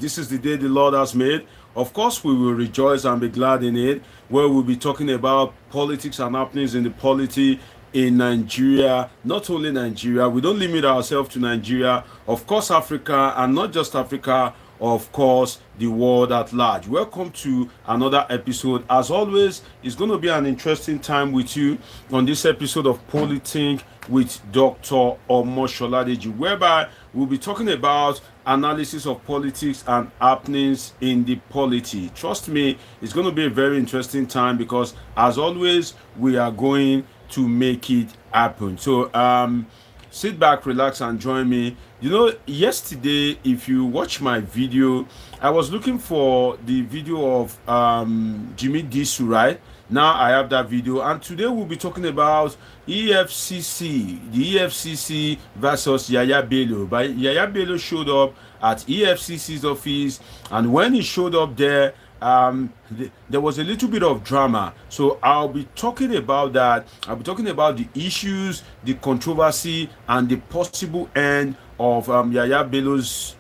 This is the day the Lord has made. Of course, we will rejoice and be glad in it, where we'll be talking about politics and happenings in the polity in Nigeria. Not only Nigeria, we don't limit ourselves to Nigeria. Of course, Africa, and not just Africa, of course, the world at large. Welcome to another episode. As always, it's going to be an interesting time with you on this episode of Polithink with Dr. Omoshola Deji, whereby we'll be talking about analysis of politics and happenings in the polity. Trust me, it's going to be a very interesting time because, as always, we are going to make it happen. So sit back, relax, and join me. You know, yesterday, if you watch my video, I was looking for the video of Jimmy Disu, right? Now I have that video, and today we'll be talking about EFCC, the EFCC versus Yahaya Bello. But Yahaya Bello showed up at EFCC's office, and when he showed up there, there was a little bit of drama. So I'll be talking about that. I'll be talking about the issues, the controversy, and the possible end of Yahaya Bello's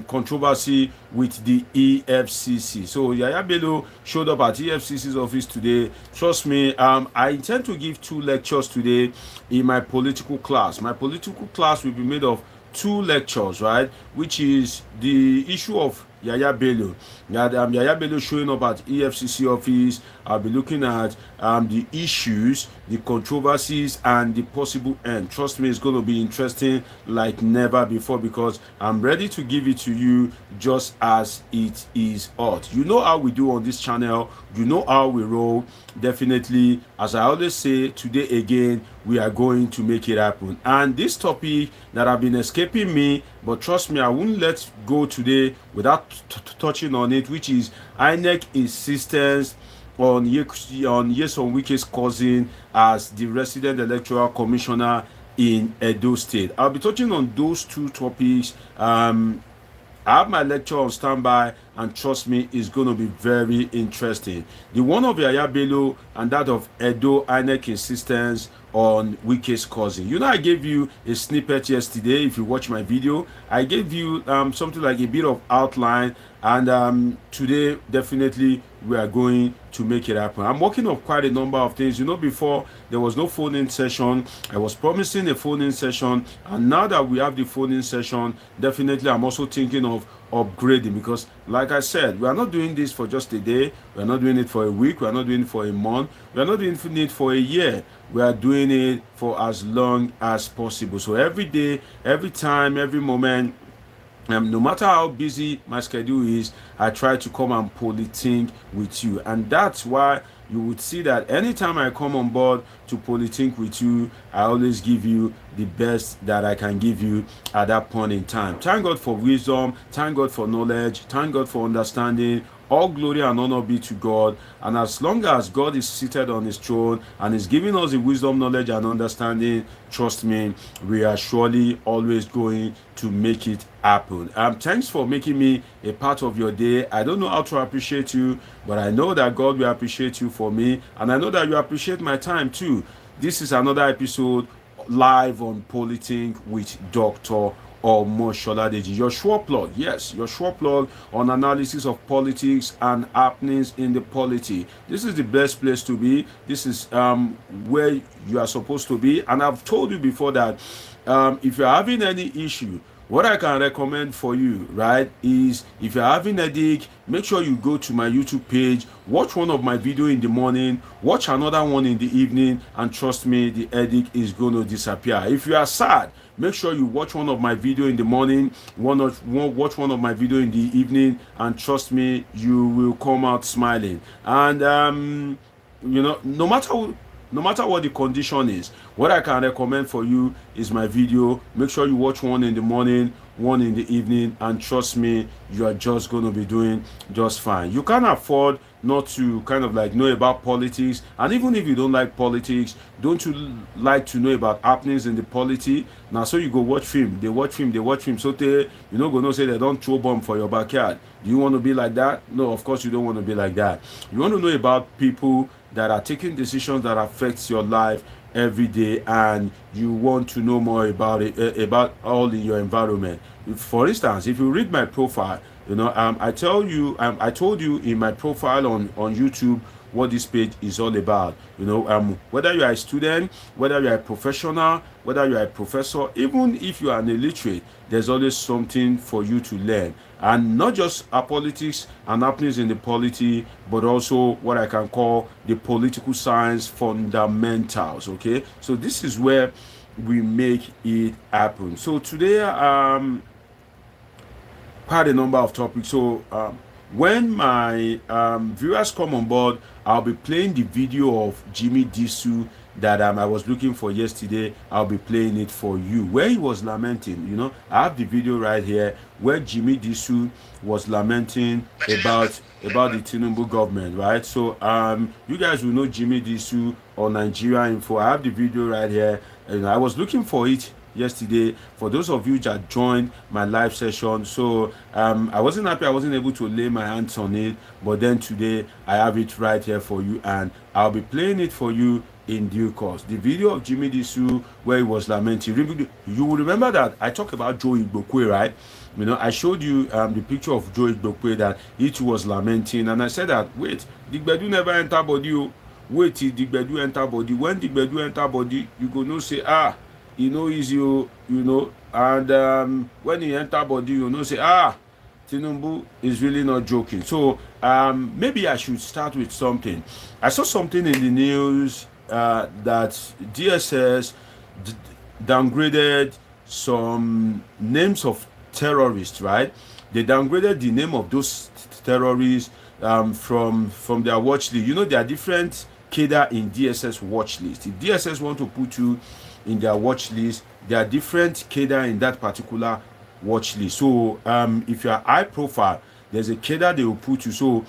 controversy with the EFCC. So Yahaya Bello showed up at EFCC's office today. Trust me, I intend to give 2 lectures today in my political class. My political class will be made of 2 lectures, right? Which is the issue of Yahaya Bello. Yahaya Bello showing up at EFCC office. I'll be looking at the issues, the controversies, and the possible end. Trust me, it's going to be interesting like never before because I'm ready to give it to you just as it is hot. You know how we do on this channel. You know how we roll. Definitely, as I always say, today again, we are going to make it happen. And this topic that have been escaping me, but trust me, I won't let go today without touching on it, which is INEC insistence on Wike's cousin as the resident electoral commissioner in Edo State. I'll be touching on those 2 topics. I have my lecture on standby, and trust me, it's going to be very interesting. The one of Yahaya Bello and that of Edo INEC insistence on Wike's cousin. You know, I gave you a snippet yesterday. If you watch my video, I gave you something like a bit of outline, and today definitely we are going to make it happen. I'm working on quite a number of things. You know, before there was no phone-in session. I was promising a phone-in session, and now that we have the phone-in session, definitely I'm also thinking of upgrading because, like I said, we are not doing this for just a day. We are not doing it for a week. We are not doing it for a month. We are not doing it for a year. We are doing it for as long as possible. So every day, every time, every moment, no matter how busy my schedule is, I try to come and Polithink with you. And that's why you would see that anytime I come on board to Polithink with you, I always give you the best that I can give you at that point in time. Thank God for wisdom. Thank God for knowledge. Thank God for understanding. All glory and honor be to God. And as long as God is seated on his throne and is giving us the wisdom, knowledge, and understanding, trust me, we are surely always going to make it happen. Thanks for making me a part of your day. I don't know how to appreciate you, but I know that God will appreciate you for me. And I know that you appreciate my time too. This is another episode live on Polithink with Dr. Omoshola Deji, your sure plug, yes, your sure plug on analysis of politics and happenings in the polity. This is the best place to be. This is where you are supposed to be. And I've told you before that if you're having any issue, what I can recommend for you, right, is if you're having a headache, make sure you go to my YouTube page, watch one of my video in the morning, watch another one in the evening, and trust me, the headache is going to disappear. If you are sad, make sure you watch one of my video in the morning, watch one of my video in the evening, and trust me, you will come out smiling. And you know, no matter what the condition is, what I can recommend for you is my video. Make sure you watch one in the morning, one in the evening, and trust me, you are just going to be doing just fine. You can't afford not to kind of like know about politics, and even if you don't like politics, don't you like to know about happenings in the polity? Now, so you go watch film, they watch film, so you know, gonna say they don't throw bomb for your backyard. Do you want to be like that? No, of course you don't want to be like that. You want to know about people that are taking decisions that affects your life every day, and you want to know more about it, about all in your environment. For instance, if you read my profile, You know, I told you in my profile on YouTube what this page is all about. You know, whether you are a student, whether you are a professional, whether you are a professor, even if you are an illiterate, there's always something for you to learn. And not just our politics and happenings in the polity, but also what I can call the political science fundamentals. Okay, so this is where we make it happen. So today, quite a number of topics. So when my viewers come on board, I'll be playing the video of Jimmy Disu that I was looking for yesterday. I'll be playing it for you, where he was lamenting. You know, I have the video right here where Jimmy Disu was lamenting about the Tinubu government, right? So you guys will know Jimmy Disu on Nigeria Info. I have the video right here, and I was looking for it yesterday for those of you that joined my live session. So I wasn't happy I wasn't able to lay my hands on it, but then today I have it right here for you, and I'll be playing it for you in due course. The video of Jimmy Disu where he was lamenting. You will remember that I talked about Joe Igbokwe, right? You know, I showed you the picture of Joe Igbokwe that he too was lamenting, and I said that wait, the Gbedu never enter body. Wait till the Gbedu enter body. When the Gbedu enter body, you go no say you know easy, you know, and when he enter body, you know say Tinubu is really not joking. So maybe I should start with something. I saw something in the news that DSS downgraded some names of terrorists, right? They downgraded the name of those terrorists from their watch list. You know, there are different cadre in DSS watch list. If DSS want to put you in their watch list, there are different cadre in that particular watch list. So if you are high profile, there's a cadre they will put you. So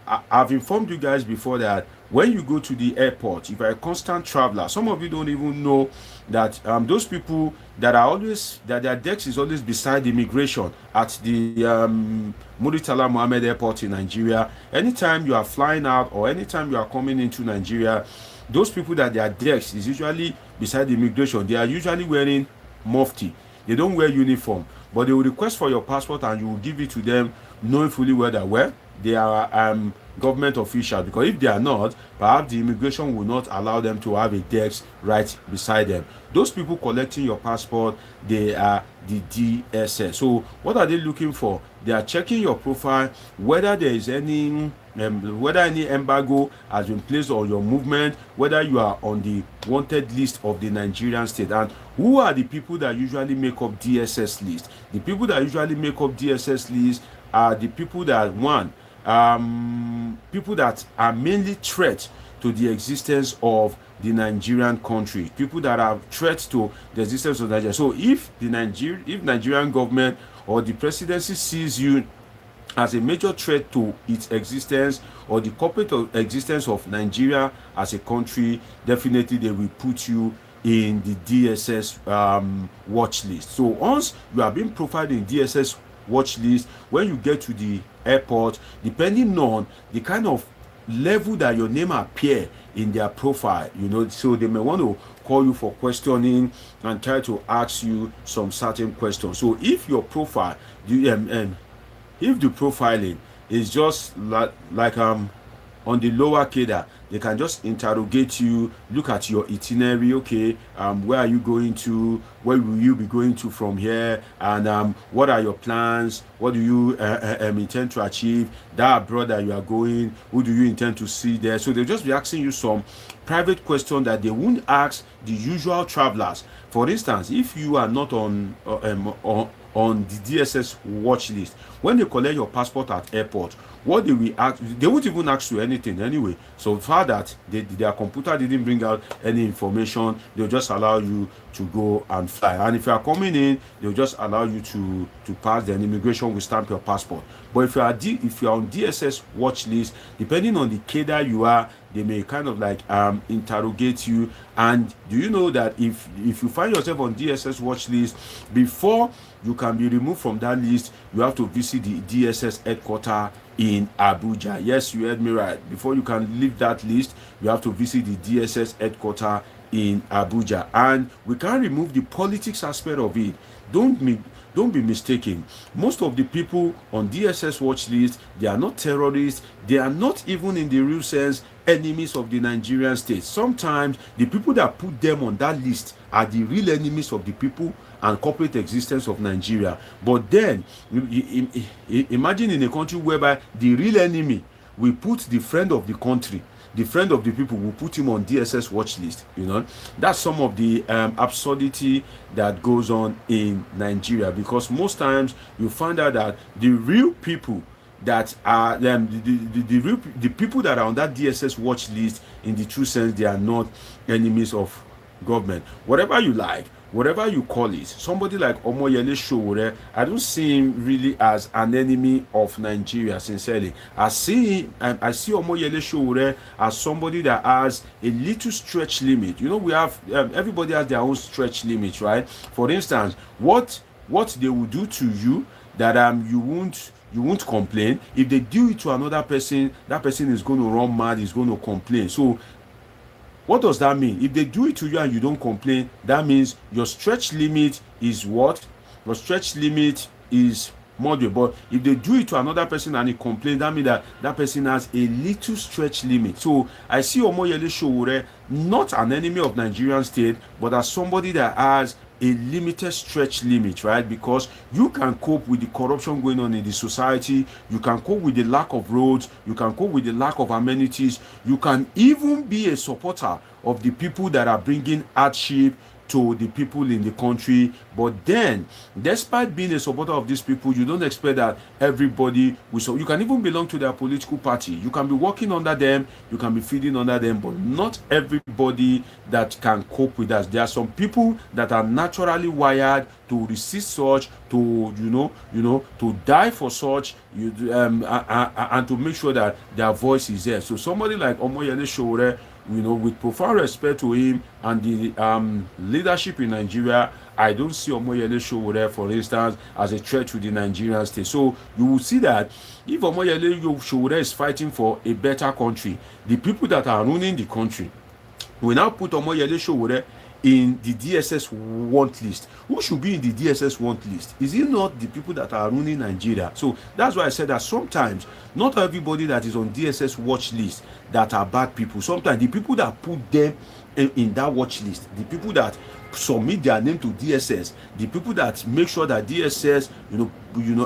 I've informed you guys before that when you go to the airport, if you're a constant traveler, some of you don't even know that those people that are always, that their decks is always beside immigration at the Muritala Mohammed Airport in Nigeria. Anytime you are flying out or anytime you are coming into Nigeria, those people that their decks is usually beside the immigration, they are usually wearing mufti. They don't wear uniform, but they will request for your passport and you will give it to them, knowing fully well that they are government officials, because if they are not, perhaps the immigration will not allow them to have a desk right beside them. Those people collecting your passport, they are the DSS. So what are they looking for? They are checking your profile, whether there is any whether any embargo has been placed on your movement, whether you are on the wanted list of the Nigerian state. And who are the people that usually make up DSS list? The people that usually make up DSS list are the people that people that are mainly threats to the existence of the Nigerian country, people that are threats to the existence of Nigeria. So if Nigerian government or the presidency sees you as a major threat to its existence or the corporate existence of Nigeria as a country, definitely they will put you in the DSS watch list. So once you are being profiled in DSS watch list, when you get to the airport, depending on the kind of level that your name appear in their profile, you know, so they may want to call you for questioning and try to ask you some certain questions. So if your profile, if the profiling is just like on the lower cadre, they can just interrogate you, look at your itinerary. Okay, where are you going to? Where will you be going to from here? And what are your plans? What do you intend to achieve? That abroad that you are going, who do you intend to see there? So they'll just be asking you some private question that they won't ask the usual travelers. For instance, if you are not on the DSS watch list, when they collect your passport at airport, what they will ask, they won't even ask you anything anyway. So far that their computer didn't bring out any information, they'll just allow you to go and fly. And if you are coming in, they'll just allow you to pass. Then immigration will stamp your passport. But if you are on DSS watch list, depending on the cadre you are, they may kind of like interrogate you. And do you know that if you find yourself on DSS watch list, before you can be removed from that list, you have to visit the DSS headquarters in Abuja. Yes, you heard me right. Before you can leave that list, you have to visit the DSS headquarters in Abuja. And we can't remove the politics aspect of it. don't be mistaken. Most of the people on DSS watch list, they are not terrorists. They are not even in the real sense enemies of the Nigerian state. Sometimes the people that put them on that list are the real enemies of the people and corporate existence of Nigeria. But then, imagine in a country whereby the real enemy will put the friend of the country, the friend of the people, will put him on DSS watch list. That's some of the absurdity that goes on in Nigeria, because most times you find out that the real people that are the people that are on that DSS watch list, in the true sense, they are not enemies of government. Whatever you like, whatever you call it, somebody like Omoyele Sowore, I don't see him really as an enemy of Nigeria, sincerely. I see Omoyele Sowore as somebody that has a little stretch limit. We have everybody has their own stretch limit, right? For instance, what they will do to you that you won't complain. If they do it to another person, that person is going to run mad, is going to complain. So what does that mean? If they do it to you and you don't complain, that means your stretch limit is what? Your stretch limit is moderate. But if they do it to another person and he complains, that means that person has a little stretch limit. So I see Omoyele Sowore not an enemy of Nigerian state, but as somebody that has a limited stretch limit, right? Because you can cope with the corruption going on in the society, you can cope with the lack of roads, you can cope with the lack of amenities, you can even be a supporter of the people that are bringing hardship to the people in the country. But then, despite being a supporter of these people, you don't expect that everybody will. So you can even belong to their political party, you can be working under them, you can be feeding under them, but not everybody that can cope with that. There are some people that are naturally wired to resist such, to to die for such, and to make sure that their voice is there. So somebody like Omoyele Sowore, with profound respect to him and the leadership in Nigeria, I don't see Omoyele Sowore, for instance, as a threat to the Nigerian state. So you will see that if Omoyele Sowore is fighting for a better country, the people that are running the country will now put Omoyele Sowore in the DSS want list. Who should be in the DSS want list? Is it not the people that are running Nigeria? So that's why I said that sometimes not everybody that is on DSS watch list that are bad people. Sometimes the people that put them in that watch list, the people that submit their name to DSS, the people that make sure that DSS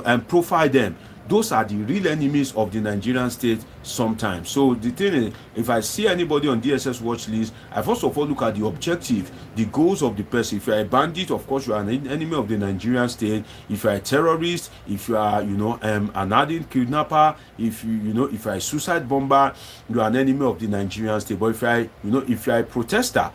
and profile them, those are the real enemies of the Nigerian state sometimes. So the thing is, if I see anybody on DSS watch list, I first of all look at the objective, the goals of the person. If you're a bandit, of course you are an enemy of the Nigerian state. If you're a terrorist, if you are an ardent kidnapper, if if you're a suicide bomber, you are an enemy of the Nigerian state. But if you're a protester,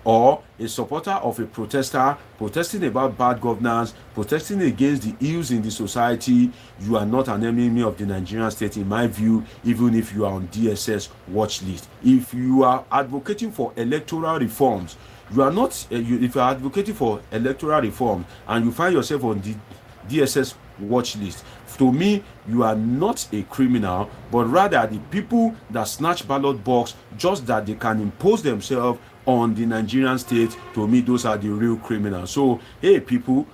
or a supporter of a protester protesting about bad governance, protesting against the ills in the society, you are not an enemy of the Nigerian state, in my view, even if you are on DSS watch list. If you are advocating for electoral reforms, you are not. If you are advocating for electoral reform and you find yourself on the DSS watch list, to me, you are not a criminal, but rather the people that snatch ballot box just that they can impose themselves on the Nigerian state. To me, those are the real criminals. So, hey, people,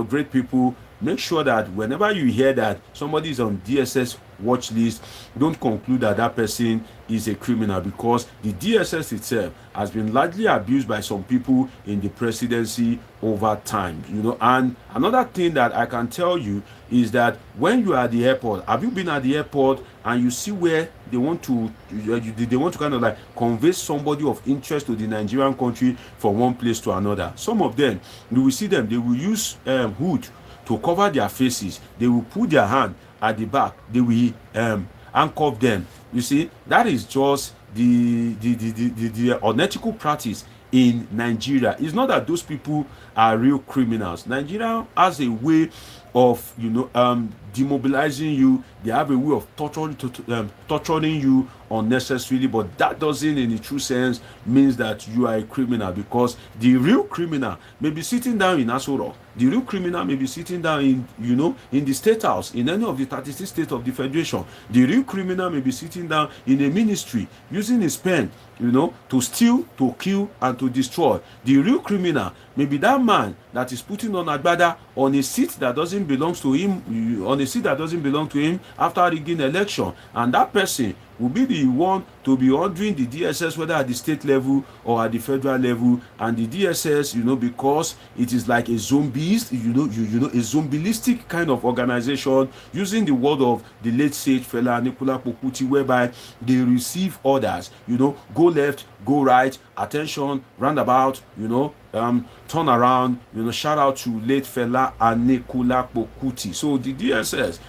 great people, make sure that whenever you hear that somebody is on DSS watch list, don't conclude that that person is a criminal, because the DSS itself has been largely abused by some people in the presidency over time. And another thing that I can tell you is that when you are at the airport, have you been at the airport and you see where they want to kind of like convey somebody of interest to the Nigerian country from one place to another? Some of them, you will see them, they will use hood to cover their faces. They will put their hand at the back. They will handcuff them. You see, that is just the unethical practice in Nigeria. It's not that those people are real criminals. Nigeria has a way of demobilizing you. They have a way of torturing you unnecessarily, but that doesn't in the true sense means that you are a criminal, because the real criminal may be sitting down in Aso Rock. The real criminal may be sitting down in the State House, in any of the 36 states of the Federation. The real criminal may be sitting down in a ministry using his pen to steal, to kill, and to destroy. The real criminal may be that man that is putting on agbada on a seat that doesn't belong to him, after rigging election, and that person will be the one to be ordering the DSS, whether at the state level or at the federal level. And the DSS, because it is like a zombies, a zombieistic kind of organization, using the word of the late sage fella Anikulapo Kuti, whereby they receive orders, go left, go right, attention, roundabout, turn around, shout out to late fella Anikulapo Kuti. So the DSS,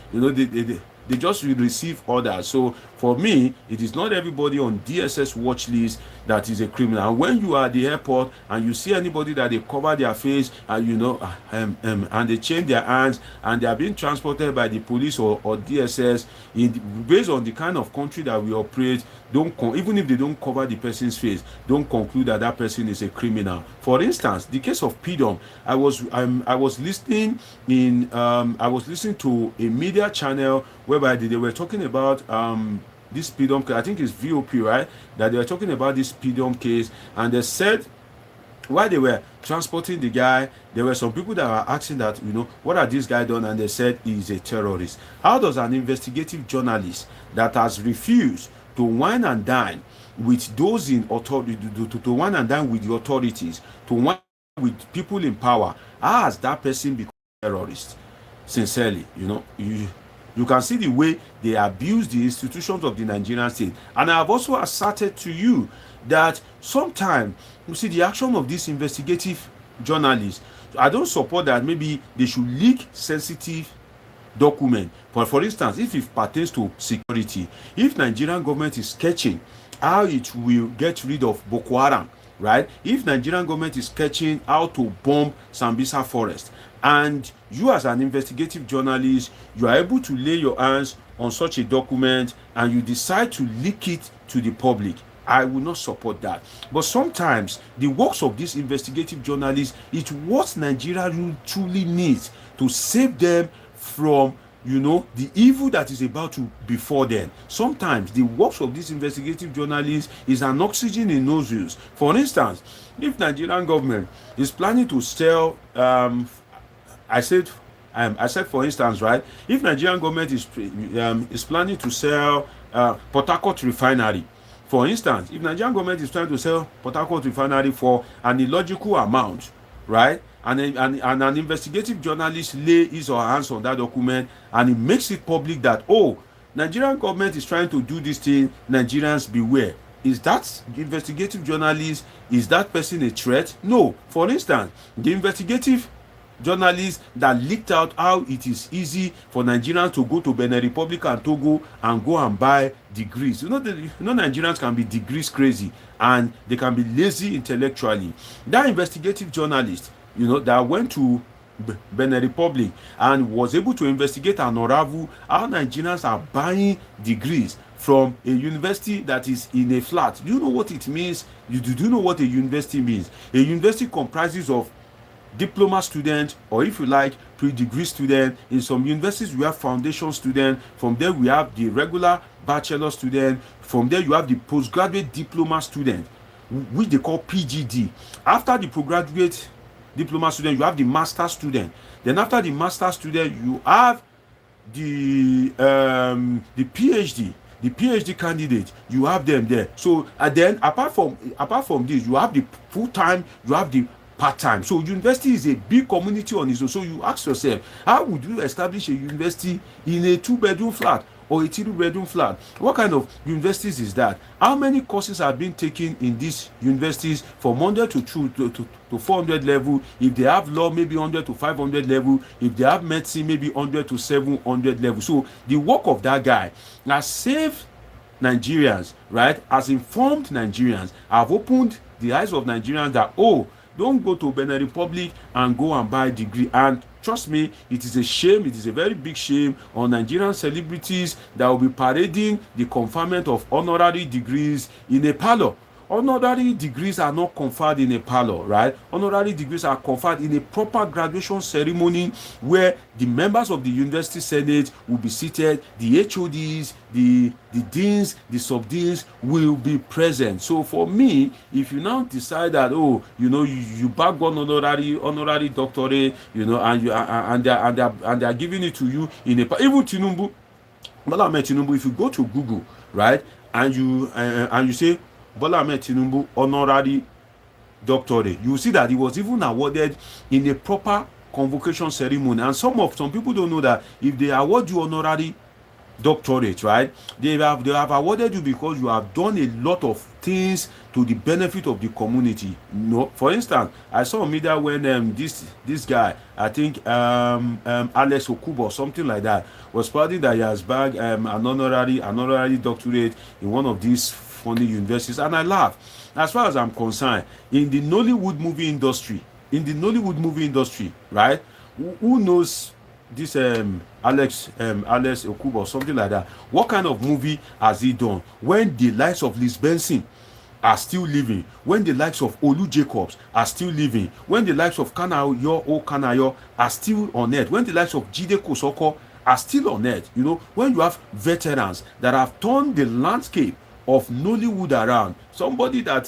they just will receive orders. So for me, it is not everybody on DSS watch list that is a criminal. And when you are at the airport and you see anybody that they cover their face and and they change their hands and they are being transported by the police or DSS, based on the kind of country that we operate, even if they don't cover the person's face, don't conclude that person is a criminal. For instance, the case of Pidom, I was listening to a media channel whereby they were talking about this Pidom case. I think it's VOP, right? That they were talking about this Pidom case, and they said while they were transporting the guy, there were some people that were asking that, what has this guy done? And they said he's a terrorist. How does an investigative journalist that has refused to wine and dine with those in authority, to wine and dine with the authorities, to wine with people in power, how has that person become a terrorist? Sincerely, you can see the way they abuse the institutions of the Nigerian state. And I have also asserted to you that sometimes, the action of these investigative journalists, I don't support that maybe they should leak sensitive document. But for instance, if it pertains to security, if Nigerian government is sketching how it will get rid of Boko Haram, right? If Nigerian government is sketching how to bomb Sambisa forest, and you as an investigative journalist, you are able to lay your hands on such a document and you decide to leak it to the public, I will not support that. But sometimes the works of these investigative journalists is what Nigeria truly needs to save them from the evil that is about to befall them. Sometimes the works of these investigative journalists is an oxygen in nostrils. For instance, if Nigerian government is planning to sell I said for instance, right, if Nigerian government is planning to sell Port Harcourt refinery, for instance, if Nigerian government is trying to sell Port Harcourt refinery for an illogical amount, right, and an investigative journalist lay his or her hands on that document and he makes it public that, Nigerian government is trying to do this thing, Nigerians beware. Is that investigative journalist, is that person a threat? No. For instance, the investigative journalists that leaked out how it is easy for Nigerians to go to Benin Republic and Togo and go and buy degrees. Nigerians can be degrees crazy and they can be lazy intellectually. That investigative journalist, that went to Benin Republic and was able to investigate and unravel how Nigerians are buying degrees from a university that is in a flat. Do you know what it means? Do you know what a university means? A university comprises of diploma student, or if you like, pre-degree student. In some universities we have foundation student. From there we have the regular bachelor student. From there you have the postgraduate diploma student, which they call PGD. After the postgraduate diploma student, you have the master student. Then after the master student, you have the PhD. The PhD candidate, you have them there. So and then apart from this, you have the full-time, you have the part-time. So university is a big community on its own. So you ask yourself, how would you establish a university in a 2-bedroom flat or a 3-bedroom flat? What kind of universities is that? How many courses are being taken in these universities from 100 to 400 level? If they have law, maybe 100 to 500 level. If they have medicine, maybe 100 to 700 level. So the work of that guy has saved Nigerians, right? Has informed Nigerians, have opened the eyes of Nigerians that, don't go to Benin Republic and go and buy a degree. And trust me, it is a shame, it is a very big shame on Nigerian celebrities that will be parading the conferment of honorary degrees in a parlor Honorary degrees are not conferred in a parlor, right? Honorary degrees are conferred in a proper graduation ceremony where the members of the university senate will be seated, the HODs, the deans, the sub-deans will be present. So for me, if you now decide that, oh, you bag one honorary doctorate, and they are giving it to you in a, even Tinubu, Bola Ahmed Tinubu, if you go to Google, right, and you say Bola Ahmed Tinubu honorary doctorate, you will see that he was even awarded in a proper convocation ceremony. And some people don't know that if they award you honorary doctorate, right, they have awarded you because you have done a lot of things to the benefit of the community. For instance, I saw a media when this guy, I think Alex Okubo or something like that, was spouting that he has bagged an honorary doctorate in one of these funny universities, and I laugh. As far as I'm concerned, in the Nollywood movie industry, right, who knows this Alex Okubo or something like that? What kind of movie has he done when the likes of Liz Benson are still living, when the likes of Olu Jacobs are still living, when the likes of Kanayo are still on earth, when the likes of Jide Kosoko are still on earth? When you have veterans that have turned the landscape of Nollywood around, somebody that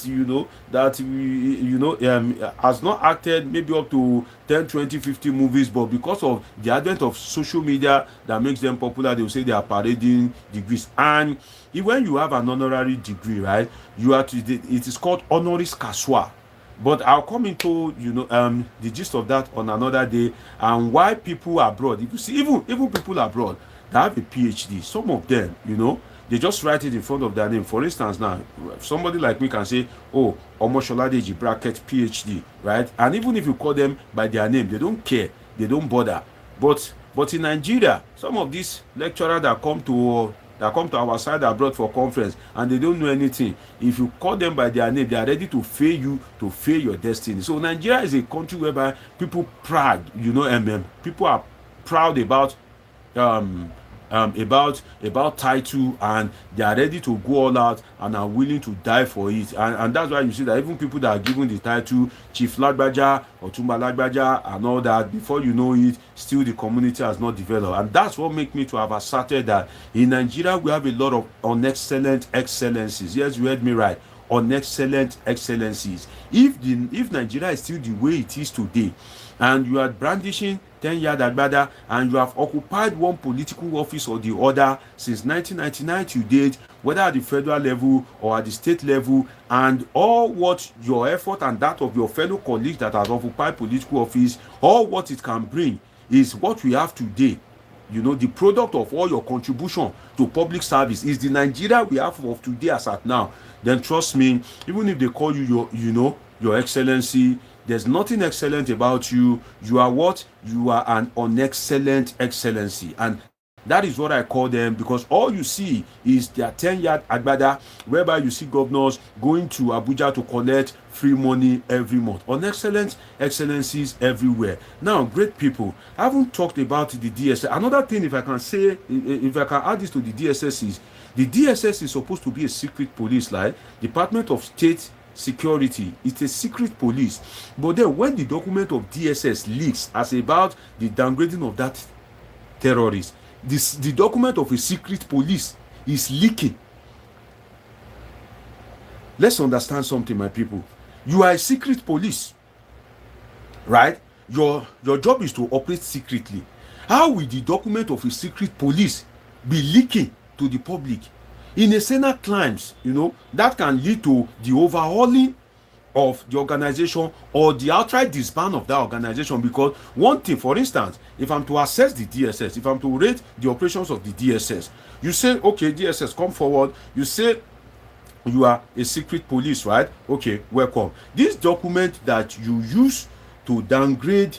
has not acted maybe up to 10, 20, 50 movies, but because of the advent of social media that makes them popular, they will say they are parading degrees. And when you have an honorary degree, right, it is called honoris causa. But I'll come into the gist of that on another day. And why people abroad, if you see even people abroad that have a PhD, some of them, they just write it in front of their name. For instance, now somebody like me can say, oh, Omoshola Deji bracket PhD, right? And even if you call them by their name, they don't care, they don't bother. But in Nigeria, some of these lecturers that come to our side abroad for conference and they don't know anything, if you call them by their name, they are ready to fail you, to fail your destiny. So Nigeria is a country whereby people people are proud about title, and they are ready to go all out and are willing to die for it. And that's why you see that even people that are given the title Chief Lagbaja or Tumba Lagbaja and all that, before you know it, still the community has not developed. And that's what makes me to have asserted that in Nigeria we have a lot of unexcellent excellencies. Yes, you heard me right. Unexcellent excellencies. If Nigeria is still the way it is today, and you are brandishing 10-yard agbada, and you have occupied one political office or the other since 1999 to date, whether at the federal level or at the state level, and all what your effort and that of your fellow colleagues that have occupied political office, all what it can bring is what we have today. The product of all your contribution to public service is the Nigeria we have of today as at now. Then trust me, even if they call you your excellency, there's nothing excellent about you. You are what? You are an unexcellent excellency. And that is what I call them, because all you see is their 10-yard agbada, whereby you see governors going to Abuja to collect free money every month. Unexcellent excellencies everywhere. Now, great people, I haven't talked about the DSS. Another thing, if I can add this to the DSS, is the DSS is supposed to be a secret police, like Department of State Security. It's a secret police. But then when the document of DSS leaks as about the downgrading of that terrorist, the document of a secret police is leaking. Let's understand something, my people. You are a secret police, right? Your job is to operate secretly. How will the document of a secret police be leaking to the public? In a Senate climbs, that can lead to the overhauling of the organization or the outright disband of that organization. Because one thing, for instance, if I'm to assess the DSS, if I'm to rate the operations of the DSS, you say, okay, DSS, come forward. You say you are a secret police, right? Okay, welcome. This document that you use to downgrade,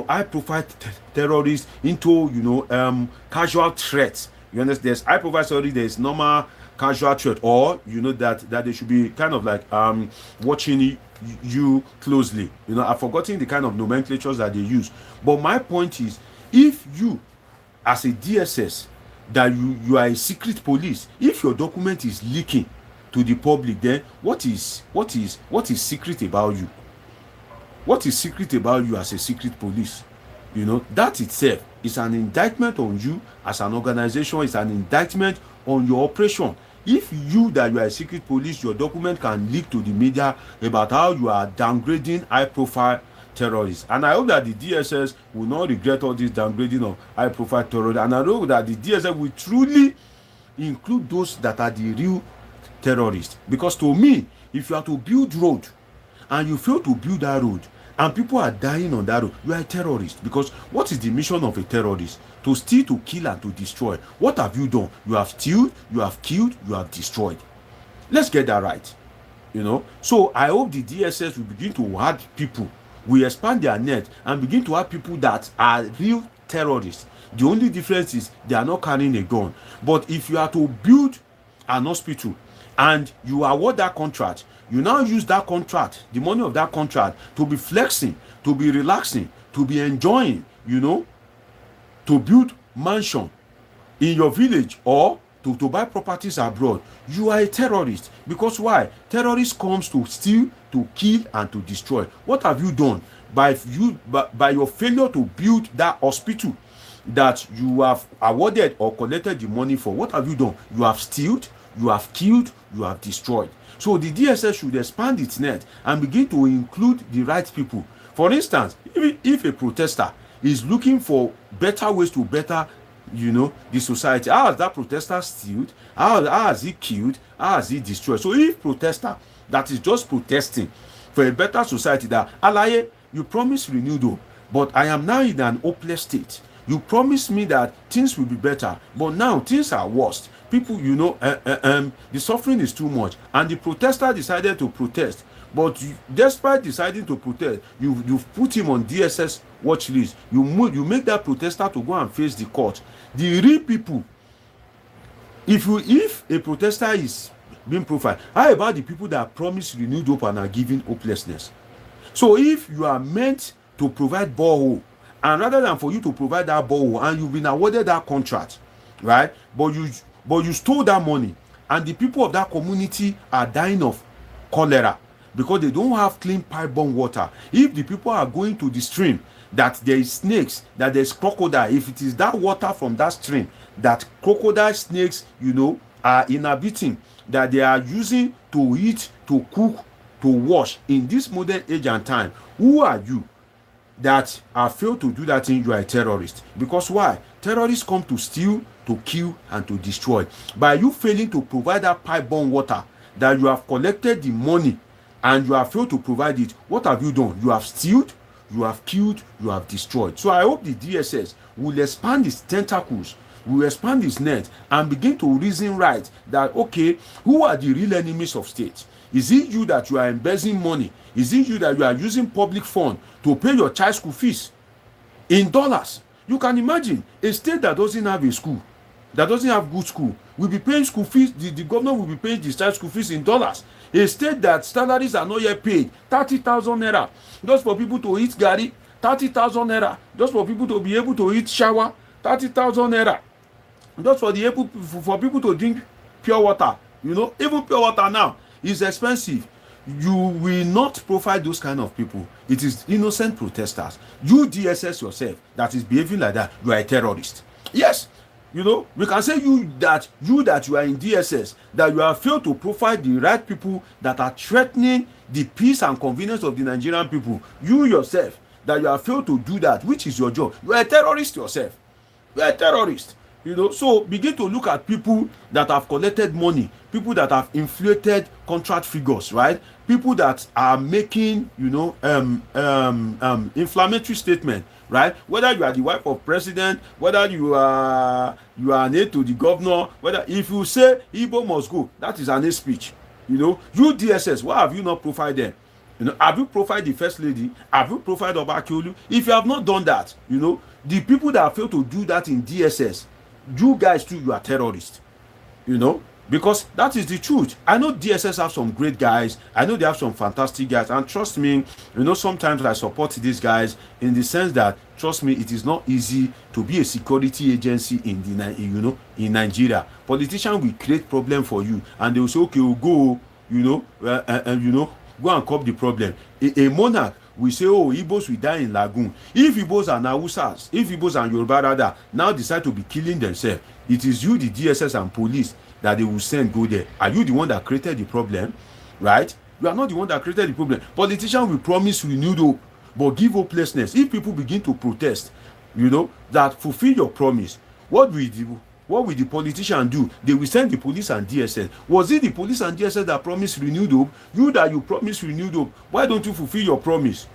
high profile terrorists into, casual threats. You understand? There's high profile theory, there's normal casual threat, or that they should be kind of like watching you closely. I've forgotten the kind of nomenclatures that they use. But my point is, if you as a DSS, that you are a secret police, if your document is leaking to the public, then what is secret about you? What is secret about you as a secret police? You know, that itself is an indictment on you as an organization. It's an indictment on your operation. If you that you are a secret police, your document can leak to the media about how you are downgrading high-profile terrorists. And I hope that the DSS will not regret all this downgrading of high-profile terrorists. And I know that the DSS will truly include those that are the real terrorists. Because to me, if you are to build road and you fail to build that road and people are dying on that road, you are a terrorist. Because what is the mission of a terrorist? To steal, to kill, and to destroy. What have you done? You have stealed, you have killed, you have destroyed. Let's get that right. You know, so I hope the DSS will begin to add people, will expand their net and begin to have people that are real terrorists. The only difference is they are not carrying a gun. But if you are to build an hospital and you award that contract, you now use that contract, the money of that contract, to be flexing, to be relaxing, to be enjoying, you know, to build mansion in your village or to buy properties abroad, you are a terrorist. Because why? Terrorist comes to steal, to kill, and to destroy. What have you done? By your failure to build that hospital that you have awarded or collected the money for, what have you done? You have stealed, you have killed, you have destroyed. So the DSS should expand its net and begin to include the right people. For instance, if a protester is looking for better ways to better, you know, the society, how has that protester stealed? How has he killed? How has he destroyed? So if protester that is just protesting for a better society, that Alaye, you promised renewed hope, but I am now in an hopeless state. You promised me that things will be better, but now things are worse. People, you know, the suffering is too much, and the protester decided to protest. But despite deciding to protest, you've put him on DSS watch list. You make that protester to go and face the court. The real people, if a protester is being profiled, how about the people that promise renewed hope and are given hopelessness? So if you are meant to provide borehole, and rather than for you to provide that borehole and you've been awarded that contract, right, but you stole that money and the people of that community are dying of cholera because they don't have clean pipe-borne water. If the people are going to the stream, that there is snakes, that there is crocodile, if it is that water from that stream that crocodile, snakes, you know, are inhabiting, that they are using to eat, to cook, to wash in this modern age and time, who are you that have failed to do that thing? You are a terrorist. Because why? Terrorists come to steal, to kill, and to destroy. By you failing to provide that pipe-borne water, that you have collected the money and you have failed to provide it, what have you done? You have stealed, you have killed, you have destroyed. So I hope the DSS will expand its tentacles, will expand its net, and begin to reason right that, okay, who are the real enemies of state? Is it you that you are embezzling money? Is it you that you are using public fund to pay your child school fees in dollars? You can imagine a state that doesn't have a school, that doesn't have good school, will be paying school fees. The government will be paying the child school fees in dollars. A state that salaries are not yet paid, 30,000 naira just for people to eat garri, 30,000 naira just for people to be able to eat shower, 30,000 naira just for people to drink pure water. You know, even pure water now is expensive. You will not provide those kind of people. It is innocent protesters. You DSS yourself that is behaving like that, you are a terrorist. Yes, you know, we can say you that you are in DSS, that you have failed to provide the right people that are threatening the peace and convenience of the Nigerian people. You yourself, that you have failed to do that, which is your job. You are a terrorist yourself. You are a terrorist. You know, so begin to look at people that have collected money, people that have inflated contract figures, right? People that are making, you know, inflammatory statement, right? Whether you are the wife of president, whether you are an aide to the governor, whether if you say Igbo must go, that is an hate speech. You know, you DSS, why have you not profiled them? You know, have you profiled the first lady? Have you profiled Obakiolu? If you have not done that, you know, the people that have failed to do that in DSS, you guys too, you are terrorists. You know, because that is the truth. I know DSS have some great guys. I know they have some fantastic guys, and trust me, you know, sometimes I support these guys in the sense that trust me, it is not easy to be a security agency in Nigeria. Politicians will create problem for you, and they will say, okay, we'll go, go and cop the problem. A monarch will say, oh, Igbos will die in Lagoon. If Igbos and Hausas, if Igbos and Yoruba rather now decide to be killing themselves, it is you, the DSS and police, that they will send go there. Are you the one that created the problem? Right? You are not the one that created the problem. Politicians will promise renewed hope, but give hopelessness. If people begin to protest, that fulfill your promise, what will the politician do? They will send the police and DSS. Was it the police and DSS that promised renewed hope? You promised renewed hope. Why don't you fulfill your promise?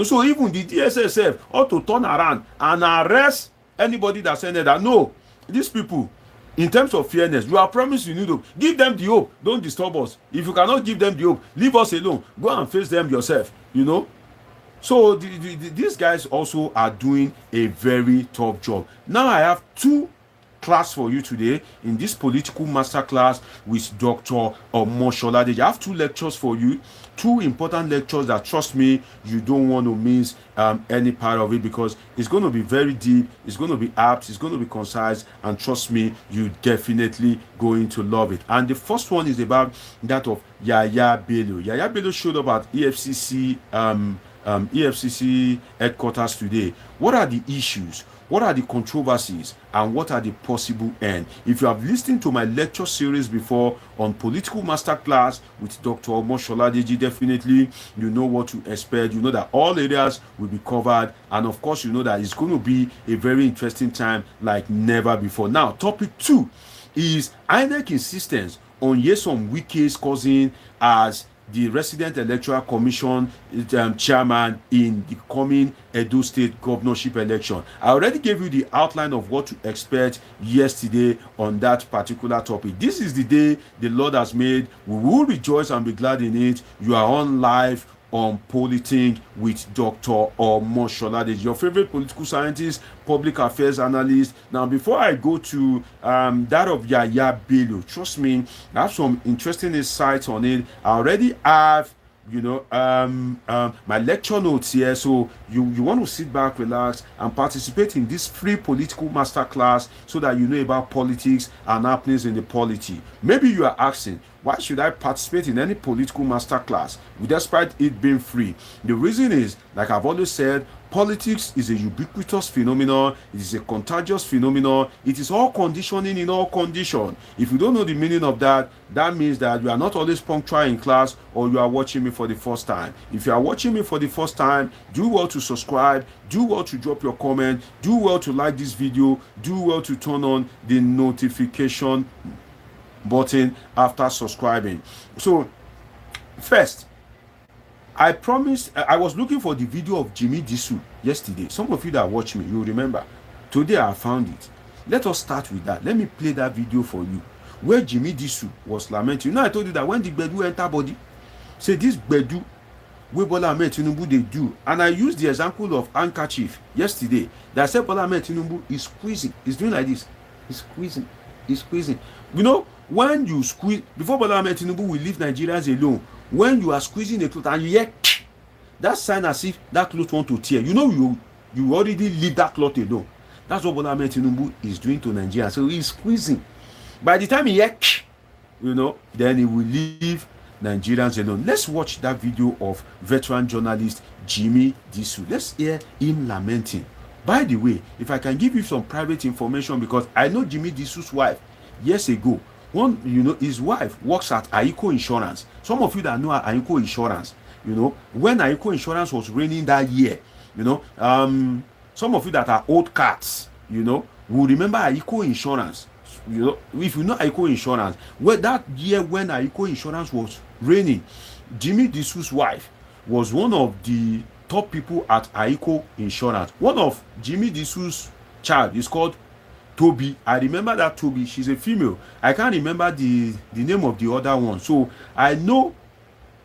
So even the DSS ought to turn around and arrest anybody that sent that. No, these people, in terms of fairness, you are promised renewed hope. Give them the hope. Don't disturb us. If you cannot give them the hope, leave us alone. Go and face them yourself. So these guys also are doing a very tough job. Now I have two class for you today in this political masterclass with Dr. Omoshola Deji. I have two lectures for you, two important lectures that, trust me, you don't want to miss any part of it, because it's going to be very deep, it's going to be apt, it's going to be concise, and trust me, you definitely going to love it. And the first one is about that of Yahaya Bello. Yahaya Bello showed up at EFCC headquarters today. What are the issues? What are the controversies, and what are the possible end? If you have listened to my lecture series before on political masterclass with Dr. Omoshola Deji, definitely you know what to expect. You know that all areas will be covered, and of course you know that it's going to be a very interesting time like never before. Now, topic 2 is INEC insistence on Nyesom Wike's cousin as the resident Electoral Commission chairman in the coming Edo State governorship election. I already gave you the outline of what to expect yesterday on that particular topic. This is the day the Lord has made. We will rejoice and be glad in it. You are on live on Polithink with Dr. Omoshola Deji, your favorite political scientist, public affairs analyst. Now, before I go to that of Yahaya Bello, trust me, I have some interesting insights on it. I already have my lecture notes here, so you want to sit back, relax, and participate in this free political masterclass so that you know about politics and happenings in the polity. Maybe you are asking, why should I participate in any political masterclass despite it being free? The reason is, like I've always said, politics is a ubiquitous phenomenon. It is a contagious phenomenon. It is all conditioning in all condition. If you don't know the meaning of that, that means that you are not always punctual in class, or you are watching me for the first time. If you are watching me for the first time, do well to subscribe, do well to drop your comment, do well to like this video, do well to turn on the notification button after subscribing. So first, I promised, I was looking for the video of Jimmy Disu yesterday. Some of you that watch me, you remember. Today I found it. Let us start with that. Let me play that video for you, where Jimmy Disu was lamenting. I told you that when the Gbedu enter body, say this Gbedu wey Bola Ahmed Tinubu they do, and I used the example of handkerchief yesterday that said Bola Ahmed Tinubu is squeezing, he's doing like this, he's squeezing. When you squeeze, before Bola Ahmed Tinubu will leave Nigerians alone, when you are squeezing a cloth and you hear that sign as if that cloth want to tear, you already leave that cloth alone. That's what Bola Ahmed Tinubu is doing to Nigeria. So he's squeezing. By the time he hear, then he will leave Nigerians alone. Let's watch that video of veteran journalist Jimmy Disu. Let's hear him lamenting. By the way, if I can give you some private information, because I know Jimmy Disu's wife years ago. His wife works at Aiko Insurance. Some of you that know Aiko Insurance, when Aiko Insurance was raining that year, some of you that are old cats, will remember Aiko Insurance. If you know Aiko Insurance, that year when Aiko Insurance was raining, Jimmy Disu's wife was one of the top people at Aiko Insurance. One of Jimmy Disu's child is called Toby. I remember that Toby. She's a female. I can't remember the name of the other one. So I know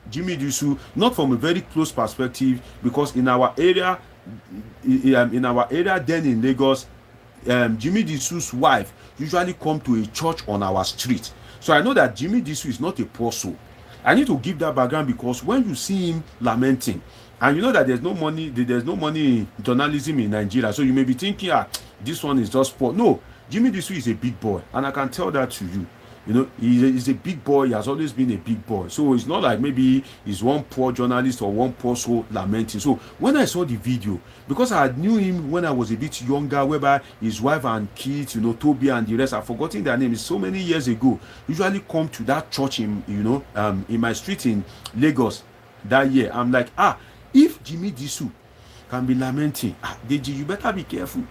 Jimmy Disu not from a very close perspective, because in our area then in Lagos, Jimmy Disu's wife usually come to a church on our street. So I know that Jimmy Disu is not a poor soul. I need to give that background, because when you see him lamenting, And you know that there's no money in journalism in Nigeria. So you may be thinking, this one is just poor. No, Jimmy Disu is a big boy, and I can tell that to you. You know, he's a big boy. He has always been a big boy. So it's not like maybe he's one poor journalist or one poor soul lamenting. So when I saw the video, because I knew him when I was a bit younger, whereby his wife and kids, you know, Toby and the rest, I've forgotten their names, so many years ago, usually come to that church in, in my street in Lagos that year. I'm like, if Jimmy Disu can be lamenting, Deji, you better be careful.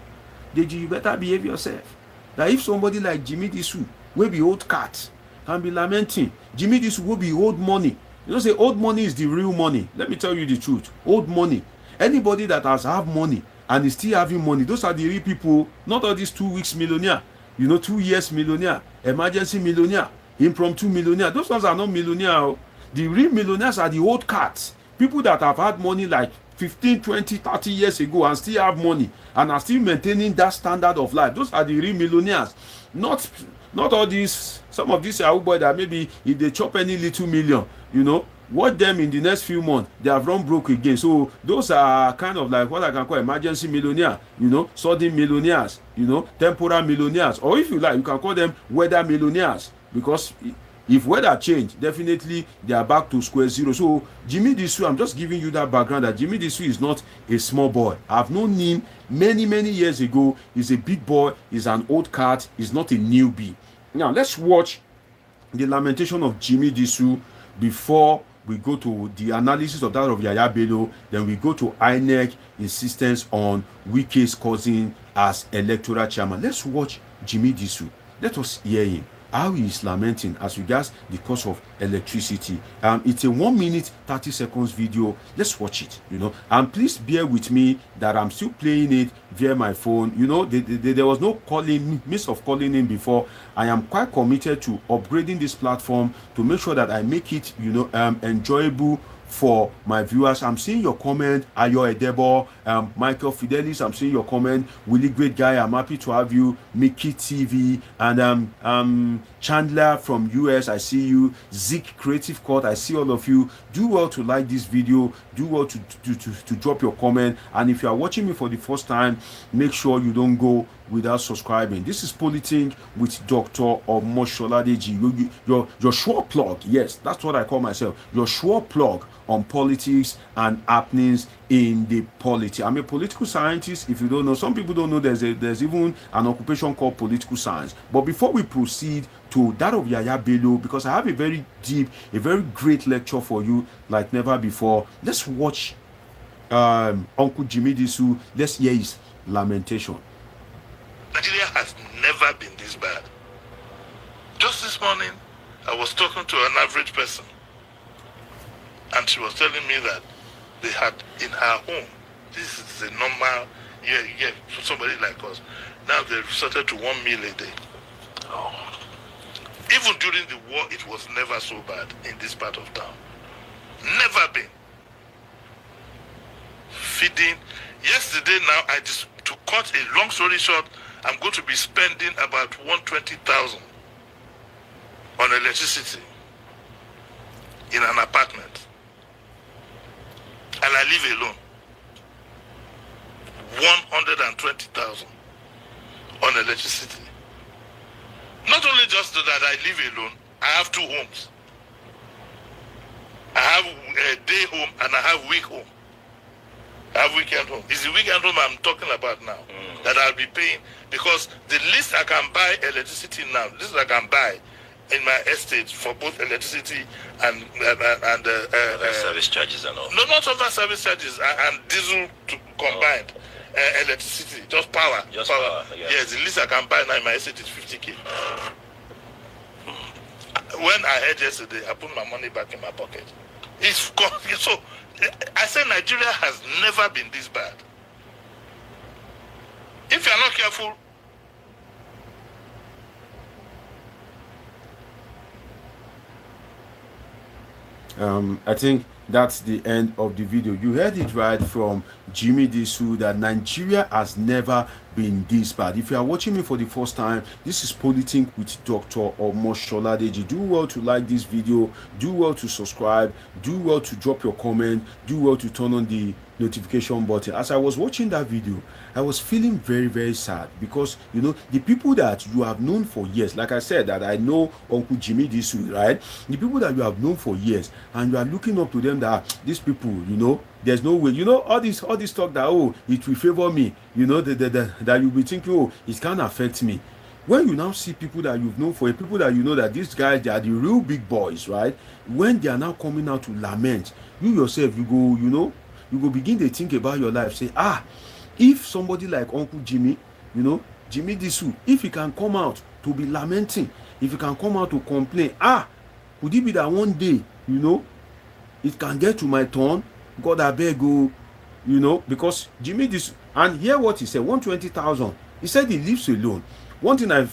Deji, you better behave yourself. That if somebody like Jimmy Disu, will be old cat, can be lamenting, Jimmy Disu will be old money. You know, say old money is the real money. Let me tell you the truth. Old money. Anybody that has have money and is still having money, those are the real people, not all these 2 weeks millionaire, 2 years millionaire, emergency millionaire, impromptu millionaire. Those ones are not millionaire. The real millionaires are the old cats. People that have had money like 15, 20, 30 years ago and still have money and are still maintaining that standard of life. Those are the real millionaires. Not all these, some of these Yahoo boys that maybe if they chop any little million, watch them in the next few months, they have run broke again. So those are kind of like what I can call emergency millionaire, sudden millionaires, temporal millionaires, or if you like, you can call them weather millionaires, because if weather change, definitely they are back to square zero. So Jimmy Disu, I'm just giving you that background that Jimmy Disu is not a small boy. I've known him many years ago. He's a big boy. He's an old cat. He's not a newbie. Now let's watch the lamentation of Jimmy Disu before we go to the analysis of that of Yahaya Bello. Then we go to INEC insistence on Wike's cousin as electoral chairman. Let's watch Jimmy Disu. Let us hear him, how he is lamenting as regards the cost of electricity. It's a 1 minute 30 seconds video. Let's watch it, and please bear with me that I'm still playing it via my phone. There was no miss of calling in before. I am quite committed to upgrading this platform to make sure that I make it enjoyable for my viewers. I'm seeing your comment, Ayo Edebo, Michael Fidelis, I'm seeing your comment, Willie Great Guy, I'm happy to have you, Mickey TV, and Chandler from US, I see you, Zeke Creative Court, I see all of you. Do well to like this video, do well to drop your comment, and if you are watching me for the first time, make sure you don't go without subscribing. This is Polithink with Dr. Omoshola Deji, your sure plug. Yes, that's what I call myself, your sure plug on politics and happenings in the polity. I'm a political scientist. If you don't know, some people don't know there's even an occupation called political science. But before we proceed to that of Yahaya Bello, because I have a very deep, a very great lecture for you like never before, let's watch Uncle Jimmy Disu. Let's hear his lamentation. Nigeria has never been this bad. Just this morning, I was talking to an average person, and she was telling me that they had in her home, this is a normal, for somebody like us. Now they've resorted to 1 meal a day. Oh. Even during the war, it was never so bad in this part of town. Never been. Feeding. Yesterday now, to cut a long story short, I'm going to be spending about 120,000 on electricity in an apartment. And I live alone. 120,000 on electricity. Not only just that I live alone, I have 2 homes. I have a day home and I have week home. I have weekend home. It's the weekend home I'm talking about now that I'll be paying, because the least I can buy electricity now, the least I can buy in my estate for both electricity and service charges and all. No, not other service charges and diesel combined. Electricity, just power. Just power. Yes, the least I can buy now in my estate is 50K. When I heard yesterday, I put my money back in my pocket. It's so. I said Nigeria has never been this bad. If you're not careful, I think That's the end of the video. You heard it right from Jimmy Disu that Nigeria has never been this bad. If you are watching me for the first time, this is Polithink with Dr. Omoshola Deji. Do well to like this video, do well to subscribe, do well to drop your comment, do well to turn on the notification button. As I was watching that video, I was feeling very, very sad because, you know, the people that you have known for years, like I said, that I know Uncle Jimmy Disu, right? The people that you have known for years and you are looking up to them that these people, you know, there's no way, you know, all this talk that, oh, it will favor me, you know, that you'll be thinking, oh, it can affect me. When you now see people that you've known for, people that you know that these guys, they are the real big boys, right? When they are now coming out to lament, you yourself, you go, you know, you go begin to think about your life. Say, if somebody like Uncle Jimmy, you know, Jimmy Disu, if he can come out to be lamenting, if he can come out to complain, could it be that one day, you know, it can get to my turn? God, I beg you, you know, because Jimmy Disu, and hear what he said, 120,000. He said he lives alone. One thing I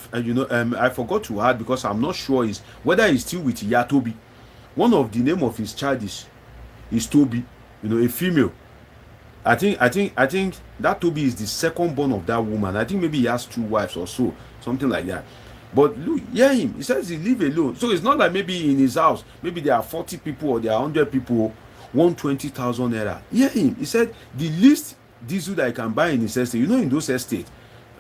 forgot to add because I'm not sure is whether he's still with Yatobi. One of the name of his child is Toby, you know, a female. I think that Toby is the second born of that woman. I think maybe he has 2 wives or so, something like that. But look, hear him. He says he live alone. So it's not like maybe in his house, maybe there are 40 people or there are 100 people, 120,000 naira. Hear him. He said the least diesel that he can buy in his estate, you know, in those estates,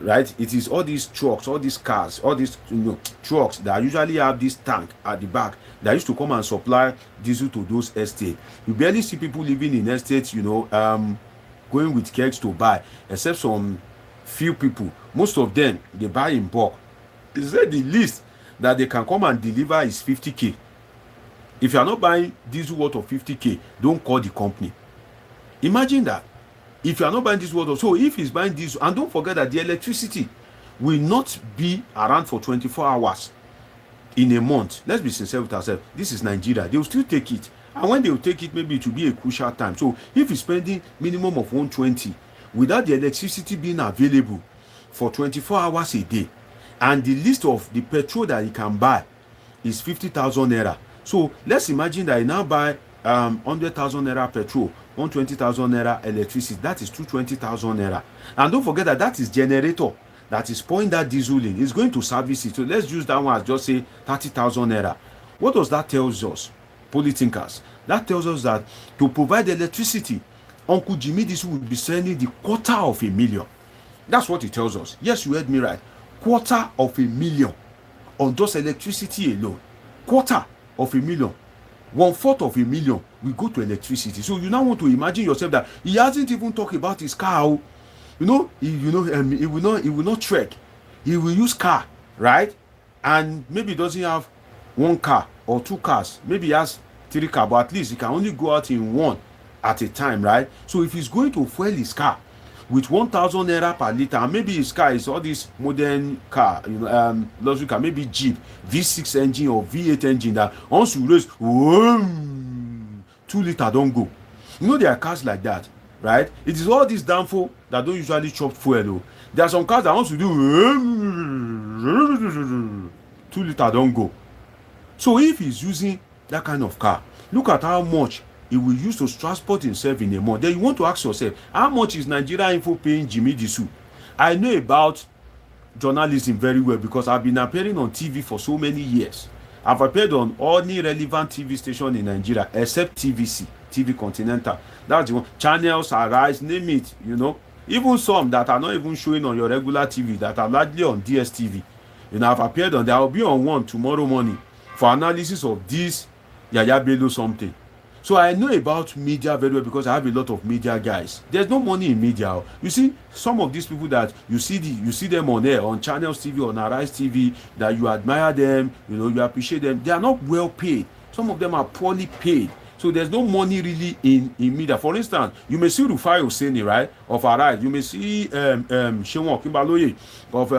right? It is all these trucks, all these cars, all these, you know, trucks that usually have this tank at the back that used to come and supply diesel to those estates. You barely see people living in estates, you know, going with kegs to buy, except some few people. Most of them, they buy in bulk. He said the least that they can come and deliver is 50k. If you are not buying diesel worth of 50k, don't call the company. Imagine that. If you are not buying this water, so if he's buying this, and don't forget that the electricity will not be around for 24 hours in a month. Let's be sincere with ourselves. This is Nigeria. They will still take it. And when they will take it, maybe it will be a crucial time. So if he's spending minimum of 120 without the electricity being available for 24 hours a day, and the list of the petrol that he can buy is 50,000 naira. So let's imagine that he now buy 100,000 naira petrol, 120,000 naira electricity. That is 220,000 naira. And don't forget that that is generator that is pouring that diesel in. It's going to service it. So let's use that one as just say 30,000 naira. What does that tell us, Polithinkers? That tells us that to provide electricity, Uncle Jimmy Disu will be sending the 250,000. That's what it tells us. Yes, you heard me right. 250,000 on just electricity alone. 250,000. 1/4 will go to electricity. So you now want to imagine yourself that he hasn't even talked about his car. You know, he will not trek. He will use car, right? And maybe he doesn't have 1 car or 2 cars. Maybe he has 3 cars, but at least he can only go out in 1 at a time, right? So if he's going to fuel his car with 1,000 naira per liter, and maybe his car is all this modern car, you know, luxury car, maybe Jeep V6 engine or V8 engine that once you raise, 2 liter don't go. You know, there are cars like that, right? It is all this downfall that don't usually chop fuel though. There are some cars that once you do 2 liter don't go. So if he's using that kind of car, look at how much he will use to transport himself in a month. Then you want to ask yourself, how much is Nigeria Info paying Jimmy Disu? I know about journalism very well because I've been appearing on TV for so many years. I've appeared on any relevant TV station in Nigeria except TVC, TV Continental. That's the one. Channels, Arise, name it, you know. Even some that are not even showing on your regular TV, that are largely on DSTV. You know, I've appeared on there. I'll be on one tomorrow morning for analysis of this Yahaya Bello something. So I know about media very well because I have a lot of media guys. There's no money in media. You see, some of these people that you see them on air, on Channels TV, on Arise TV, that you admire them, you know, you appreciate them. They are not well paid. Some of them are poorly paid. So there's no money really in media. For instance, you may see Rufai Oseni, right, of Arise. You may see Shewon Kimbaloye of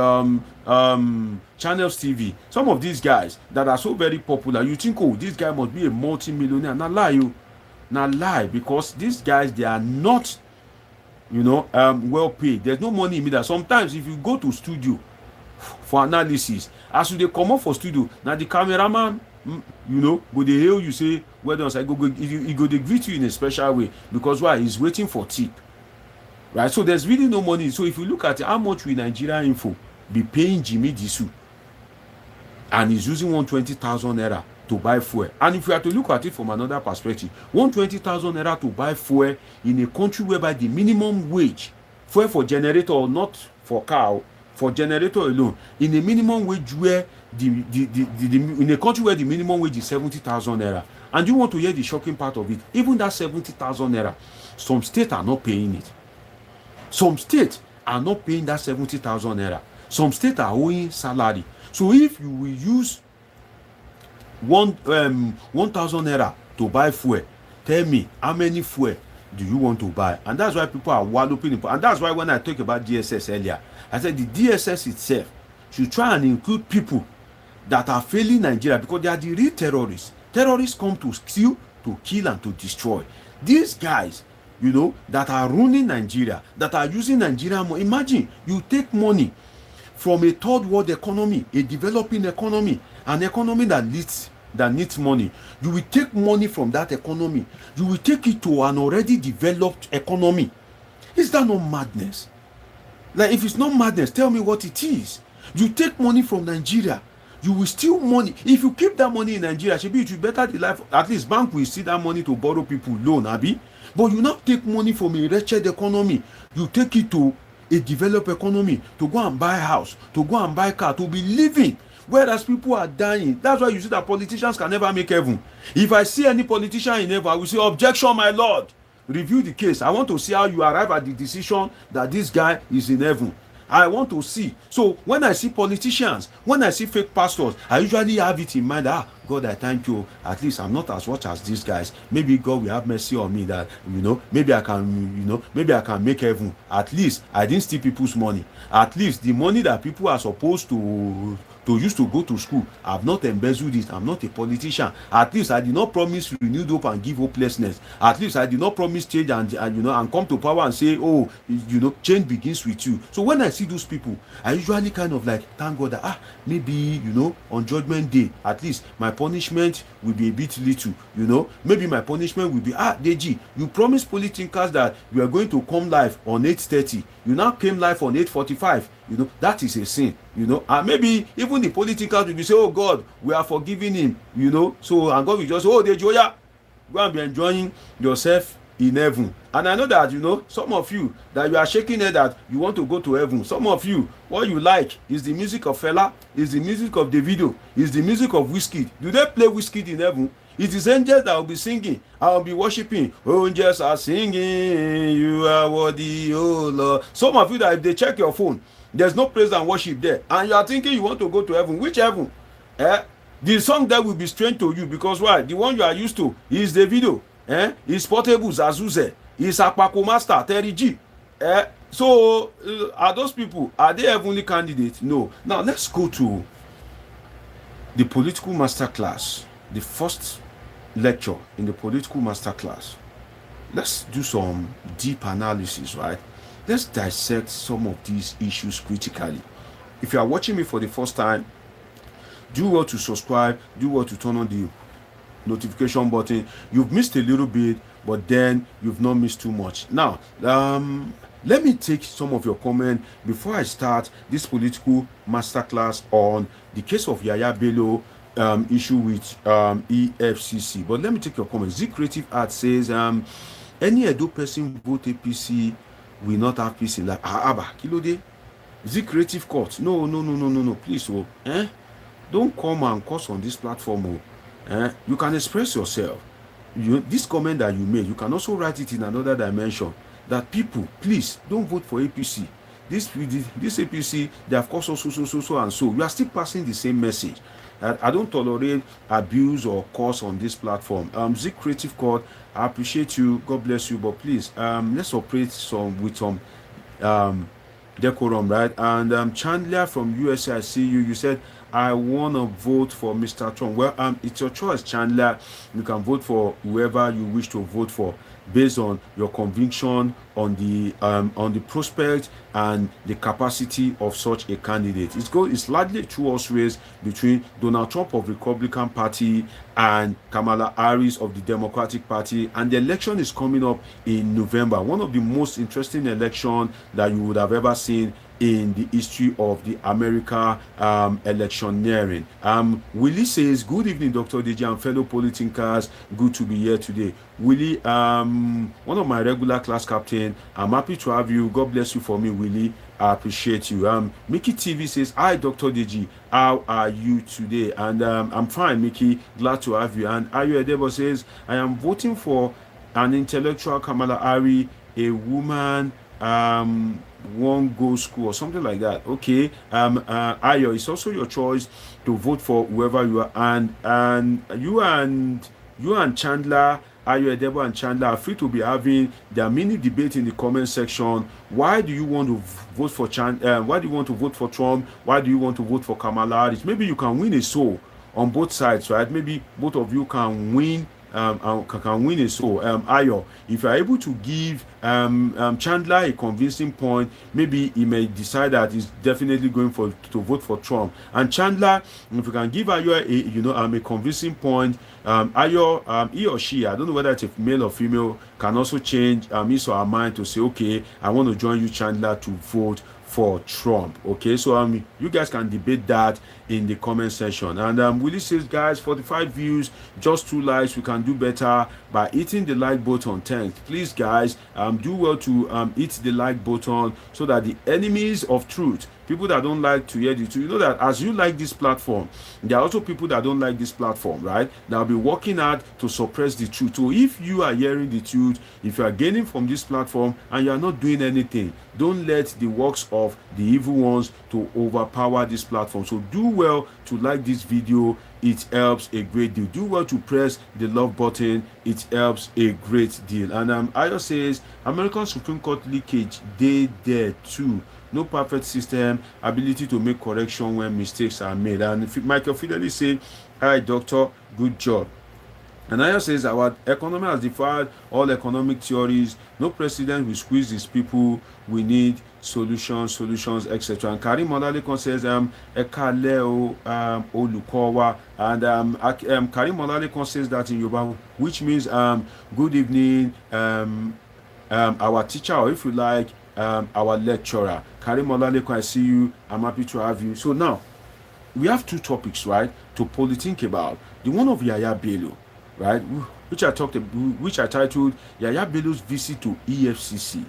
Channels TV. Some of these guys that are so very popular, you think, oh, this guy must be a multi-millionaire. Not lie, you. Not lie, because these guys, they are not, you know, well paid. There's no money in media. Sometimes if you go to studio for analysis, as they come up for studio, now the cameraman you know, go dey hail you say well done, say he go dey greet you in a special way because why? He's waiting for tip, right? So there's really no money. So if you look at how much will Nigeria Info be paying Jimmy Disu, and he's using 120,000 naira to buy fuel. And if you have to look at it from another perspective, 120,000 naira to buy fuel in a country whereby the minimum wage, fuel for generator, not for car, for generator alone, in a minimum wage where in a country where the minimum wage is 70,000 naira, and you want to hear the shocking part of it, even that 70,000 naira, some states are not paying it. Some states are not paying that 70,000 naira. Some states are owing salary. So if you will use 1,000 naira to buy fuel, tell me how many fuel do you want to buy? And that's why people are walloping. And that's why when I talked about DSS earlier, I said the DSS itself should try and include people that are failing Nigeria, because they are the real terrorists. Terrorists come to steal, to kill, and to destroy. These guys, you know, that are ruining Nigeria, that are using Nigeria more. Imagine you take money from a third world economy, a developing economy, an economy that needs money. You will take money from that economy, you will take it to an already developed economy. Is that not madness? Like, if it's not madness, tell me what it is. You take money from Nigeria, you will steal money. If you keep that money in Nigeria, it will better the life. At least bank will see that money to borrow people loan, abi. But you not take money from a wretched economy, you take it to a developed economy, to go and buy house, to go and buy car, to be living, whereas people are dying. That's why you see that politicians can never make heaven. If I see any politician in heaven, I will say, objection, my lord, review the case. I want to see how you arrive at the decision that this guy is in heaven. I want to see. So when I see politicians, when I see fake pastors, I usually have it in mind, God, I thank you. At least I'm not as much as these guys. Maybe God will have mercy on me, that, you know, maybe I can make heaven. At least I didn't steal people's money. At least the money that people are supposed to use to go to school, I've not embezzled it. I'm not a politician. At least I did not promise renewed hope and give hopelessness. At least I did not promise change and come to power and say, oh, you know, change begins with you. So when I see those people, I usually kind of like thank God that maybe, you know, on Judgment Day, at least my punishment will be a bit little. You know, maybe my punishment will be, Deji, you promised Polithinkers that you are going to come live on 8:30. You now came live on 8:45. You know, that is a sin. You know, and maybe even the Polithinkers will be say, oh God, we are forgiving him. You know, so and God will just say, oh Deji, go and be enjoying yourself in heaven. And I know that, you know, some of you that you are shaking head that you want to go to heaven. Some of you, what you like is the music of Fela, is the music of Davido, is the music of Whiskey. Do they play Whiskey in heaven? It is angels that will be singing. I will be worshiping. Angels are singing. You are worthy, oh Lord. Some of you that if they check your phone, there's no praise and worship there, and you are thinking you want to go to heaven. Which heaven? The song that will be strange to you, because why? The one you are used to is the video. Is Portable Zazuze, is Apako Master Terry G. So are those people, are they heavenly candidates? No. Now let's go to the political masterclass, the first lecture in the political masterclass. Let's do some deep analysis, right? Let's dissect some of these issues critically. If you are watching me for the first time, do well to subscribe, do well to turn on the notification button. You've missed a little bit, but then you've not missed too much. Now, let me take some of your comments before I start this political masterclass on the case of Yahaya Bello issue with EFCC. But let me take your comments. Z Creative Art says, any Edo person vote APC will not have peace in life. Kilode? Z Creative Court. No. Please, don't come and curse on this platform. You can express yourself. This comment that you made, you can also write it in another dimension. That people, please don't vote for APC. This APC, they have caused so and so. You are still passing the same message. I don't tolerate abuse or curse on this platform. Z Creative Court, I appreciate you. God bless you. But please, let's operate with some decorum, right? And Chandler from USA, I see you. You said, I want to vote for Mr. Trump. Well, it's your choice, Chandler. You can vote for whoever you wish to vote for. based on your conviction on the prospect and the capacity of such a candidate. It's largely a two-horse race between Donald Trump of Republican Party and Kamala Harris of the Democratic Party, and the election is coming up in November. One of the most interesting elections that you would have ever seen in the history of the America electioneering. Willie says, good evening, Dr. Deji and fellow Polithinkers. Good to be here today. Willie, one of my regular class captain, I'm happy to have you. God bless you for me, Willie. I appreciate you. Mickey TV says, hi, Dr. Deji. How are you today? And I'm fine, Mickey. Glad to have you. And Ayo Edebo says, I am voting for an intellectual Kamala Harris, a woman, one go school or something like that. Okay. Ayo, it's also your choice to vote for whoever you are, and you and Chandler, Ayo Edebo and Chandler are free to be having their mini debate in the comment section. Why do you want to vote for why do you want to vote for Trump? Why do you want to vote for Kamala Harris? Maybe you can win a soul on both sides, right? Maybe both of you can win can win a soul. Ayo, if you are able to give Chandler a convincing point, maybe he may decide that he's definitely going to vote for Trump. And Chandler, if you can give Ayo a convincing point, Ayo, he or she, I don't know whether it's a male or female, can also change his or her mind to say, okay, I want to join you, Chandler, to vote for Trump. Okay, so you guys can debate that in the comment section. And Willie says, guys, 45 views, just 2 likes. We can do better by hitting the like button. Thanks. Please, guys, do well to hit the like button so that the enemies of truth, people that don't like to hear the truth, you know that as you like this platform, there are also people that don't like this platform, right? They'll be working hard to suppress the truth. So if you are hearing the truth, if you are gaining from this platform and you are not doing anything, don't let the works of the evil ones to overpower this platform. So do well to like this video. It helps a great deal. Do well to press the love button. It helps a great deal. And Ayo says, American Supreme Court leakage, they there too. No perfect system, ability to make correction when mistakes are made. And Michael Fidelity said, hi, doctor, good job. And Ayo says, our economy has defied all economic theories. No president will squeeze his people. We need solutions, etc. And Karim Olalekon says, Ekaleo Olukowa. And Karim Olalekon says that in Yoruba, which means good evening, our teacher, or if you like, our lecturer. Karim Olalekon, I see you. I'm happy to have you. So now, we have 2 topics, right, to Polithink about. The one of Yahaya Bello, right, which I titled Yahaya Bello's visit to EFCC,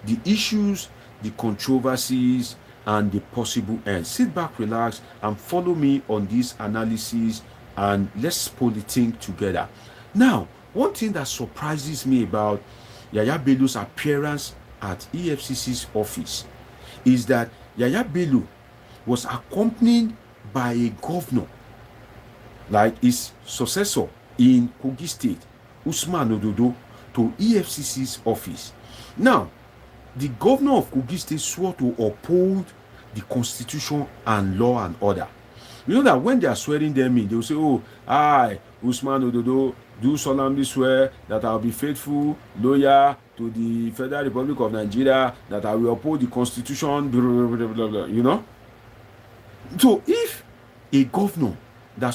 the issues, the controversies, and the possible end. Sit back, relax, and follow me on this analysis, and let's Polithink together. Now, one thing that surprises me about Yahaya Bello's appearance at EFCC's office is that Yahaya Bello was accompanied by a governor, like his successor in Kogi State, Usman Ododo, to EFCC's office. Now, the governor of Kogi State swore to uphold the constitution and law and order. You know that when they are swearing them in, they will say, oh, I, Usman Ododo, do solemnly swear that I will be faithful, loyal to the Federal Republic of Nigeria, that I will uphold the constitution, blah, blah, blah, blah, you know. So if a governor that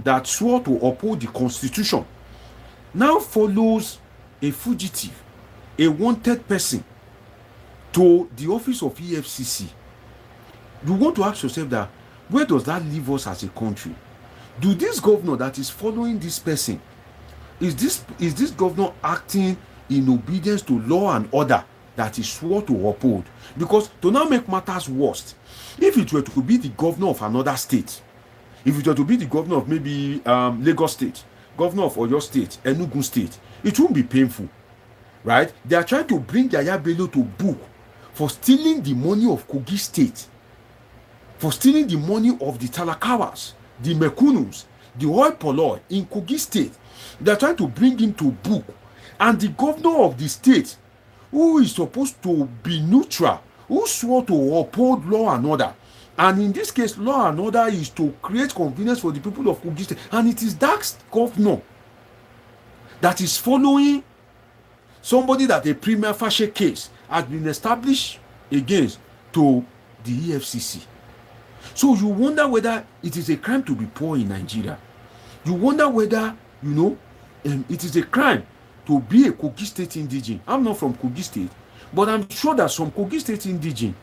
that swore to uphold the constitution now follows a fugitive, a wanted person, to the office of EFCC, you want to ask yourself that, where does that leave us as a country? Do this governor that is following this person, is this governor acting in obedience to law and order that he swore to uphold? Because to now make matters worse, if it were to be the governor of another state, if it were to be the governor of maybe Lagos State, governor of Oyo State, Enugu State, it won't be painful, right? They are trying to bring Yahaya Bello to book for stealing the money of Kogi State, for stealing the money of the Talakawas, the Mekunus, the Hoi Polloi in Kogi State. They are trying to bring him to book. And the governor of the state, who is supposed to be neutral, who swore to uphold law and order, and in this case, law and order is to create convenience for the people of Kogi State, and it is that governor that is following somebody that a prima facie case has been established against to the EFCC. So you wonder whether it is a crime to be poor in Nigeria. You wonder whether, it is a crime to be a Kogi State indigene. I'm not from Kogi State, but I'm sure that some Kogi State indigene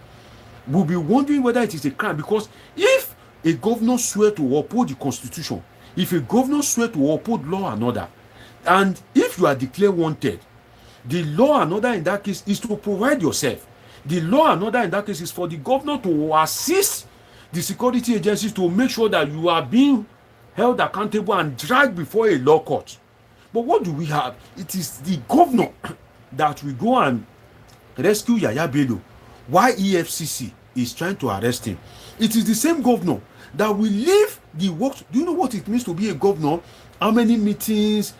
will be wondering whether it is a crime, because if a governor swear to uphold the constitution, if a governor swear to uphold law and order, and if you are declared wanted, the law and order in that case is to provide yourself. The law and order in that case is for the governor to assist the security agencies to make sure that you are being held accountable and dragged before a law court. But what do we have? It is the governor that will go and rescue Yahaya Bello while EFCC is trying to arrest him. It is the same governor that will leave the work. Do you know what it means to be a governor? How many meetings,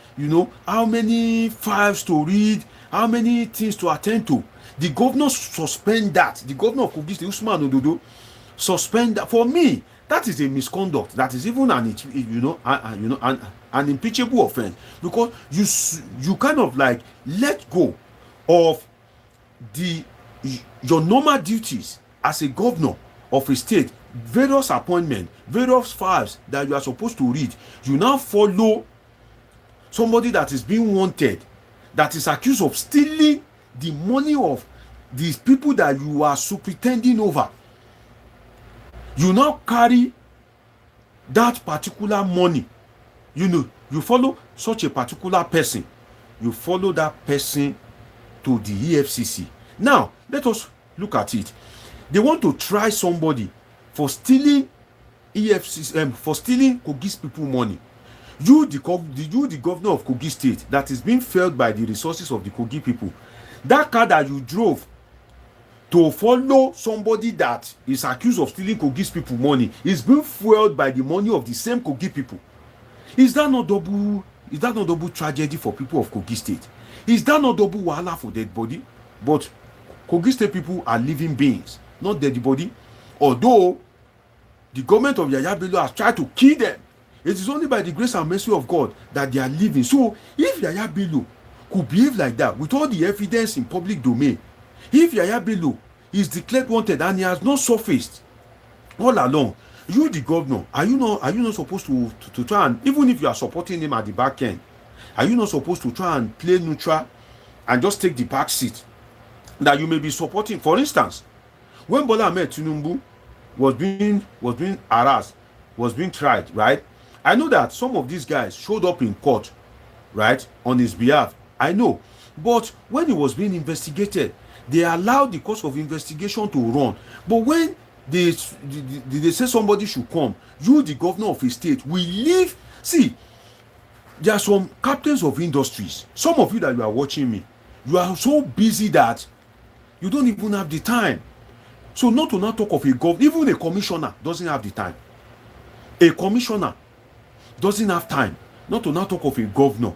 how many files to read, how many things to attend to. The governor suspend that. The governor of Kogi State, Usman Ododo, suspend that. For me, that is a misconduct. That is even an impeachable offense, because you kind of like let go of your normal duties as a governor of a state, various appointments, various files that you are supposed to read. You now follow somebody that is being wanted, that is accused of stealing the money of these people that you are superintending over. You now carry that particular money. You follow such a particular person. You follow that person to the EFCC. Now, let us look at it. They want to try somebody for stealing for stealing Kogi's people money. You, the governor of Kogi State, that is being failed by the resources of the Kogi people. That car that you drove to follow somebody that is accused of stealing Kogi's people money is being fueled by the money of the same Kogi people. Is that not double tragedy for people of Kogi State? Is that not double wahala for dead body? But Kogi State people are living beings, not dead body. Although the government of Yahaya Bello has tried to kill them, it is only by the grace and mercy of God that they are living. So if Yahaya Bello could behave like that with all the evidence in public domain, if Yahaya Bello is declared wanted and he has not surfaced all along, you, the governor, are you not supposed to try and, even if you are supporting him at the back end, are you not supposed to try and play neutral and just take the back seat that you may be supporting? For instance, when Bola Ahmed Tinubu was being harassed, was being tried, right? I know that some of these guys showed up in court, right, on his behalf. I know. But when he was being investigated, they allowed the course of investigation to run. But when they say somebody should come, you, the governor of a state, will leave. See, there are some captains of industries. Some of you that you are watching me, you are so busy that you don't even have the time. So not to not talk of a governor, even a commissioner doesn't have the time. A commissioner doesn't have time, not to not talk of a governor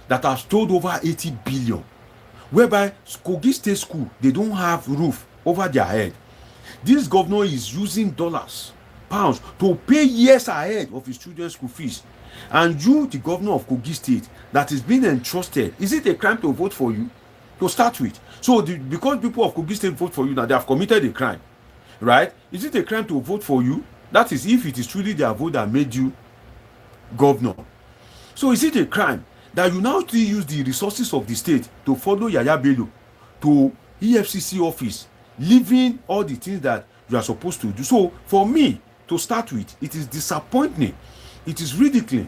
that has told over 80 billion, whereby Kogi State School, they don't have roof over their head. This governor is using dollars, pounds to pay years ahead of his children's school fees. And you, the governor of Kogi State, that is being entrusted, is it a crime to vote for you? To start with. So because people of Kogi State vote for you now, they have committed a crime, right? Is it a crime to vote for you? That is if it is truly their vote that made you governor. So is it a crime that you now still use the resources of the state to follow Yahaya Bello to EFCC office, leaving all the things that you are supposed to do? So for me, to start with, it is disappointing, it is ridiculous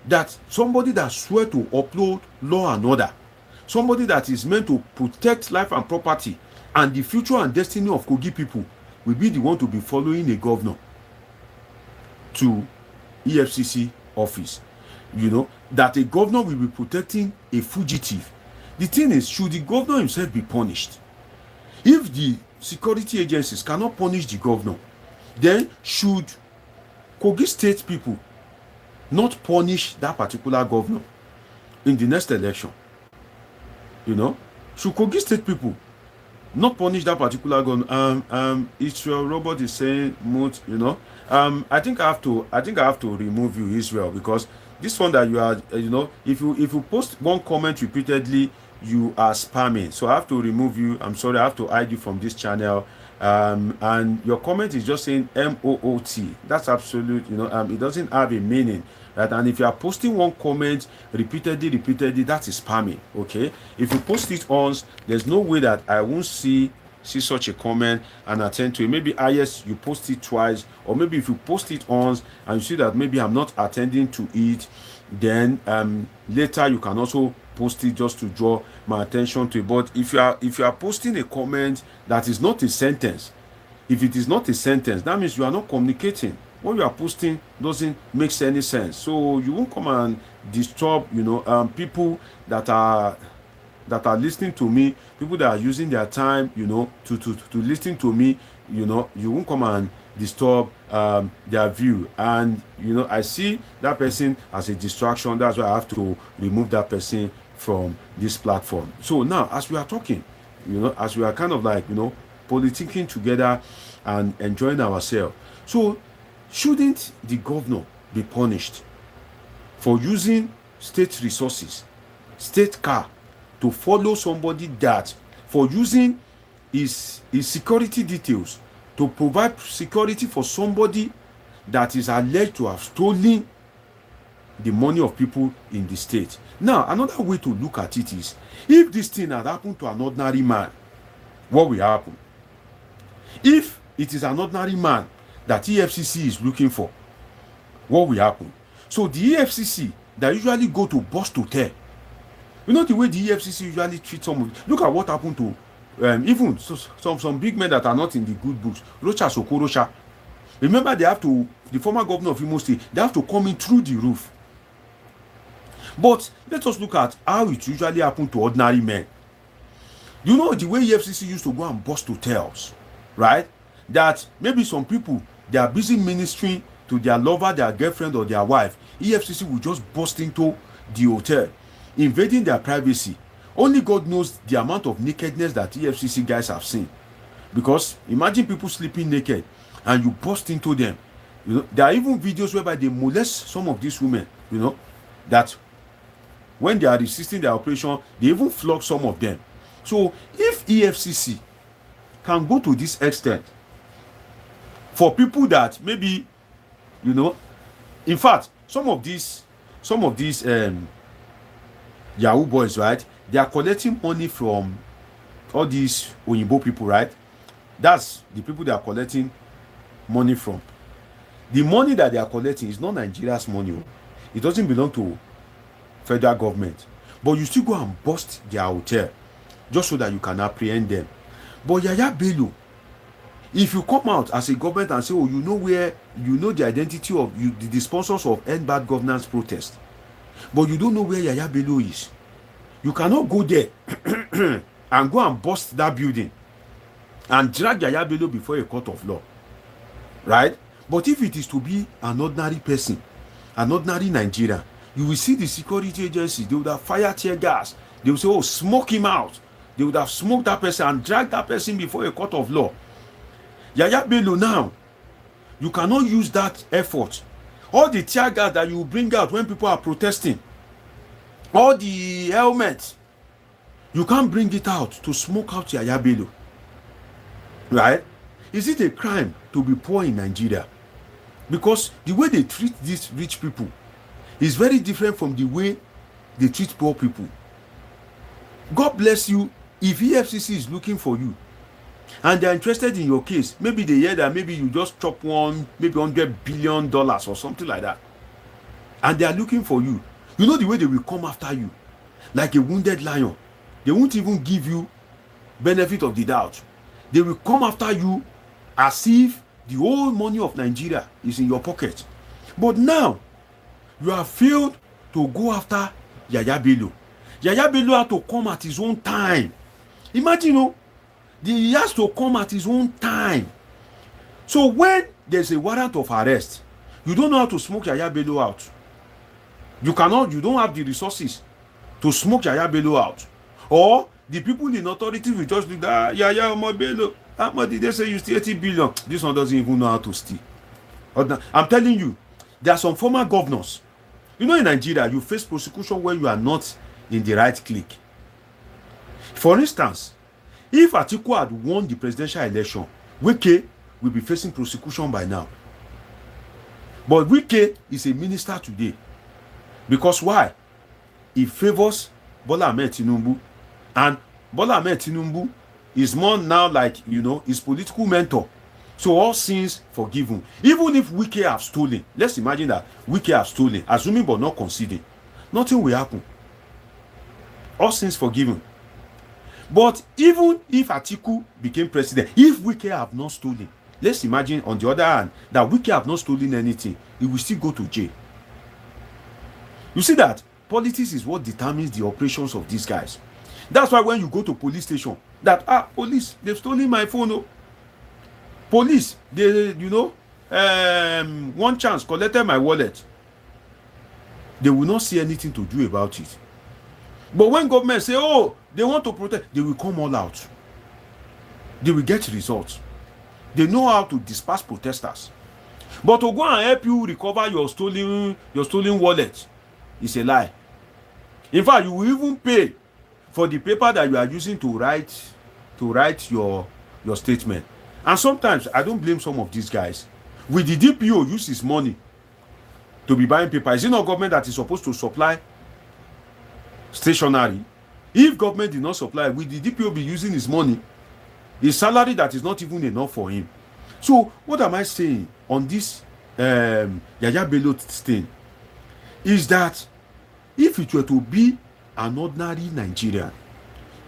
that somebody that swear to uphold law and order, somebody that is meant to protect life and property and the future and destiny of Kogi people, will be the one to be following a governor to EFCC office. That a governor will be protecting a fugitive. The thing is, should the governor himself be punished? If the security agencies cannot punish the governor, then should Kogi State people not punish that particular governor in the next election? Should Kogi State people not punish that particular governor? It's your robot is saying, I think I have to remove you, Israel, because this one that you are, if you post one comment repeatedly, you are spamming. So I have to remove you. I'm sorry, I have to hide you from this channel. And your comment is just saying MOOT. That's absolute, it doesn't have a meaning. Right? And if you are posting one comment repeatedly, that is spamming. Okay. If you post it once, there's no way that I won't see such a comment and attend to it. Maybe yes, you post it twice, or maybe if you post it once and you see that maybe I'm not attending to it, then later you can also post it just to draw my attention to it. But if you are posting a comment that is not a sentence, if it is not a sentence, that means you are not communicating. What you are posting doesn't make any sense. So you won't come and disturb people that are listening to me, people that are using their time to listen to me. You won't come and disturb their view. And I see that person as a distraction. That's why I have to remove that person from this platform. So now, as we are talking, as we are kind of like politicking together and enjoying ourselves, so shouldn't the governor be punished for using state resources, state car, to follow somebody, that for using his security details to provide security for somebody that is alleged to have stolen the money of people in the state? Now, another way to look at it is, if this thing had happened to an ordinary man, what will happen? If it is an ordinary man that EFCC is looking for, what will happen? So the EFCC that usually go to bust hotel, the way the EFCC usually treats someone. Look at what happened to even some big men that are not in the good books. Rocha Sokorosha. Remember, the former governor of Imo State, they have to come in through the roof. But let us look at how it usually happens to ordinary men. The way EFCC used to go and bust hotels, right? That maybe some people, they are busy ministering to their lover, their girlfriend, or their wife. EFCC will just bust into the hotel, invading their privacy. Only God knows the amount of nakedness that EFCC guys have seen. Because imagine people sleeping naked and you bust into them. There are even videos whereby they molest some of these women, that when they are resisting their operation, they even flog some of them. So if EFCC can go to this extent for people that maybe, in fact, some of these Yahoo boys, right? They are collecting money from all these Oyinbo people, right? That's the people they are collecting money from. The money that they are collecting is not Nigeria's money. It doesn't belong to federal government. But you still go and bust their hotel just so that you can apprehend them. But Yahaya Bello, if you come out as a government and say, the identity of the sponsors of End Bad Governance protest, but you don't know where Yahaya Bello is, you cannot go there and go and bust that building and drag Yahaya Bello before a court of law, right? But if it is to be an ordinary person, an ordinary Nigerian, you will see the security agencies, they would have fired tear gas. They will say, smoke him out. They would have smoked that person and dragged that person before a court of law. Yahaya Bello now, you cannot use that effort. All the tear gas that you bring out when people are protesting, all the helmets, you can't bring it out to smoke out Yahaya Bello. Right? Is it a crime to be poor in Nigeria? Because the way they treat these rich people is very different from the way they treat poor people. God bless you. If EFCC is looking for you and they are interested in your case, maybe they hear that maybe you just chop maybe $100 billion or something like that, and they are looking for you, the way they will come after you like a wounded lion. They won't even give you benefit of the doubt. They will come after you as if the whole money of Nigeria is in your pocket. But now you have failed to go after Yahaya Bello. Yahaya Bello had to come at his own time. Imagine, he has to come at his own time. So when there's a warrant of arrest, you don't know how to smoke Yahaya Bello out. You don't have the resources to smoke Yahaya Bello out. Or the people in authority will just look at Yahaya Bello. How much did they say you steal 80 billion? This one doesn't even know how to steal. I'm telling you, there are some former governors. You know, in Nigeria, you face prosecution when you are not in the right clique. For instance, if Atiku had won the presidential election, Wike will be facing prosecution by now. But Wike is a minister today. Because why? He favors Bola Ahmed Tinubu. And Bola Ahmed Tinubu is more now like, you know, his political mentor. So all sins forgiven. Even if Wike have stolen, let's imagine that Wike have stolen, assuming but not conceding, nothing will happen. All sins forgiven. But even if Atiku became president, if Wike have not stolen, let's imagine on the other hand that Wike have not stolen anything, he will still go to jail. You see that politics is what determines the operations of these guys. That's why when you go to police station, that police, they've stolen my phone. Oh. Police, they, you know, one chance collected my wallet. They will not see anything to do about it. But when government say, oh, they want to protect, they will come all out. They will get results. They know how to disperse protesters. But to go and help you recover your stolen wallet is a lie. In fact, you will even pay for the paper that you are using to write your statement. And sometimes I don't blame some of these guys. Will the DPO use his money to be buying paper? Is it not government that is supposed to supply stationery? If government did not supply, will the DPO be using his money, his salary that is not even enough for him? So what am I saying on this Yahaya Bello thing is that if it were to be an ordinary Nigerian,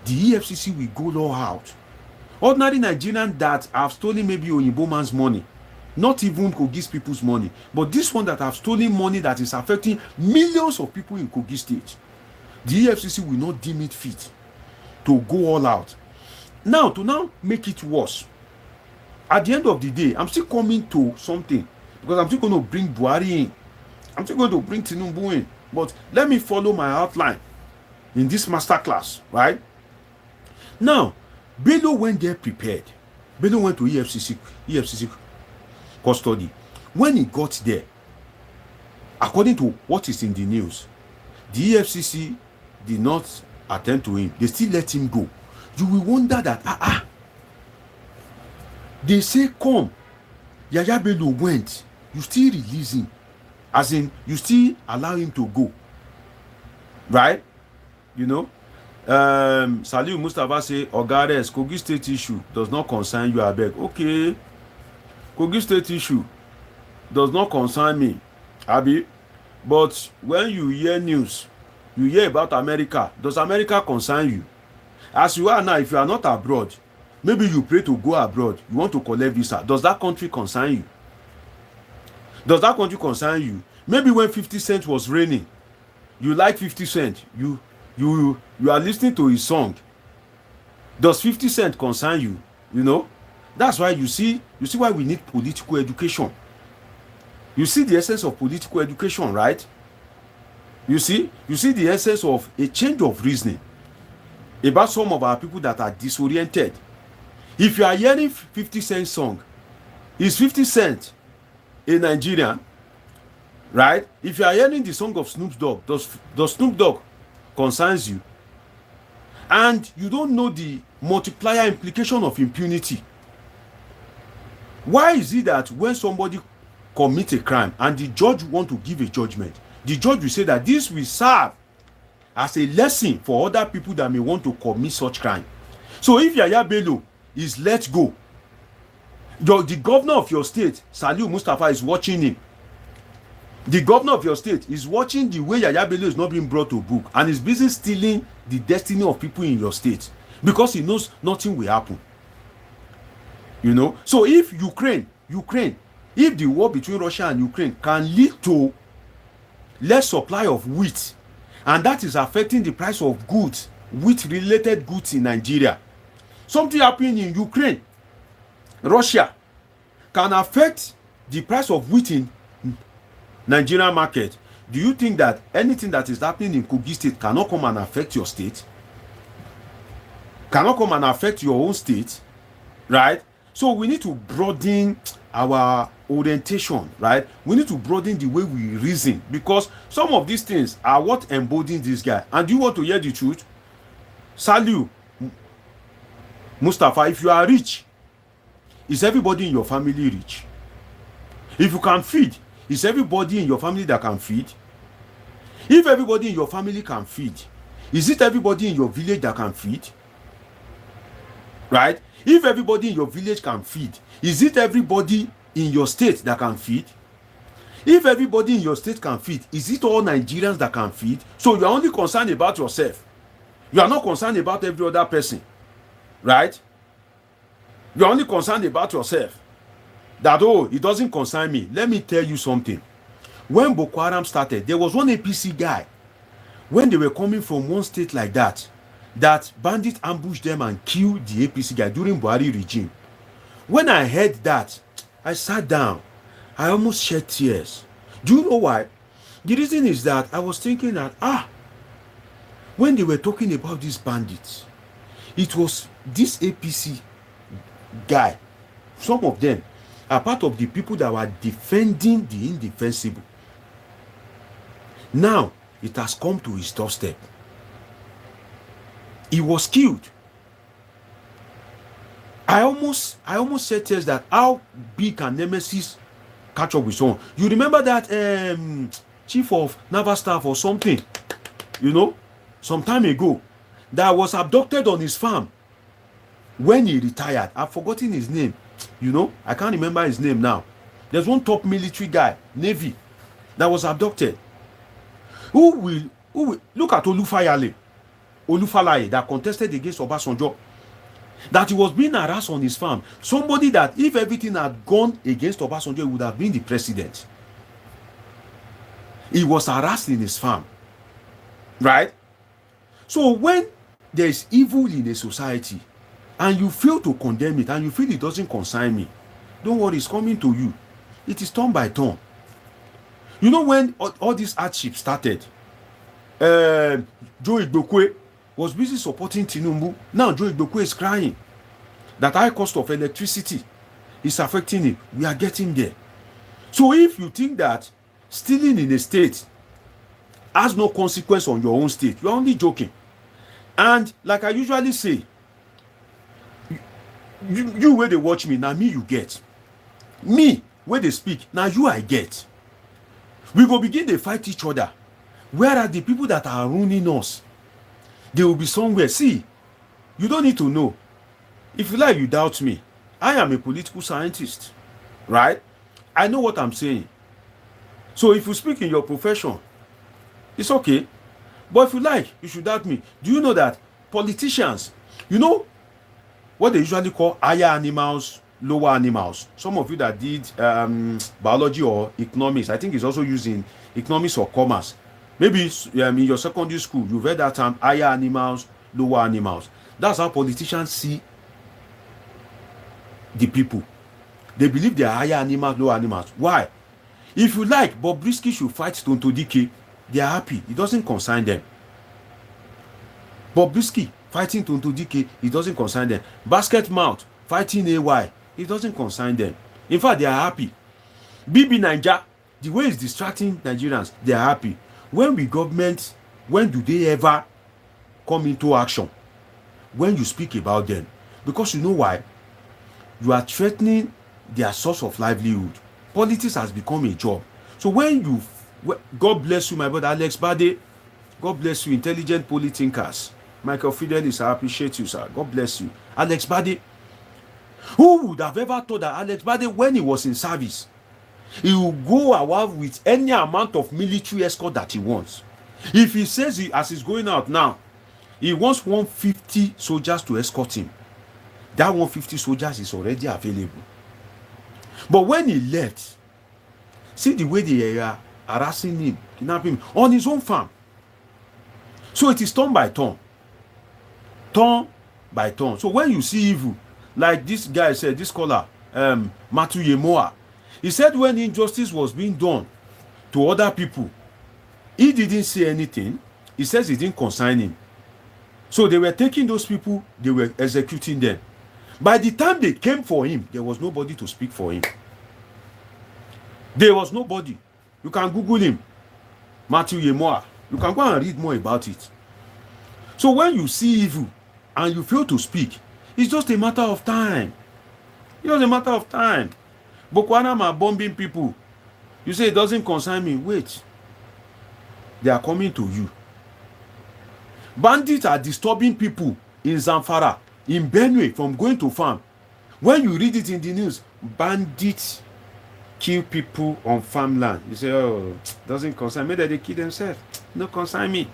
the EFCC will go all out. Ordinary Nigerian that have stolen maybe Oyinbo man's money, not even Kogi people's money, but this one that have stolen money that is affecting millions of people in Kogi State, the EFCC will not deem it fit to go all out. Now, to make it worse, at the end of the day, I'm still coming to something because I'm still going to bring Buhari in. I'm still going to bring Tinubu in. But let me follow my outline in this masterclass, right? Now, Bello went there prepared. Bello went to EFCC custody. When he got there, according to what is in the news, the EFCC did not attend to him. They still let him go. You will wonder that, they say, come, Yahaya Bello went. You still release him. As in, you still allow him to go. Right? You know? Saliu Mustafa say, Ogares, Kogi State issue does not concern you, I beg. Okay. Kogi State issue does not concern me, Abi. But when you hear news, you hear about America. Does America concern you? As you are now, if you are not abroad, maybe you pray to go abroad, you want to collect visa. Does that country concern you? Does that country concern you? Maybe when 50 Cent was reigning, you like 50 Cent. You are listening to his song. Does 50 Cent concern you? You know? That's why you see why we need political education. You see the essence of political education, right? You see the essence of a change of reasoning about some of our people that are disoriented. If you are hearing 50 Cent song, is 50 Cent a Nigerian? Right? If you are hearing the song of Snoop Dogg, does Snoop Dogg concerns you? And you don't know the multiplier implication of impunity. Why is it that when somebody commits a crime and the judge want to give a judgment, the judge will say that this will serve as a lesson for other people that may want to commit such crime? So if Yahaya Bello is let go, the governor of your state, Saliu Mustafa, is watching him. The governor of your state is watching the way Yahaya Bello is not being brought to book and is busy stealing the destiny of people in your state because he knows nothing will happen. You know? So if Ukraine, if the war between Russia and Ukraine can lead to less supply of wheat, and that is affecting the price of goods, wheat-related goods in Nigeria, something happening in Ukraine, Russia, can affect the price of wheat in Nigerian market. Do you think that anything that is happening in Kogi State cannot come and affect your state? Cannot come and affect your own state? Right? So we need to broaden our orientation, right? We need to broaden the way we reason, because some of these things are what embodying this guy. And do you want to hear the truth? Saliu Mustafa, if you are rich, is everybody in your family rich? If you can feed, is everybody in your family that can feed? If everybody in your family can feed, is it everybody in your village that can feed? Right? If everybody in your village can feed, is it everybody in your state that can feed? If everybody in your state can feed, is it all Nigerians that can feed? So you are only concerned about yourself. You are not concerned about every other person. Right? You are only concerned about yourself. That, oh, it doesn't concern me. Let me tell you something. When Boko Haram started, there was one APC guy. When they were coming from one state like that bandits ambushed them and killed the APC guy during Buhari regime. When I heard that, I sat down. I almost shed tears. Do you know why? The reason is that I was thinking that, when they were talking about these bandits, it was this APC guy. Some of them are part of the people that were defending the indefensible. Now, it has come to his doorstep. He was killed. I almost said tears that how big can Nemesis catch up with someone? You remember that chief of naval staff or something, some time ago, that was abducted on his farm when he retired. I've forgotten his name. I can't remember his name now. There's one top military guy, Navy, that was abducted. Who will look at Olufalaye that contested against Obasanjo, that he was being harassed on his farm. Somebody that if everything had gone against Obasanjo, he would have been the president. He was harassed in his farm. Right? So when there is evil in a society and you fail to condemn it and you feel it doesn't concern me, don't worry, it's coming to you. It is turn by turn. When all this hardship started, Joe Igbokwe was busy supporting Tinubu. Now Joe Igbokwe is crying that high cost of electricity is affecting him. We are getting there. So if you think that stealing in a state has no consequence on your own state, you're only joking. And like I usually say, you where they watch me, now me you get. Me where they speak, now you I get. We go begin to fight each other. Where are the people that are ruining us? They will be somewhere. See, you don't need to know. If you like, you doubt me. I am a political scientist, right? I know what I'm saying. So if you speak in your profession, it's okay. But if you like, you should doubt me. Do you know that politicians, what they usually call higher animals, lower animals? Some of you that did biology or economics, I think it's also used in economics or commerce. Maybe in your secondary school, you've heard that term, higher animals, lower animals. That's how politicians see the people. They believe they are higher animals, lower animals. Why? If you like, Bobrisky should fight Tonto Dike, they are happy. It doesn't concern them. Bobrisky fighting Tonto Dike, it doesn't concern them. Basket Mouth fighting AY, it doesn't concern them. In fact, they are happy. BB Naija, the way it's distracting Nigerians, they are happy. When do they ever come into action? When you speak about them. Because you know why? You are threatening their source of livelihood. Politics has become a job. So God bless you, my brother Alex Bade. God bless you, intelligent Polithinkers. Michael Fidelis, I appreciate you, sir. God bless you. Alex Bade. Who would have ever thought that Alex Bade, when he was in service, he will go out with any amount of military escort that he wants? If he says as he's going out now, he wants 150 soldiers to escort him, that 150 soldiers is already available. But when he left, see the way they are harassing him, kidnapping him on his own farm. So it is turn by turn. Turn by turn. So when you see evil, like this guy said, this scholar, Matthew Yemoa, he said when injustice was being done to other people, he didn't say anything. He says it didn't concern him. So they were taking those people, they were executing them. By the time they came for him, there was nobody to speak for him. There was nobody. You can Google him, Matthew Yemoa. You can go and read more about it. So when you see evil and you fail to speak, it's just a matter of time. It's just a matter of time. Boko Haram are bombing people. You say it doesn't concern me. Wait. They are coming to you. Bandits are disturbing people in Zamfara, in Benue, from going to farm. When you read it in the news, bandits kill people on farmland. You say, oh, doesn't concern me that they kill themselves. No concern me.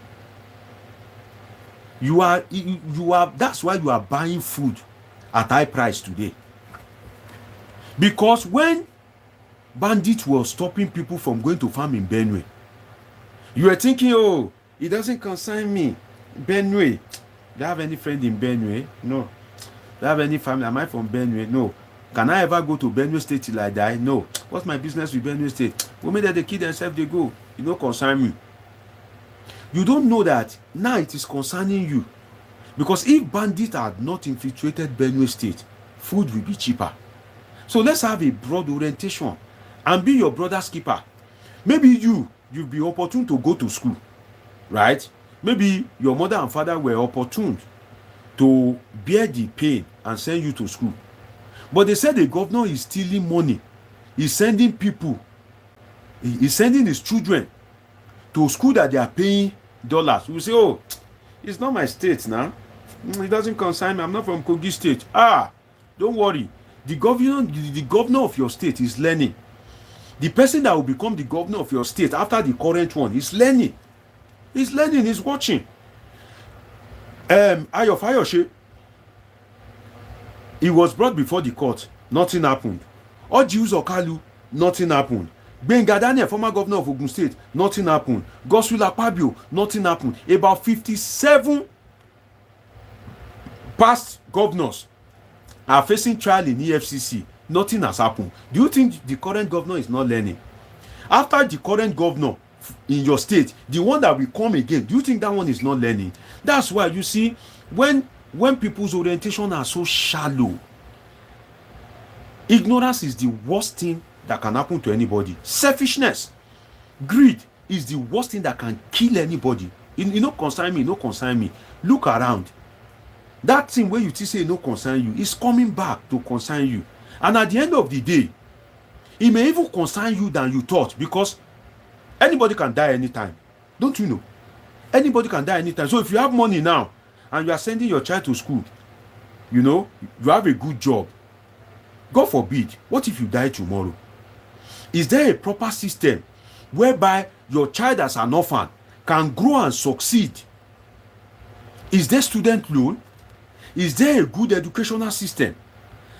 You are, that's why you are buying food at high price today. Because when bandits were stopping people from going to farm in Benue, you were thinking, oh, it doesn't concern me. Benue. Do I have any friend in Benue? No. Do I have any family? Am I from Benue? No. Can I ever go to Benue State till I die? No. What's my business with Benue State? Women that they kill themselves, they go. You don't concern me. You don't know that now it is concerning you. Because if bandits had not infiltrated Benue State, food will be cheaper. So let's have a broad orientation and be your brother's keeper. Maybe you'll be opportune to go to school, right? Maybe your mother and father were opportune to bear the pain and send you to school. But they said the governor is stealing money. He's sending people, he's sending his children to school that they are paying dollars. You say, oh, it's not my state now. It doesn't concern me. I'm not from Kogi State. Don't worry. The governor of your state is learning. The person that will become the governor of your state after the current one is learning. He's learning, he's watching. Ayo Fayoshe, he was brought before the court, nothing happened. Ojiuzo Okalu, nothing happened. Gbenga Daniel, former governor of Ogun State, nothing happened. Godswill Akpabio, nothing happened. About 57 past governors are facing trial in EFCC. Nothing has happened. Do you think the current governor is not learning? After the current governor in your state, the one that will come again, do you think that one is not learning? That's why you see, when people's orientation are so shallow, ignorance is the worst thing that can happen to anybody. Selfishness, greed is the worst thing that can kill anybody. You no concern me, no concern me. Look around. That thing where you say no concern you is coming back to concern you. And at the end of the day, it may even concern you than you thought, because anybody can die anytime. Don't you know? Anybody can die anytime. So if you have money now and you are sending your child to school, you know, you have a good job. God forbid, what if you die tomorrow? Is there a proper system whereby your child as an orphan can grow and succeed? Is there student loan? Is there a good educational system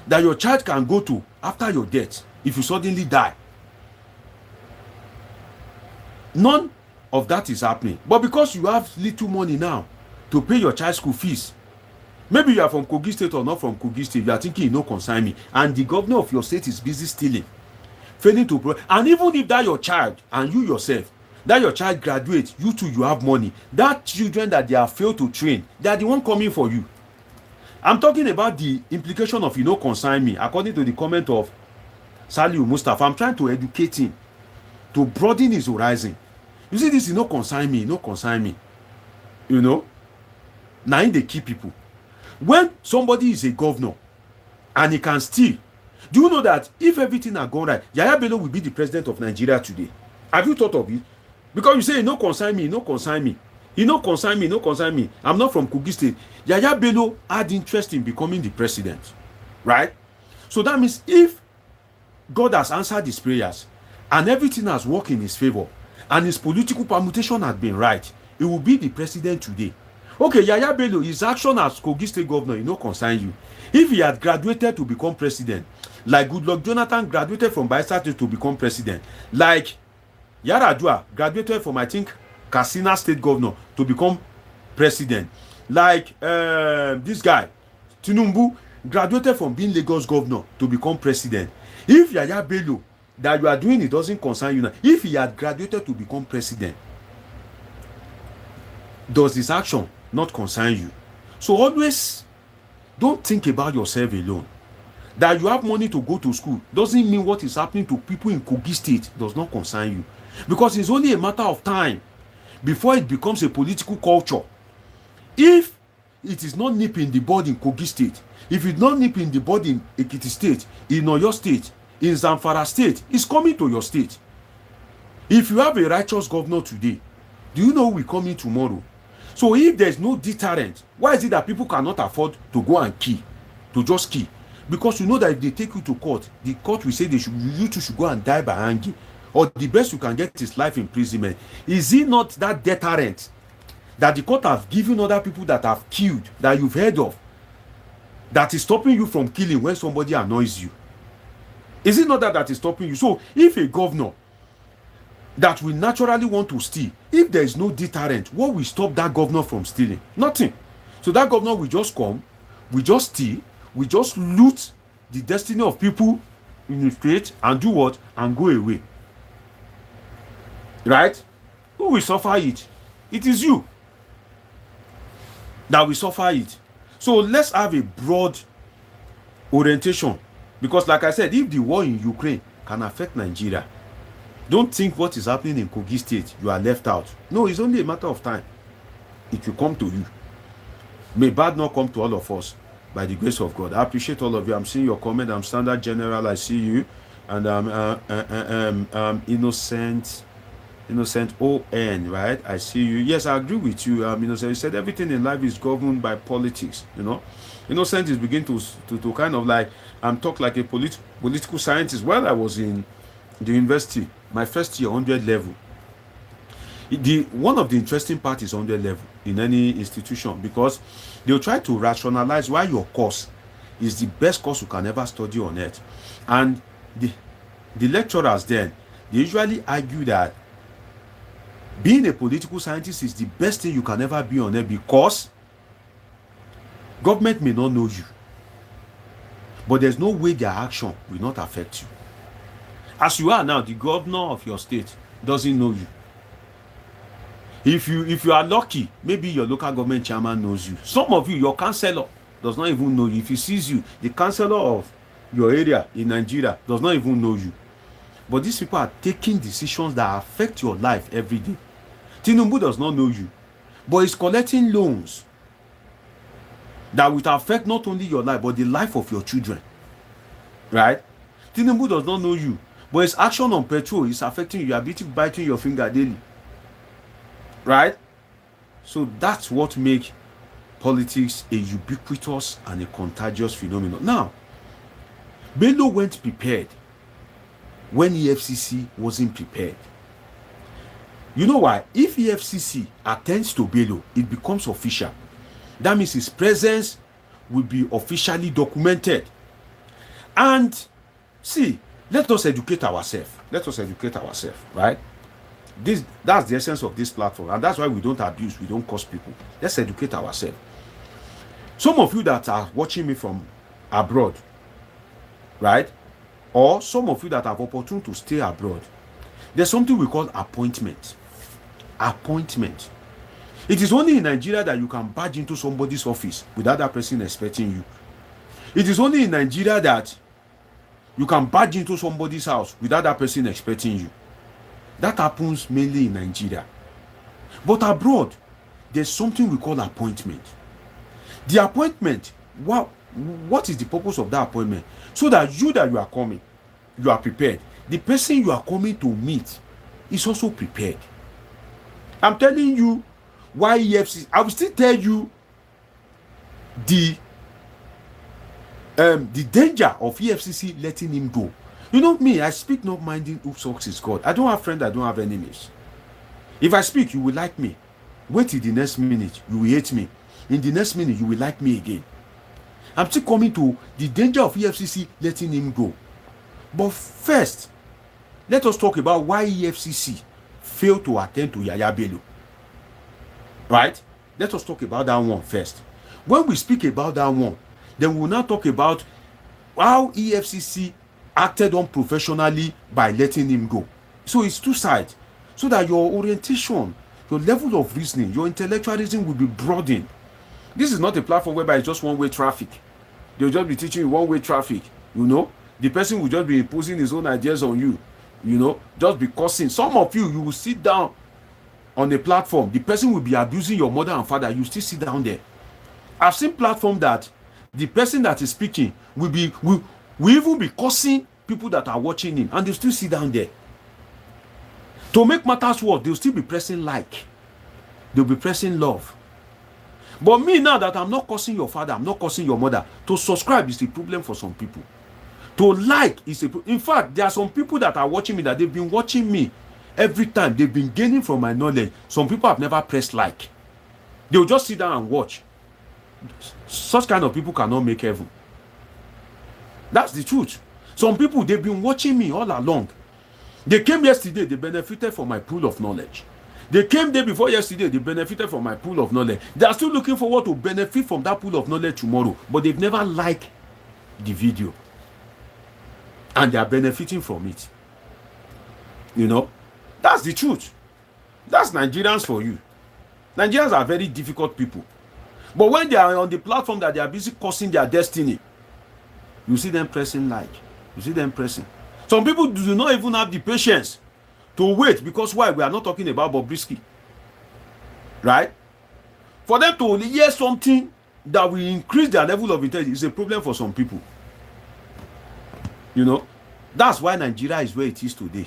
that your child can go to after your death if you suddenly die? None of that is happening. But because you have little money now to pay your child's school fees, maybe you are from Kogi State or not from Kogi State, you are thinking, you no concern me, and the governor of your state is busy stealing, failing to and even if that your child and you yourself, that your child graduates, you too, you have money, that children that they have failed to train, they are the one coming for you. I'm talking about the implication of you no concern me, according to the comment of Saliu Mustafa. I'm trying to educate him to broaden his horizon. You see, this is no concern me, no concern me. You know, now they keep people. When somebody is a governor and he can steal, do you know that if everything had gone right, Yahaya Bello will be the president of Nigeria today? Have you thought of it? Because you say, no concern me, no concern me. You no concern me, no concern me. I'm not from Kogi State. Yahaya Bello had interest in becoming the president, right? So that means if God has answered his prayers and everything has worked in his favor and his political permutation has been right, he will be the president today. Okay, Yahaya Bello, his action as Kogi State governor, no concern you. If he had graduated to become president, like Goodluck Jonathan graduated from Bayelsa State to become president, like Yaradua graduated from, I think, Katsina State governor to become president, like this guy Tinubu graduated from being Lagos governor to become president. If Yahaya Bello that you are doing it doesn't concern you now, if he had graduated to become president, does this action not concern you? So always don't think about yourself alone. That you have money to go to school doesn't mean what is happening to people in Kogi State does not concern you. Because it's only a matter of time before it becomes a political culture. If it is not nip in the bud in Kogi State, if it's not nip in the bud in Ekiti State, in Oyo State, in Zamfara State, it's coming to your state. If you have a righteous governor today, do you know who will come in tomorrow? So if there's no deterrent, why is it that people cannot afford to go and kill, to just kill? Because you know that if they take you to court, the court will say you two should go and die by hanging, or the best you can get is life imprisonment. Is it not that deterrent that the court have given other people that have killed, that you've heard of, that is stopping you from killing when somebody annoys you? Is it not that is stopping you? So if a governor that will naturally want to steal, if there is no deterrent, what will stop that governor from stealing? Nothing. So that governor will just come, will just steal, will just loot the destiny of people in the state and do what? And go away. Right? Who will suffer it? It is you that will suffer it. So let's have a broad orientation. Because like I said, if the war in Ukraine can affect Nigeria, don't think what is happening in Kogi State, you are left out. No, it's only a matter of time. It will come to you. May bad not come to all of us by the grace of God. I appreciate all of you. I'm seeing your comment. I'm Standard General. I see you. And Innocent ON, right? I see you. Yes, I agree with you. Innocent, you said everything in life is governed by politics, you know. Innocent is beginning to kind of like talk like a political scientist. While I was in the university, my first year 100 level, one of the interesting parts is 100 level in any institution, because they'll try to rationalize why your course is the best course you can ever study on earth. And the lecturers then, they usually argue that being a political scientist is the best thing you can ever be on earth, because government may not know you, but there's no way their action will not affect you. As you are now, the governor of your state doesn't know you. If you are lucky, maybe your local government chairman knows you. Some of you, your councillor does not even know you. If he sees you, the councillor of your area in Nigeria does not even know you. But these people are taking decisions that affect your life every day. Tinubu does not know you, but he's collecting loans that will affect not only your life, but the life of your children. Right? Tinubu does not know you, but his action on petrol is affecting you. You are biting your finger daily. Right? So that's what makes politics a ubiquitous and a contagious phenomenon. Now, Bello went prepared when EFCC wasn't prepared. You know why? If EFCC attends to Bello, it becomes official. That means his presence will be officially documented. And see, let us educate ourselves. Right? That's the essence of this platform, and that's why we don't abuse, we don't curse people. Let's educate ourselves. Some of you that are watching me from abroad, right, or some of you that have opportunity to stay abroad, there's something we call appointment. It is only in Nigeria that you can barge into somebody's office without that person expecting you. It is only in Nigeria that you can barge into somebody's house without that person expecting you. That happens mainly in Nigeria. But abroad, there's something we call appointment. The appointment, what is the purpose of that appointment? So that you are coming, you are prepared. The person you are coming to meet is also prepared. I'm telling you why EFCC. I will still tell you the danger of EFCC letting him go. You know me, I speak not minding who sucks is God. I don't have friends, I don't have enemies. If I speak, you will like me. Wait till the next minute, you will hate me. In the next minute, you will like me again. I'm still coming to the danger of EFCC letting him go. But first, let us talk about why EFCC failed to attend to Yahaya Bello. Right? Let us talk about that one first. When we speak about that one, then we will now talk about how EFCC acted unprofessionally by letting him go. So it's two sides. So that your orientation, your level of reasoning, your intellectualism will be broadened. This is not a platform whereby it's just one-way traffic. They'll just be teaching you one-way traffic. You know, the person will just be imposing his own ideas on you. You know, just be cursing. Some of you will sit down on the platform. The person will be abusing your mother and father. You still sit down there. I've seen platform that the person that is speaking will even be cursing people that are watching him, and they'll still sit down there. To make matters worse, they'll still be pressing like. They'll be pressing love. But me, now that I'm not cursing your father, I'm not cursing your mother, to subscribe is a problem for some people. To like is a problem. In fact, there are some people that are watching me that they've been watching me every time. They've been gaining from my knowledge. Some people have never pressed like. They'll just sit down and watch. Such kind of people cannot make heaven. That's the truth. Some people, they've been watching me all along. They came yesterday, they benefited from my pool of knowledge. They came day before yesterday, they benefited from my pool of knowledge. They are still looking forward to benefit from that pool of knowledge tomorrow, but they've never liked the video. And they are benefiting from it. You know, that's the truth. That's Nigerians for you. Nigerians are very difficult people. But when they are on the platform that they are busy cursing their destiny, you see them pressing like. You see them pressing. Some people do not even have the patience to wait, because why? We are not talking about Bobrisky. Right? For them to hear something that will increase their level of intelligence is a problem for some people. You know, that's why Nigeria is where it is today.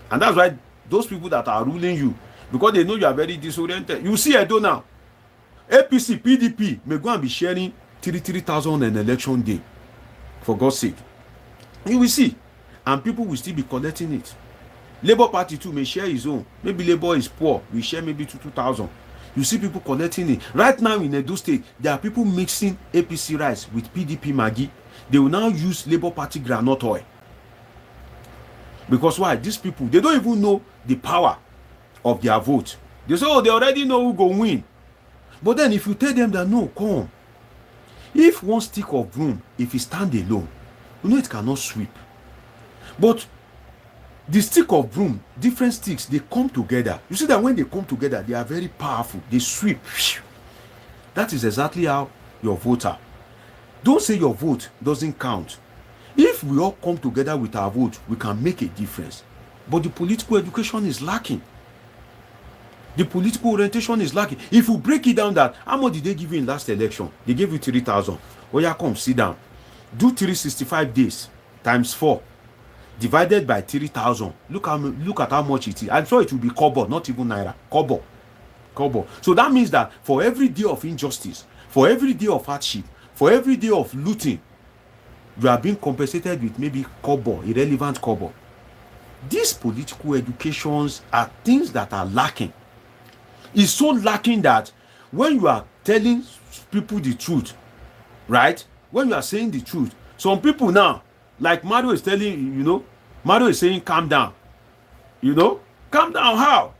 And that's why those people that are ruling you, because they know you are very disoriented. You see Edo now. APC, PDP may go and be sharing 3,000 on an election day. For God's sake. You will see. And people will still be collecting it. Labour Party too may share his own. Maybe Labour is poor. We share maybe 2,000. You see people collecting it. Right now in Edo State, there are people mixing APC rice with PDP Maggi. They will now use Labour Party groundnut oil. Because why? These people, they don't even know the power of their vote. They say, oh, they already know who go win. But then if you tell them that, no, come. If one stick of broom, if it stand alone, you know it cannot sweep. But the stick of broom, different sticks, they come together. You see that when they come together, they are very powerful. They sweep. That is exactly how your vote are. Don't say your vote doesn't count. If we all come together with our vote, we can make a difference. But the political education is lacking. The political orientation is lacking. If you break it down, that how much did they give you in last election? They gave you 3,000. Oh yeah, come sit down. Do 365 days times 4 divided by 3,000. Look at how much it is. I'm sure it will be kobo, not even naira. Kobo. So that means that for every day of injustice, for every day of hardship, for every day of looting, you are being compensated with maybe kobo, irrelevant kobo. These political educations are things that are lacking. It's so lacking that when you are telling people the truth, right? When you are saying the truth, some people now, like Mario is telling, you know, Mario is saying, calm down. You know, calm down how?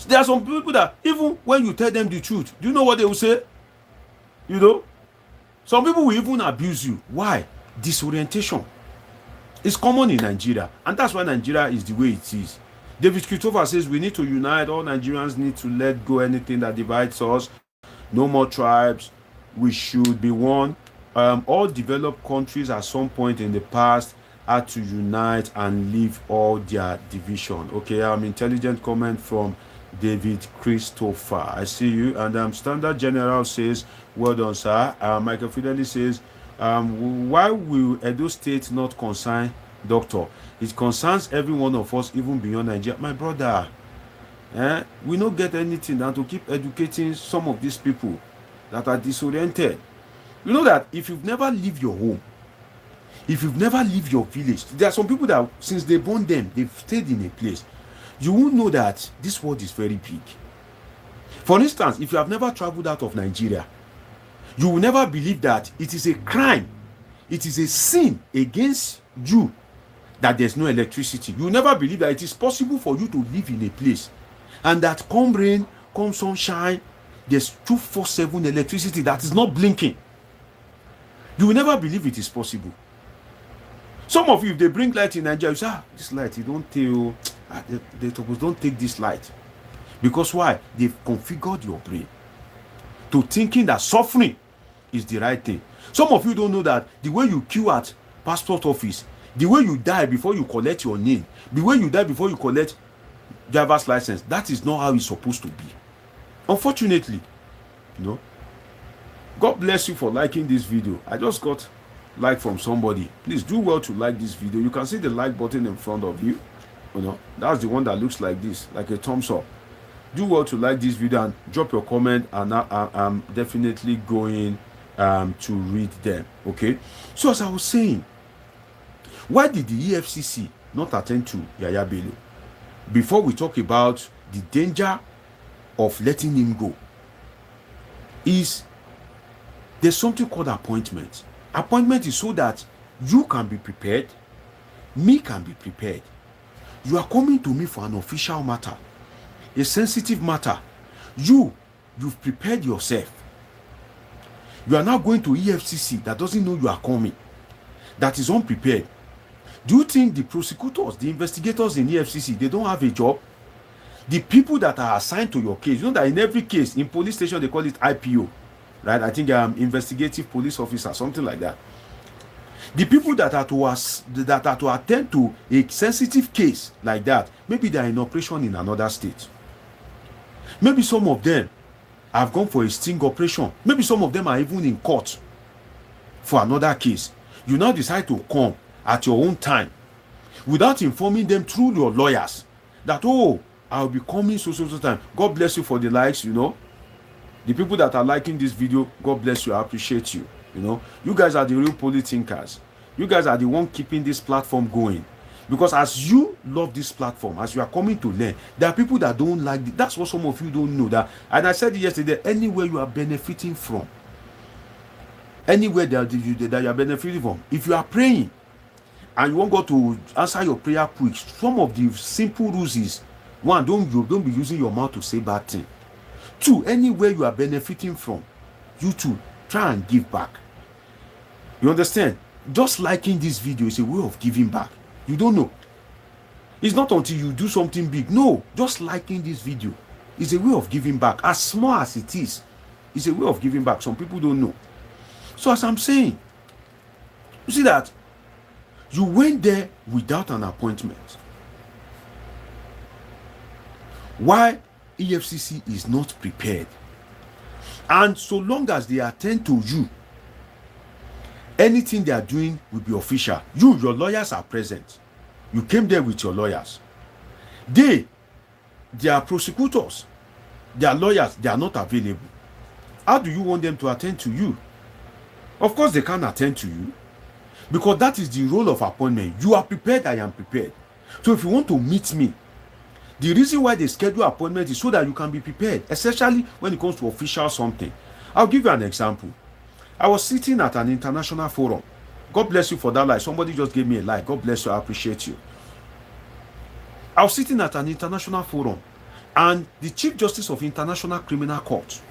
There are some people that even when you tell them the truth, do you know what they will say? You know, some people will even abuse you. Why? Disorientation. It's common in Nigeria, and that's why Nigeria is the way it is. David Christopher says we need to unite. All Nigerians need to let go anything that divides us. No more tribes. We should be one. All developed countries at some point in the past had to unite and leave all their division. Okay, intelligent comment from David Christopher. I see you. And Standard General says, well done, sir. Michael Fidelli says, why will Edo State not consign doctor? It concerns every one of us, even beyond Nigeria. My brother, we don't get anything than to keep educating some of these people that are disoriented. You know that if you've never leave your home, if you've never leave your village, there are some people that since they born them, they've stayed in a place. You won't know that this world is very big. For instance, if you have never traveled out of Nigeria, you will never believe that it is a crime, it is a sin against you that there's no electricity. You will never believe that it is possible for you to live in a place and that come rain, come sunshine, there's 247 electricity that is not blinking. You will never believe it is possible. Some of you, if they bring light in Nigeria, you say, this light, you don't take, don't take this light. Because why? They've configured your brain to thinking that suffering is the right thing. Some of you don't know that the way you queue at passport office, the way you die before you collect your name, the way you die before you collect driver's license, that is not how it's supposed to be. Unfortunately, God bless you for liking this video. I just got like from somebody. Please do well to like this video. You can see the like button in front of you. That's the one that looks like this, like a thumbs up. Do well to like this video and drop your comment, and I'm definitely going to read them. Okay, so as I was saying, why did the EFCC not attend to Yahaya Bello? Before we talk about the danger of letting him go, is there's something called appointment. Appointment is so that you can be prepared, me can be prepared. You are coming to me for an official matter, a sensitive matter. You've prepared yourself. You are now going to EFCC that doesn't know you are coming, that is unprepared. Do you think the prosecutors, the investigators in EFCC, they don't have a job? The people that are assigned to your case, that in every case, in police station, they call it IPO, right? I think investigative police officer, something like that. The people that are to attend to a sensitive case like that, maybe they are in operation in another state. Maybe some of them have gone for a sting operation. Maybe some of them are even in court for another case. You now decide to come at your own time without informing them through your lawyers that, oh, I'll be coming so time. God bless you for the likes. The people that are liking this video, God bless you. I appreciate you. You guys are the real Polithinkers. You guys are the one keeping this platform going, because as you love this platform, as you are coming to learn, there are people that don't like it. That's what some of you don't know. That, and I said it yesterday, anywhere you are benefiting from, anywhere that you are benefiting from, if you are praying and you want God to answer your prayer quick, some of the simple rules is, one, don't be using your mouth to say bad thing. Two, anywhere you are benefiting from, you too, try and give back. You understand? Just liking this video is a way of giving back. You don't know. It's not until you do something big. No, just liking this video is a way of giving back. As small as it is, it's a way of giving back. Some people don't know. So as I'm saying, you see that you went there without an appointment. Why EFCC is not prepared? And so long as they attend to you, anything they are doing will be official. Your lawyers are present. You came there with your lawyers. They are prosecutors. Their lawyers, they are not available. How do you want them to attend to you? Of course, they can't attend to you, because that is the role of appointment. You are prepared, I am prepared. So if you want to meet me, the reason why they schedule appointment is so that you can be prepared, especially when it comes to official something. I'll give you an example. I was sitting at an international forum. God bless you for that like. Somebody just gave me a like. God bless you. I appreciate you. I was sitting at an international forum, and the Chief Justice of International Criminal Court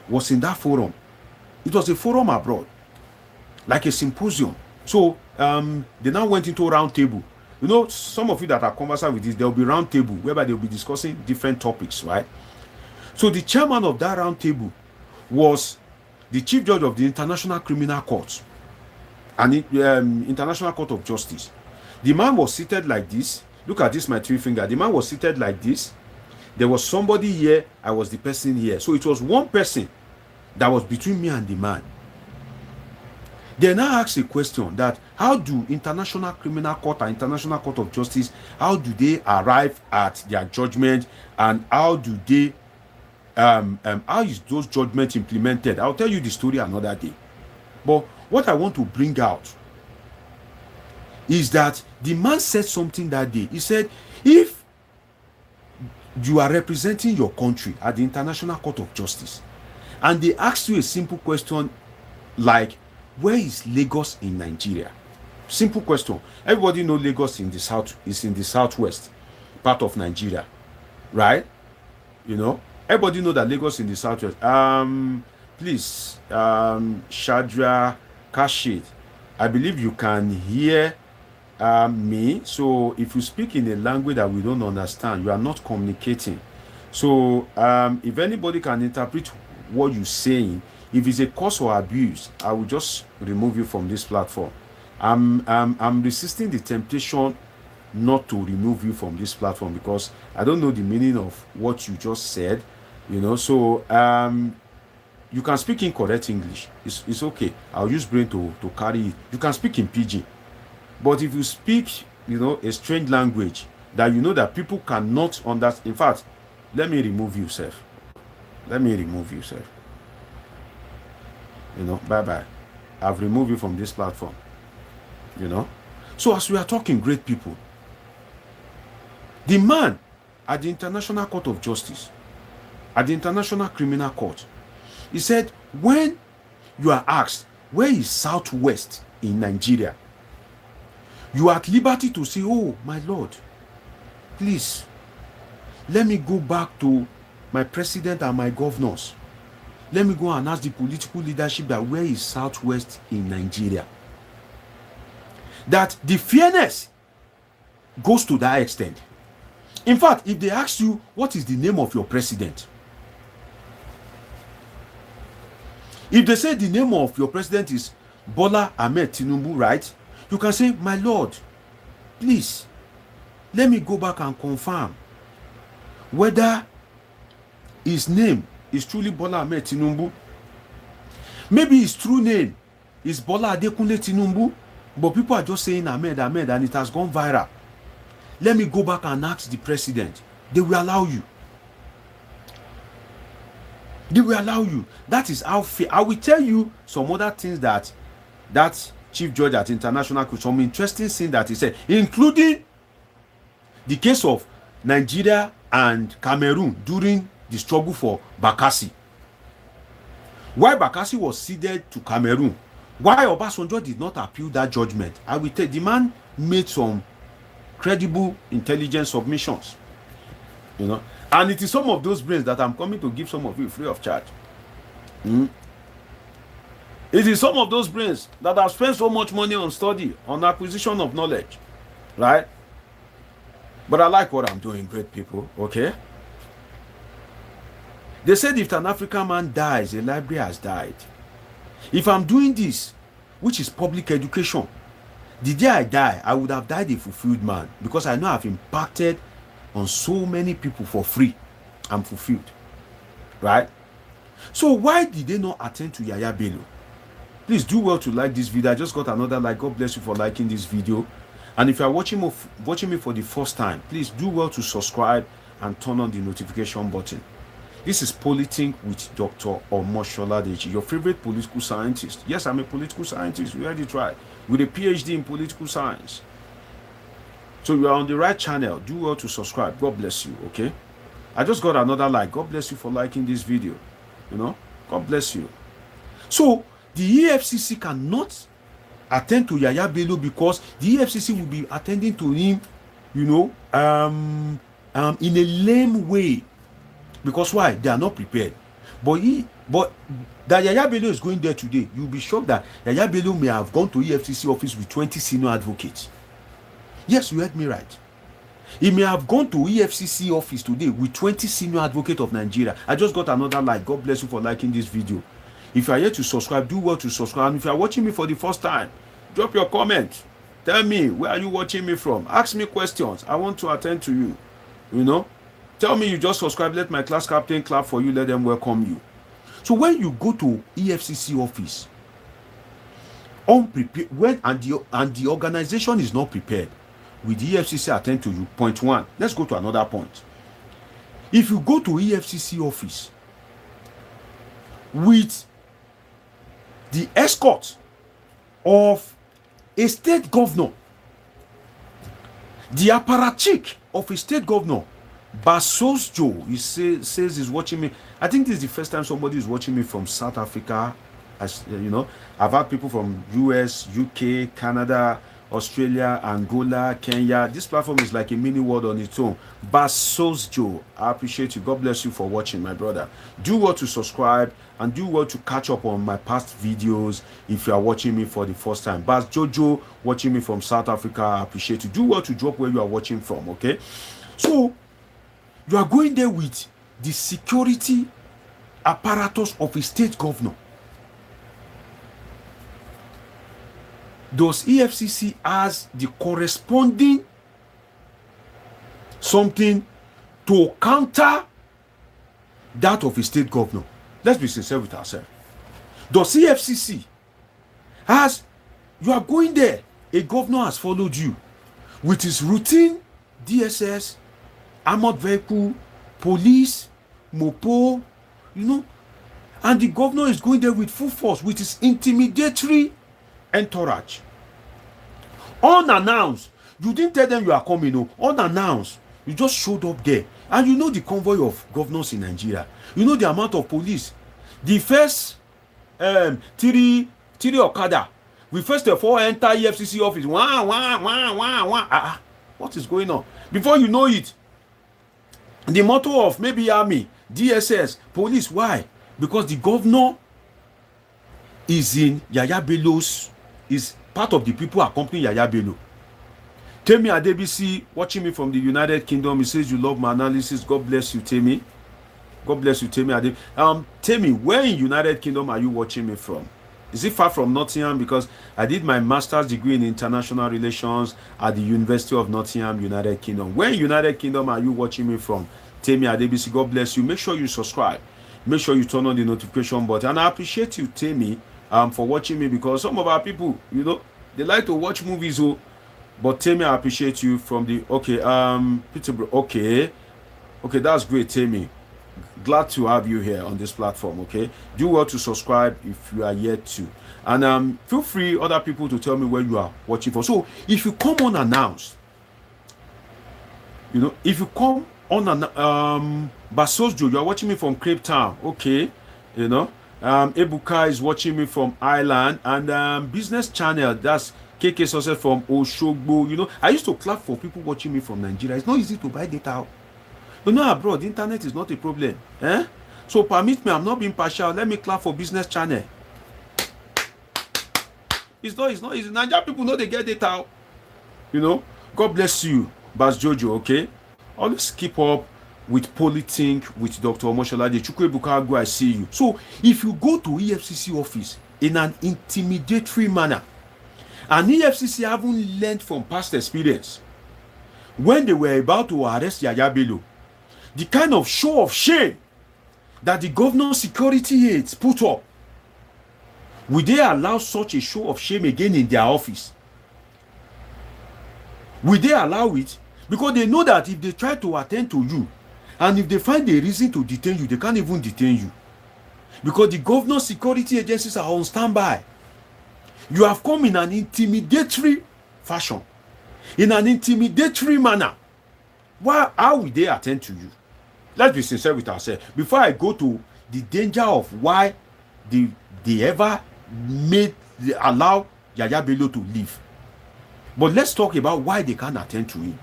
was in that forum. It was a forum abroad, like a symposium. So they now went into a round table. Some of you that are conversant with this, there will be round table whereby they will be discussing different topics, right? So the chairman of that round table was the Chief Judge of the International Criminal Court and International Court of Justice. The man was seated like this. Look at this, my three finger. The man was seated like this. There was somebody here. I was the person here. So it was one person that was between me and the man. They now ask a question that how do International Criminal Court and International Court of Justice, how do they arrive at their judgment, and how do they how is those judgments implemented? I'll tell you the story another day. But what I want to bring out is that the man said something that day. He said, if you are representing your country at the International Court of Justice and they ask you a simple question like, where is Lagos in Nigeria? Simple question. Everybody knows Lagos in the south is in the southwest part of Nigeria, right? Everybody know that Lagos in the southwest. Please, Shadra Kashid, I believe you can hear me. So if you speak in a language that we don't understand, you are not communicating. So if anybody can interpret what you're saying, if it's a curse or abuse, I will just remove you from this platform. I'm resisting the temptation not to remove you from this platform because I don't know the meaning of what you just said, so you can speak in correct English. It's okay. I'll use brain to carry it. You can speak in pidgin, but if you speak a strange language that that people cannot understand, in fact, let me remove you, sir. Bye bye. I've removed you from this platform. So as we are talking great people, the man at the International Court of Justice, at the International Criminal Court, he said, when you are asked where is Southwest in Nigeria, you are at liberty to say, oh my lord, please let me go back to my president and my governors. Let me go and ask the political leadership that where is Southwest in Nigeria. That the fairness goes to that extent. In fact, if they ask you what is the name of your president, if they say the name of your president is Bola Ahmed Tinubu, right? You can say, my lord, please let me go back and confirm whether his name is truly Bola Ahmed Tinubu. Maybe his true name is Bola Adekunle Tinubu, but people are just saying Ahmed, and it has gone viral. Let me go back and ask the president. They will allow you. That is how fair. I will tell you some other things that chief judge at International Court, some interesting things that he said, including the case of Nigeria and Cameroon during the struggle for Bakassi. Why Bakassi was ceded to Cameroon, why Obasanjo did not appeal that judgment. I will tell the man made some credible intelligence submissions, and it is some of those brains that I'm coming to give some of you free of charge. It is some of those brains that have spent so much money on study, on acquisition of knowledge, right? But I like what I'm doing, great people, okay? They said if an African man dies, a library has died. If I'm doing this, which is public education, the day I die, I would have died a fulfilled man, because I know I've impacted on so many people for free. I'm fulfilled, right? So why did they not attend to Yahaya Bello? Please do well to like this video. I just got another like. God bless you for liking this video. And if you are watching me for the first time, please do well to subscribe and turn on the notification button. This is Polithink with Dr. Omoshola Deji, your favorite political scientist. Yes, I'm a political scientist. We already tried. With a PhD in political science. So you are on the right channel. Do well to subscribe. God bless you, okay? I just got another like. God bless you for liking this video. God bless you. So the EFCC cannot attend to Yahaya Bello because the EFCC will be attending to him, in a lame way. Because why? They are not prepared. But that Yahaya Bello is going there today, you'll be shocked that Yahaya Bello may have gone to EFCC office with 20 senior advocates. Yes, you heard me right. He may have gone to EFCC office today with 20 senior advocates of Nigeria. I just got another like. God bless you for liking this video. If you are here to subscribe, do well to subscribe. And if you are watching me for the first time, drop your comment. Tell me, where are you watching me from? Ask me questions. I want to attend to you. Tell me you just subscribe. Let my class captain clap for you. Let them welcome you. So when you go to EFCC office, unprepared, and the organization is not prepared, will the EFCC attend to you? Point one. Let's go to another point. If you go to EFCC office with the escort of a state governor, the apparatchik of a state governor, Basos Joe, he says he's watching me. I think this is the first time somebody is watching me from South Africa. As I've had people from US, UK, Canada, Australia, Angola, Kenya. This platform is like a mini world on its own. Basos Joe, I appreciate you. God bless you for watching, my brother. Do well to subscribe and do well to catch up on my past videos if you are watching me for the first time. Bas Jojo, watching me from South Africa, I appreciate you. Do well to drop where you are watching from, okay? So, you are going there with the security apparatus of a state governor. does EFCC has the corresponding something to counter that of a state governor? Let's be sincere with ourselves. Does EFCC has, you are going there, a governor has followed you with his routine DSS, armored vehicle, police, mopo, and the governor is going there with full force with his intimidatory entourage. Unannounced. You didn't tell them you are coming, no. Unannounced. You just showed up there. And the convoy of governors in Nigeria. The amount of police. The first three Okada. We first of all enter EFCC office. What is going on? Before you know it, the motto of maybe army, DSS, police. Why? Because the governor is in Yahaya Bello's, is part of the people accompanying Yahaya Bello. Temi Adebisi, watching me from the United Kingdom, he says you love my analysis. God bless you, Temi. God bless you, Temi. Temi, where in United Kingdom are you watching me from? Is it far from Nottingham? Because I did my master's degree in international relations at the University of Nottingham, United Kingdom. Where in United Kingdom are you watching me from? Temi Adebisi, God bless you. Make sure you subscribe. Make sure you turn on the notification button. And I appreciate you, Temi, for watching me, because some of our people, they like to watch movies. But Temi, I appreciate you from the Peterborough. Okay, that's great, Temi. Glad to have you here on this platform. Okay, do well to subscribe if you are yet to, and feel free other people to tell me where you are watching from. So if you come unannounced, if you come on Basosjo, you are watching me from Cape Town. Okay, Ebuka is watching me from Ireland, and Business Channel, that's KK Success from Oshogbo. I used to clap for people watching me from Nigeria. It's not easy to buy data. Abroad, the internet is not a problem. So permit me, I'm not being partial. Let me clap for Business Channel. It's not easy. Nigerian people know they get data. God bless you, Bas Jojo, okay? Always keep up with Polithink, with Dr. Omoshola Deji. Chukwebuka, I see you. So if you go to EFCC office in an intimidatory manner, and EFCC haven't learned from past experience, when they were about to arrest Yahaya Bello, the kind of show of shame that the governor's security aides put up, will they allow such a show of shame again in their office? Will they allow it? Because they know that if they try to attend to you, and if they find a reason to detain you, they can't even detain you. Because the governor's security agencies are on standby. You have come in an intimidatory fashion, in an intimidatory manner. How will they attend to you? Let's be sincere with ourselves. Before I go to the danger of why they ever allow Yahaya Bello to leave, but let's talk about why they can't attend to him.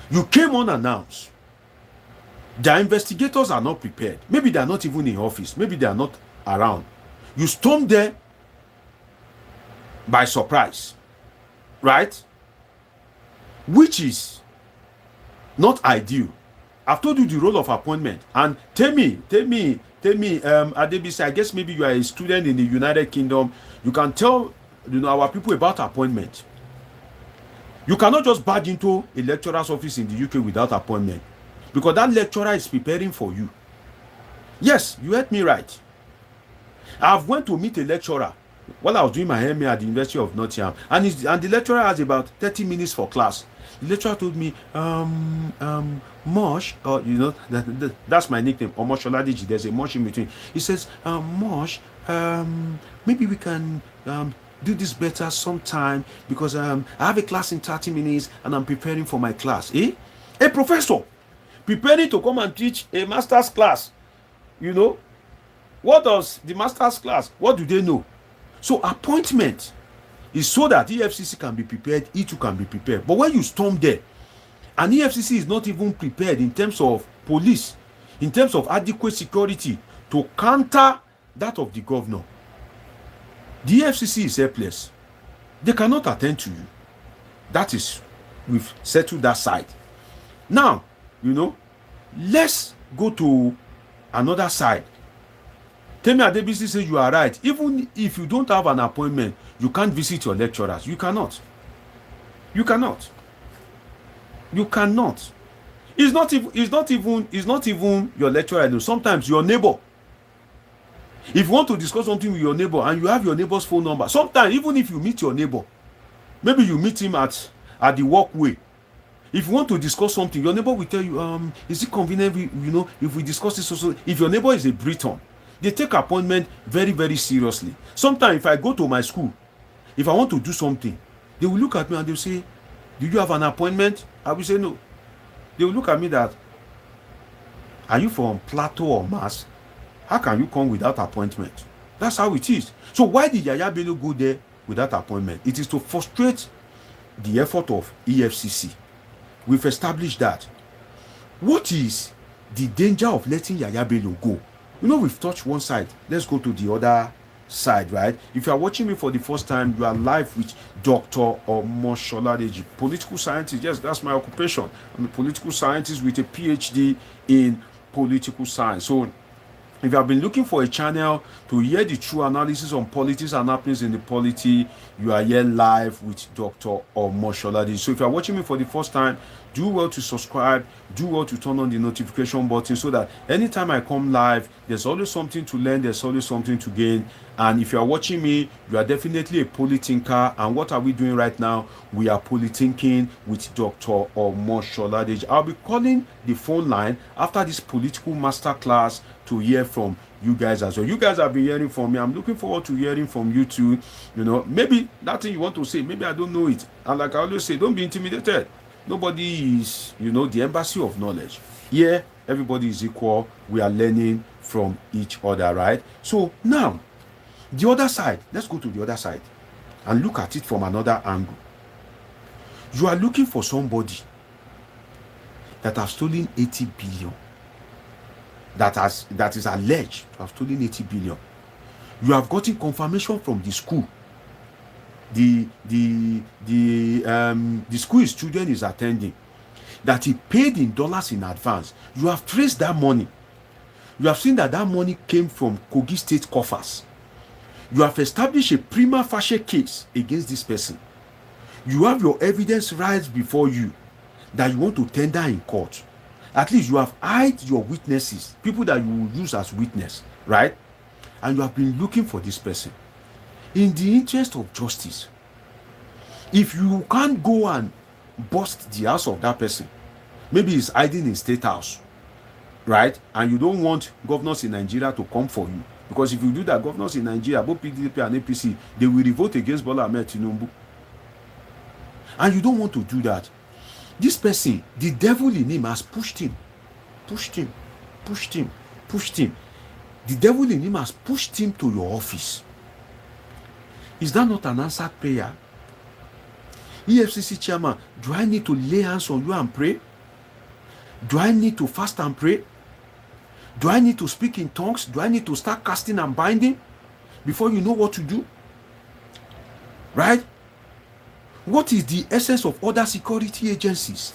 You came unannounced. The investigators are not prepared. Maybe they are not even in office. Maybe they are not around. You stormed there by surprise, right? Which is not ideal. I've told you the role of appointment. And Temi, Adebisi, I guess maybe you are a student in the United Kingdom. You can tell our people about appointment. You cannot just badge into a lecturer's office in the UK without appointment, because that lecturer is preparing for you. Yes, you heard me right. I've went to meet a lecturer while I was doing my MA at the University of Nottingham, and the lecturer has about 30 minutes for class. The lecturer told me, Mosh, that's my nickname, Omoshola Deji. There's a Mosh in between. He says, Mosh, maybe we can do this better sometime, because I have a class in 30 minutes and I'm preparing for my class. A professor preparing to come and teach a master's class. What does the master's class, what do they know? So appointment is so that EFCC can be prepared, it too can be prepared. But when you storm there, and EFCC is not even prepared in terms of police, in terms of adequate security to counter that of the governor, the EFCC is helpless. They cannot attend to you. That is, we've settled that side. Now, let's go to another side. Temi Adebisi says you are right. Even if you don't have an appointment, you can't visit your lecturers. You cannot. You cannot. You cannot. It's not even your lecturer. Sometimes your neighbor. If you want to discuss something with your neighbor and you have your neighbor's phone number, sometimes even if you meet your neighbor, maybe you meet him at the walkway. If you want to discuss something, your neighbor will tell you, is it convenient, if we discuss this also? If your neighbor is a Briton, they take appointment very, very seriously. Sometimes if I go to my school, if I want to do something, they will look at me and they will say, do you have an appointment? I will say no. They will look at me that, are you from Plateau or Mass? How can you come without appointment? That's how it is. So why did Yahaya Bello go there without appointment? It is to frustrate the effort of EFCC. We've established that. What is the danger of letting Yahaya Bello go? We've touched one side. Let's go to the other side, right? If you are watching me for the first time, you are live with Dr. Omoshola Deji, political scientist. Yes, that's my occupation. I'm a political scientist with a PhD in political science. So if you have been looking for a channel to hear the true analysis on politics and happenings in the polity, you are here live with Dr. Omoshola Deji. So if you are watching me for the first time, do well to subscribe, do well to turn on the notification button so that anytime I come live, there's always something to learn, there's always something to gain. And if you are watching me, you are definitely a Polithinker. And what are we doing right now? We are Polithinking with Dr. Omoshola Deji. I'll be calling the phone line after this political masterclass to hear from you guys as well. You guys have been hearing from me. I'm looking forward to hearing from you too. Maybe that thing you want to say, maybe I don't know it. And like I always say, don't be intimidated. Nobody is, the embassy of knowledge. Here, everybody is equal. We are learning from each other, right? So now, the other side, let's go to the other side and look at it from another angle. You are looking for somebody that has stolen 80 billion. That is alleged to have stolen 80 billion. You have gotten confirmation from the school. The school his children is attending, that he paid in dollars in advance. You have traced that money. You have seen that money came from Kogi State coffers. You have established a prima facie case against this person. You have your evidence right before you that you want to tender in court. At least you have hired your witnesses, people that you will use as witness, right? And you have been looking for this person. In the interest of justice, if you can't go and bust the house of that person, maybe he's hiding in State House, right? And you don't want governors in Nigeria to come for you. Because if you do that, governors in Nigeria, both PDP and APC, they will revolt against Bola Ahmed Tinubu. And you don't want to do that. This person, the devil in him has pushed him. The devil in him has pushed him to your office. Is that not an answered prayer? EFCC chairman, do I need to lay hands on you and pray? Do I need to fast and pray? Do I need to speak in tongues? Do I need to start casting and binding before you know what to do? Right? What is the essence of other security agencies?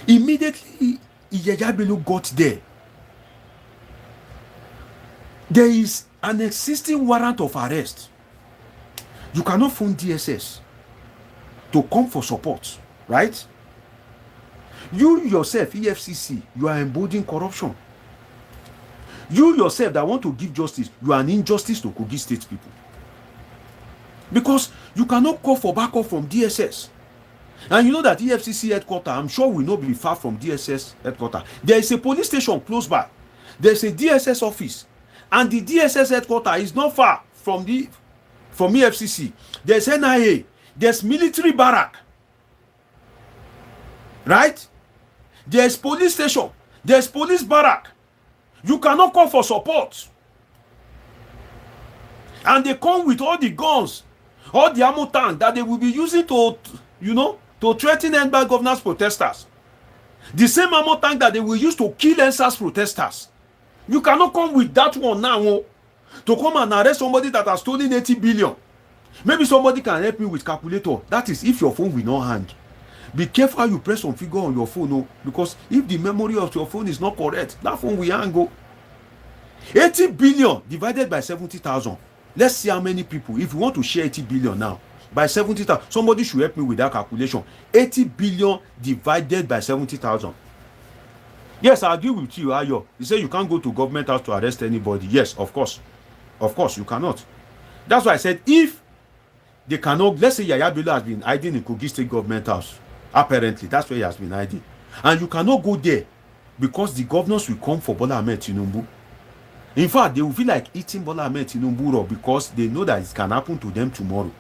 Immediately, Yahaya Bello got there. There is an existing warrant of arrest. You cannot phone DSS to come for support, right? You yourself, EFCC, you are embodying corruption. You yourself that want to give justice, you are an injustice to Kogi State people. Because you cannot call for backup from DSS. And you know that EFCC headquarters, I'm sure will not be far from DSS headquarters. There is a police station close by. There's a DSS office. And the DSS headquarters is not far from EFCC. There's NIA. There's military barrack. Right? There's police station. There's police barrack. You cannot call for support. And they come with all the guns, all the ammo tank that they will be using to threaten NBAR governors protesters. The same ammo tank that they will use to kill NSAS protesters. You cannot come with that one now to come and arrest somebody that has stolen 80 billion. Maybe somebody can help me with calculator. That is if your phone will not hang. Be careful how you press some figure on your phone, because if the memory of your phone is not correct, that phone will hang. 80 billion divided by 70,000. Let's see how many people. If you want to share 80 billion now by 70,000, somebody should help me with that calculation. 80 billion divided by 70,000. Yes, I agree with you, Ayo. You say you can't go to government house to arrest anybody. Yes, of course. Of course, you cannot. That's why I said if they cannot, let's say Yahaya Bello has been hiding in Kogi State government house. Apparently, that's where he has been hiding. And you cannot go there because the governors will come for Bola Ahmed Tinubu. In fact, they will feel like eating Bola Ahmed Tinubu because they know that it can happen to them tomorrow.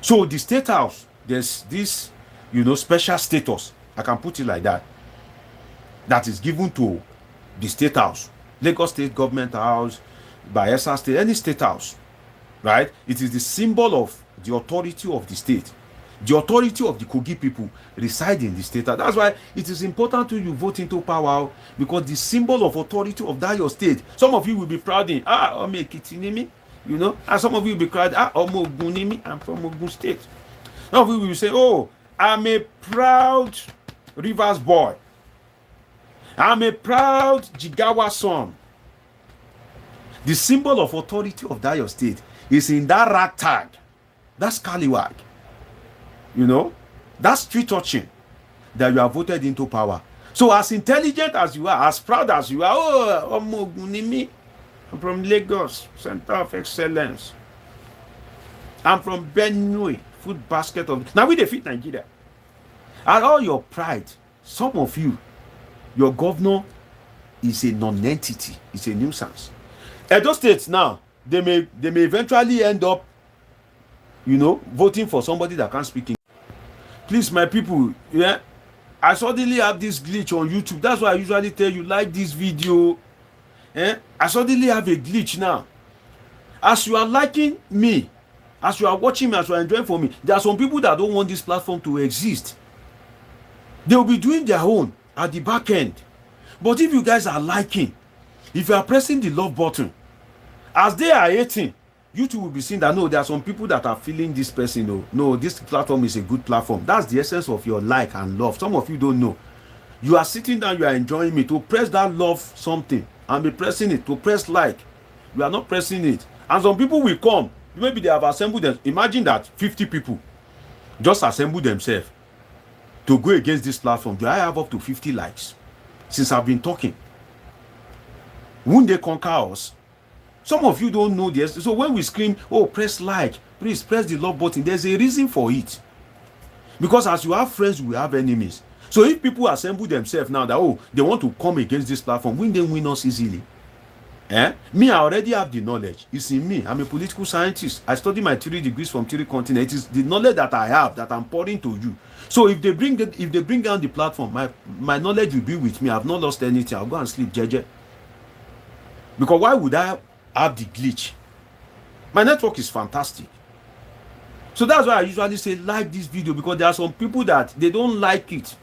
So the State House, there's this, special status, I can put it like that, that is given to the State House. Lagos State Government House, Bayelsa State, any State House, right? It is the symbol of the authority of the state. The authority of the Kogi people reside in the state. That's why it is important to you vote into power, because the symbol of authority of that your state. Some of you will be proud in Ome Ekitinimi, and some of you will be proud Omo Ogunimi, I'm from Ogun State. Some of you will say, oh, I'm a proud Rivers boy. I'm a proud Jigawa son. The symbol of authority of that your state is in that ragtag, that scallywag. That street touching that you are voted into power. So as intelligent as you are, as proud as you are, oh, Omo Ogunimi, I'm from Lagos, Center of Excellence. I'm from Benue, food basket of. Now we defeat Nigeria. And all your pride, some of you, your governor is a non-entity, it's a nuisance. Edo State now, they may eventually end up, voting for somebody that can't speak English. Please, my people, I suddenly have this glitch on YouTube. That's why I usually tell you, like this video. I suddenly have a glitch now. As you are liking me, as you are watching me, as you are enjoying for me, there are some people that don't want this platform to exist. They will be doing their own at the back end. But if you guys are liking, if you are pressing the love button, as they are hating, YouTube will be seeing that no, there are some people that are feeling this person. No, this platform is a good platform. That's the essence of your like and love. Some of you don't know. You are sitting down, you are enjoying me. To press that love something and be pressing it, to press like, you are not pressing it. And some people will come. Maybe they have assembled them. Imagine that 50 people just assemble themselves to go against this platform. Do I have up to 50 likes since I've been talking? Won't they conquer us? Some of you don't know this. So when we scream, oh, press like, please press the love button, there's a reason for it. Because as you have friends, you will have enemies. So if people assemble themselves now that, oh, they want to come against this platform, will they win us easily? Me, I already have the knowledge. It's in me. I'm a political scientist. I study my 3 degrees from 3 continents. It is the knowledge that I have that I'm pouring to you. So if they bring down the platform, my knowledge will be with me. I've not lost anything. I'll go and sleep, JJ. Because why would I have the glitch? My network is fantastic. So that's why I usually say like this video, because there are some people that they don't like it.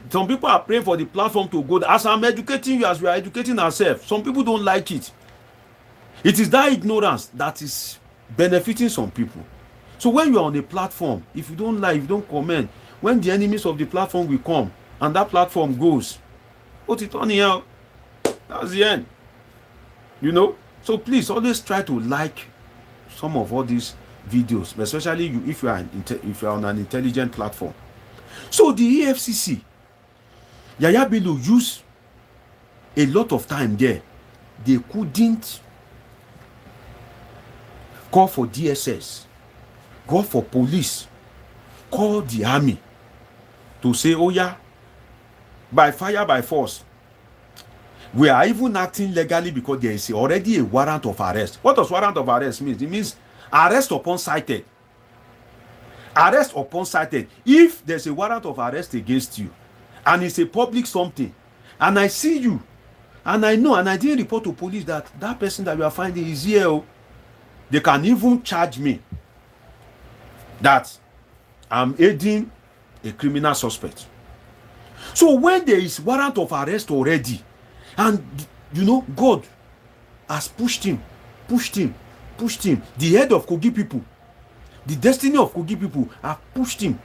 Some people are praying for the platform to go. As I'm educating you, as we are educating ourselves, some people don't like it. It is that ignorance that is benefiting some people. So when you are on a platform, if you don't like, if you don't comment, when the enemies of the platform will come and that platform goes, put it on here. That's the end. So please always try to like some of all these videos, especially if you are on an intelligent platform. So the EFCC, Yahaya Bello used a lot of time there. They couldn't call for DSS, call for police, call the army to say, oh yeah, by fire, by force. We are even acting legally because there is already a warrant of arrest. What does warrant of arrest mean? It means arrest upon cited. Arrest upon cited. If there's a warrant of arrest against you and it's a public something, and I see you and I know and I didn't report to police that person that you are finding is here, they can even charge me that I'm aiding a criminal suspect. So when there is warrant of arrest already, and God has pushed him, the head of Kogi people, the destiny of Kogi people have pushed him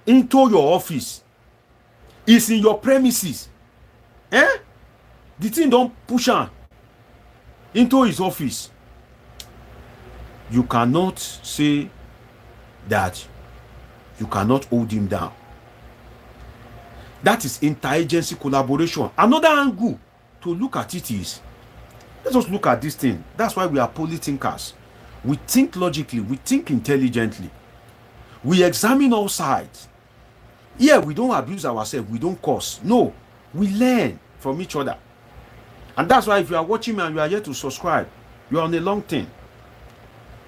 into your office. is in your premises, the thing don't push on into his office. You cannot say that you cannot hold him down. That is interagency collaboration. Another angle to look at it is, let us look at this thing. That's why we are polythinkers. We think logically, we think intelligently. We examine all sides. Here, we don't abuse ourselves, we don't curse. No, we learn from each other. And that's why if you are watching me and you are yet to subscribe, you are on a long thing.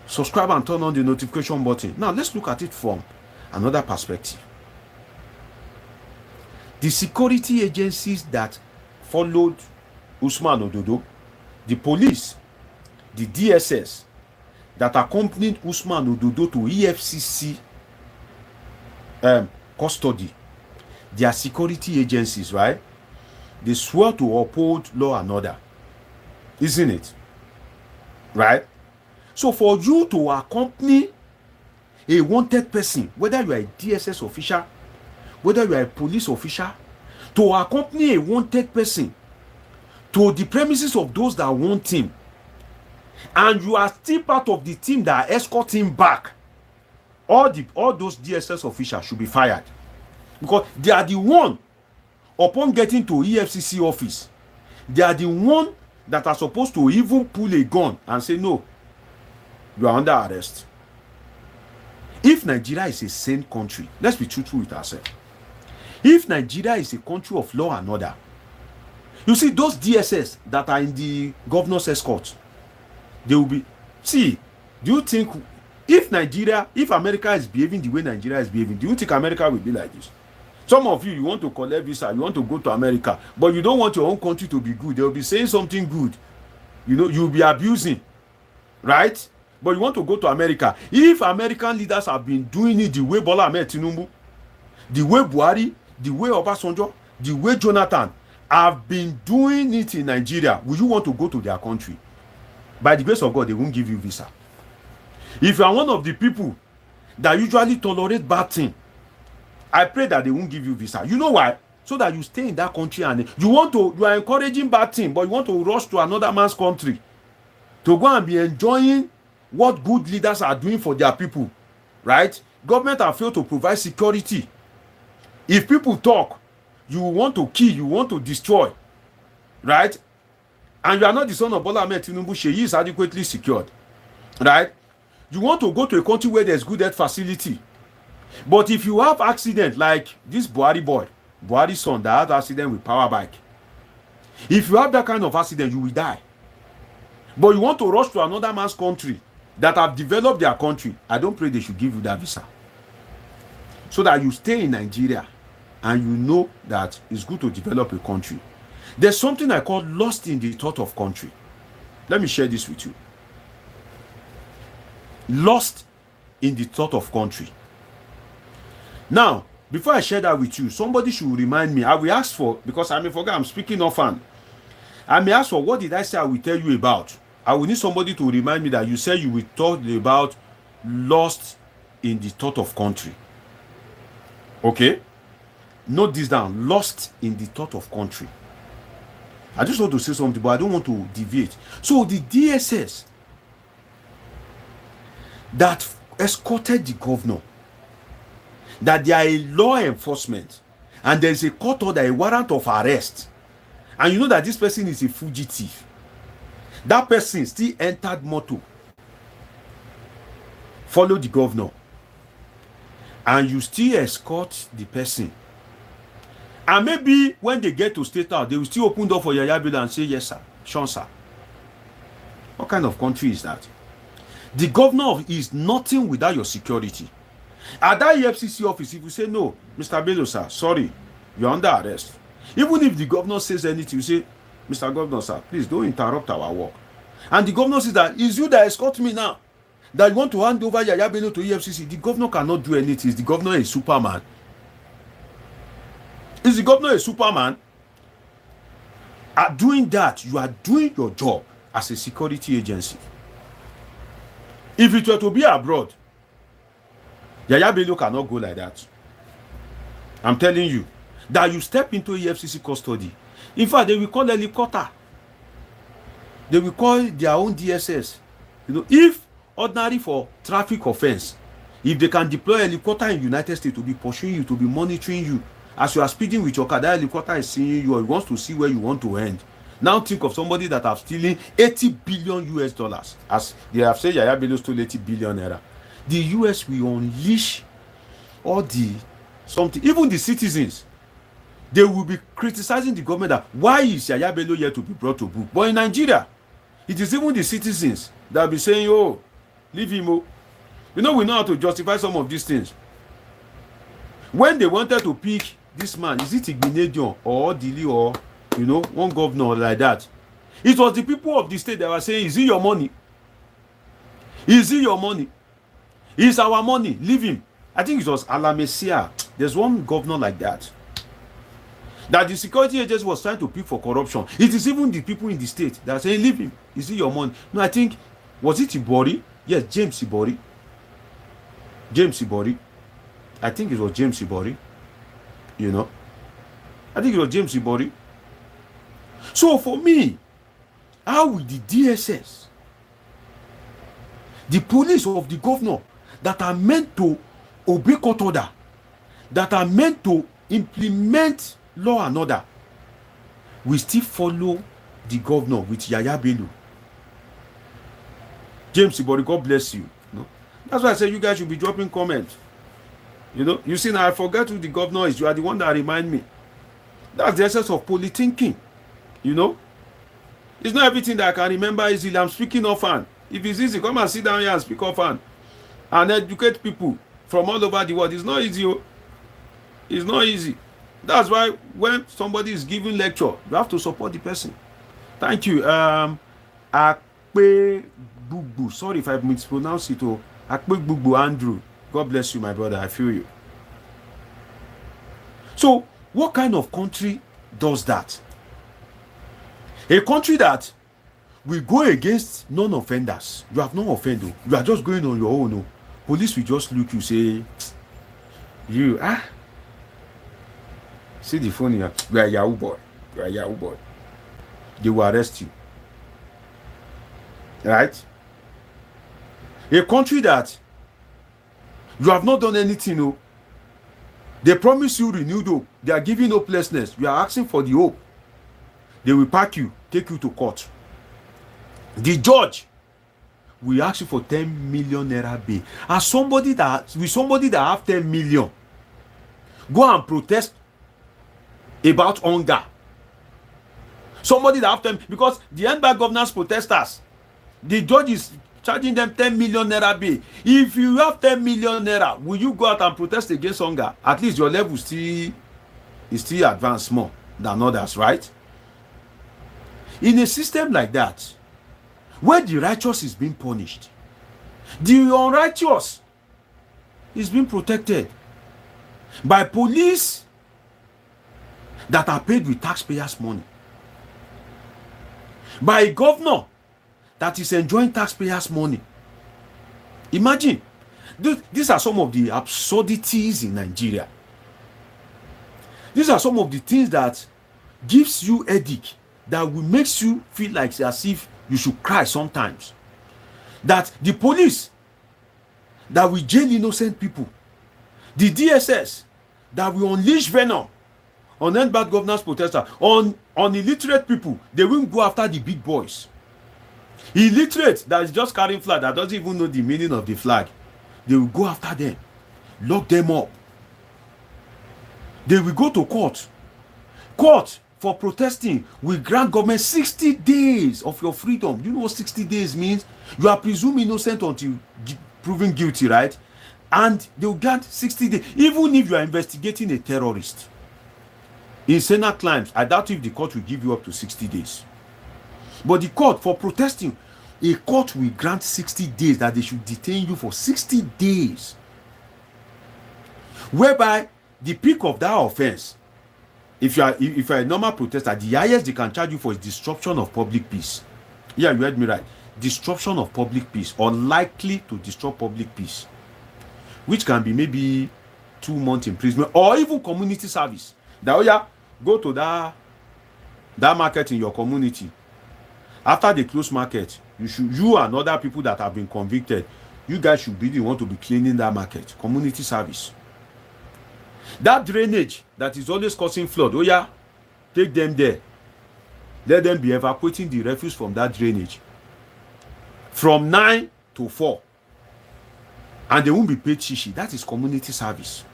Subscribe and turn on the notification button. Now, let's look at it from another perspective. The security agencies that followed Usman Ododo, the police, the DSS, that accompanied Usman Ododo to EFCC custody, they are security agencies, right? They swore to uphold law and order, isn't it? Right? So for you to accompany a wanted person, whether you are a DSS official, whether you are a police official, to accompany a wanted person to the premises of those that want him, and you are still part of the team that escort him back, all those DSS officials should be fired, because they are the one, upon getting to EFCC office, they are the one that are supposed to even pull a gun and say, no, you are under arrest. If Nigeria is a sane country, let's be truthful with ourselves. If Nigeria is a country of law and order, you see those DSS that are in the governor's escort, they will be, see, do you think if America is behaving the way Nigeria is behaving, do you think America will be like this? Some of you want to collect visa, you want to go to America, but you don't want your own country to be good. They will be saying something good, you'll be abusing, right? But you want to go to America. If American leaders have been doing it the way Bola Ahmed Tinubu, the way Buhari, the way Obasanjo, the way Jonathan have been doing it in Nigeria, will you want to go to their country? By the grace of God, they won't give you visa. If you are one of the people that usually tolerate bad things, I pray that they won't give you visa. You know why? So that you stay in that country and you are encouraging bad things, but you want to rush to another man's country to go and be enjoying what good leaders are doing for their people, right? Government have failed to provide security. If people talk, you want to kill, you want to destroy, right? And you are not the son of Bola Ahmed Tinubu, he is adequately secured, right? You want to go to a country where there's good health facility. But if you have accident like this Buhari's son that had accident with power bike, if you have that kind of accident, you will die. But you want to rush to another man's country that have developed their country, I don't pray they should give you that visa. So that you stay in Nigeria and you know that it's good to develop a country. There's something I call lost in the thought of country. Let me share this with you. Lost in the thought of country. Now, before I share that with you, somebody should remind me. I will ask for, because I may forget, I'm speaking offhand. I may ask for, what did I say I will tell you about? I will need somebody to remind me that you said you will talk about lost in the thought of country. Okay? Note this down. Lost in the thought of country. I just want to say something, but I don't want to deviate. So the DSS that escorted the governor, that they are a law enforcement, and there is a court order, a warrant of arrest, and you know that this person is a fugitive, that person still entered motor, follow the governor, and you still escort the person. And maybe when they get to State House, they will still open door for Yahaya Bello and say, yes, sir, Sean, sir. What kind of country is that? The governor is nothing without your security. At that EFCC office, if you say, no, Mr. Bello, sir, sorry, you're under arrest. Even if the governor says anything, you say, Mr. Governor, sir, please don't interrupt our work. And the governor says that, it's you that escort me now, that you want to hand over Yahaya Bello to EFCC. The governor cannot do anything. Is the governor a Superman? Is the governor a Superman? At doing that, you are doing your job as a security agency. If it were to be abroad, Yahaya Bello cannot go like that. I'm telling you. that you step into EFCC custody. In fact, they will call helicopter. They will call their own DSS. You know, if ordinary for traffic offense, if they can deploy a helicopter in United States to be pursuing you, to be monitoring you, as you are speeding with your car, that helicopter is seeing you or wants to see where you want to end. Now think of somebody that have stealing 80 billion US dollars. As they have said, Yahaya Bello stole 80 billion naira. The US will unleash all the something, even the citizens. They will be criticizing the government that why is Yahaya Bello here to be brought to book? But in Nigeria, it is even the citizens that will be saying, oh, leave him. Oh. We know how to justify some of these things. When they wanted to pick this man, is it Igbinedion or Dili or, you know, one governor like that? It was the people of the state that were saying, is it your money? Is it your money? It's our money. Leave him. I think it was Alamesia. There's one governor like that. That the security agency was trying to pick for corruption. It is even the people in the state that are saying, leave him. Is it your money? No, I think, was it Ibori? Yes, James Ibori. James Ibori. I think it was James Ibori. You know? I think it was James Ibori. So for me, how will the DSS, the police of the governor that are meant to obey court order, that are meant to implement law and order, will still follow the governor with Yahaya Bello? James Ibori, God bless you. You know? That's why I say you guys should be dropping comments. You know, you see now I forget who the governor is. You are the one that remind me. That's the essence of polythinking. You know, it's not everything that I can remember easily. I'm speaking offhand. If it's easy, come and sit down here and speak offhand and educate people from all over the world. It's not easy. It's not easy. That's why when somebody is giving lecture, you have to support the person. Thank you. Akpe Bubu. Sorry if I mispronounced it. Akpe Bubu Andrew. God bless you, my brother. I feel you. So, what kind of country does that? A country that will go against non-offenders. You have no offender. You are just going on your own. Police will just look you, say, you, see the phone here. You are a Yahoo boy. You are a Yahoo boy. They will arrest you. Right? A country that you have not done anything. They promise you renewed hope. They are giving hopelessness. You are asking for the hope. They will pack you, take you to court. The judge will ask you for 10 million naira bail. As somebody that have 10 million, go and protest about hunger. Somebody that have 10, because the end by governance protesters, the judge is charging them 10 million naira bail. If you have 10 million naira, will you go out and protest against hunger? At least your level is still advanced more than others, right? In a system like that, where the righteous is being punished, the unrighteous is being protected by police that are paid with taxpayers' money, by a governor that is enjoying taxpayers' money. Imagine, these are some of the absurdities in Nigeria. These are some of the things that gives you headache, that will makes you feel like as if you should cry sometimes. That the police that will jail innocent people, the DSS that will unleash venom on end bad governance protesters, on illiterate people, they won't go after the big boys. Illiterate that is just carrying flag, that doesn't even know the meaning of the flag, they will go after them, lock them up. They will go to court. Court for protesting will grant government 60 days of your freedom. You know what 60 days means? You are presumed innocent until proven guilty, right? And they will grant 60 days, even if you are investigating a terrorist. In Senate crimes, I doubt if the court will give you up to 60 days. But the court for protesting, a court will grant 60 days, that they should detain you for 60 days. Whereby the peak of that offense, if you are a normal protester, the highest they can charge you for is disruption of public peace. Yeah, you heard me right. Disruption of public peace, or likely to disrupt public peace, which can be maybe 2 months imprisonment or even community service. That, oh yeah, go to that market in your community. After the close market, you and other people that have been convicted, you guys should be the one to be cleaning that market. Community service. That drainage that is always causing flood, oh yeah, take them there. Let them be evacuating the refuse from that drainage from 9 to 4. And they won't be paid shishi. That is community service.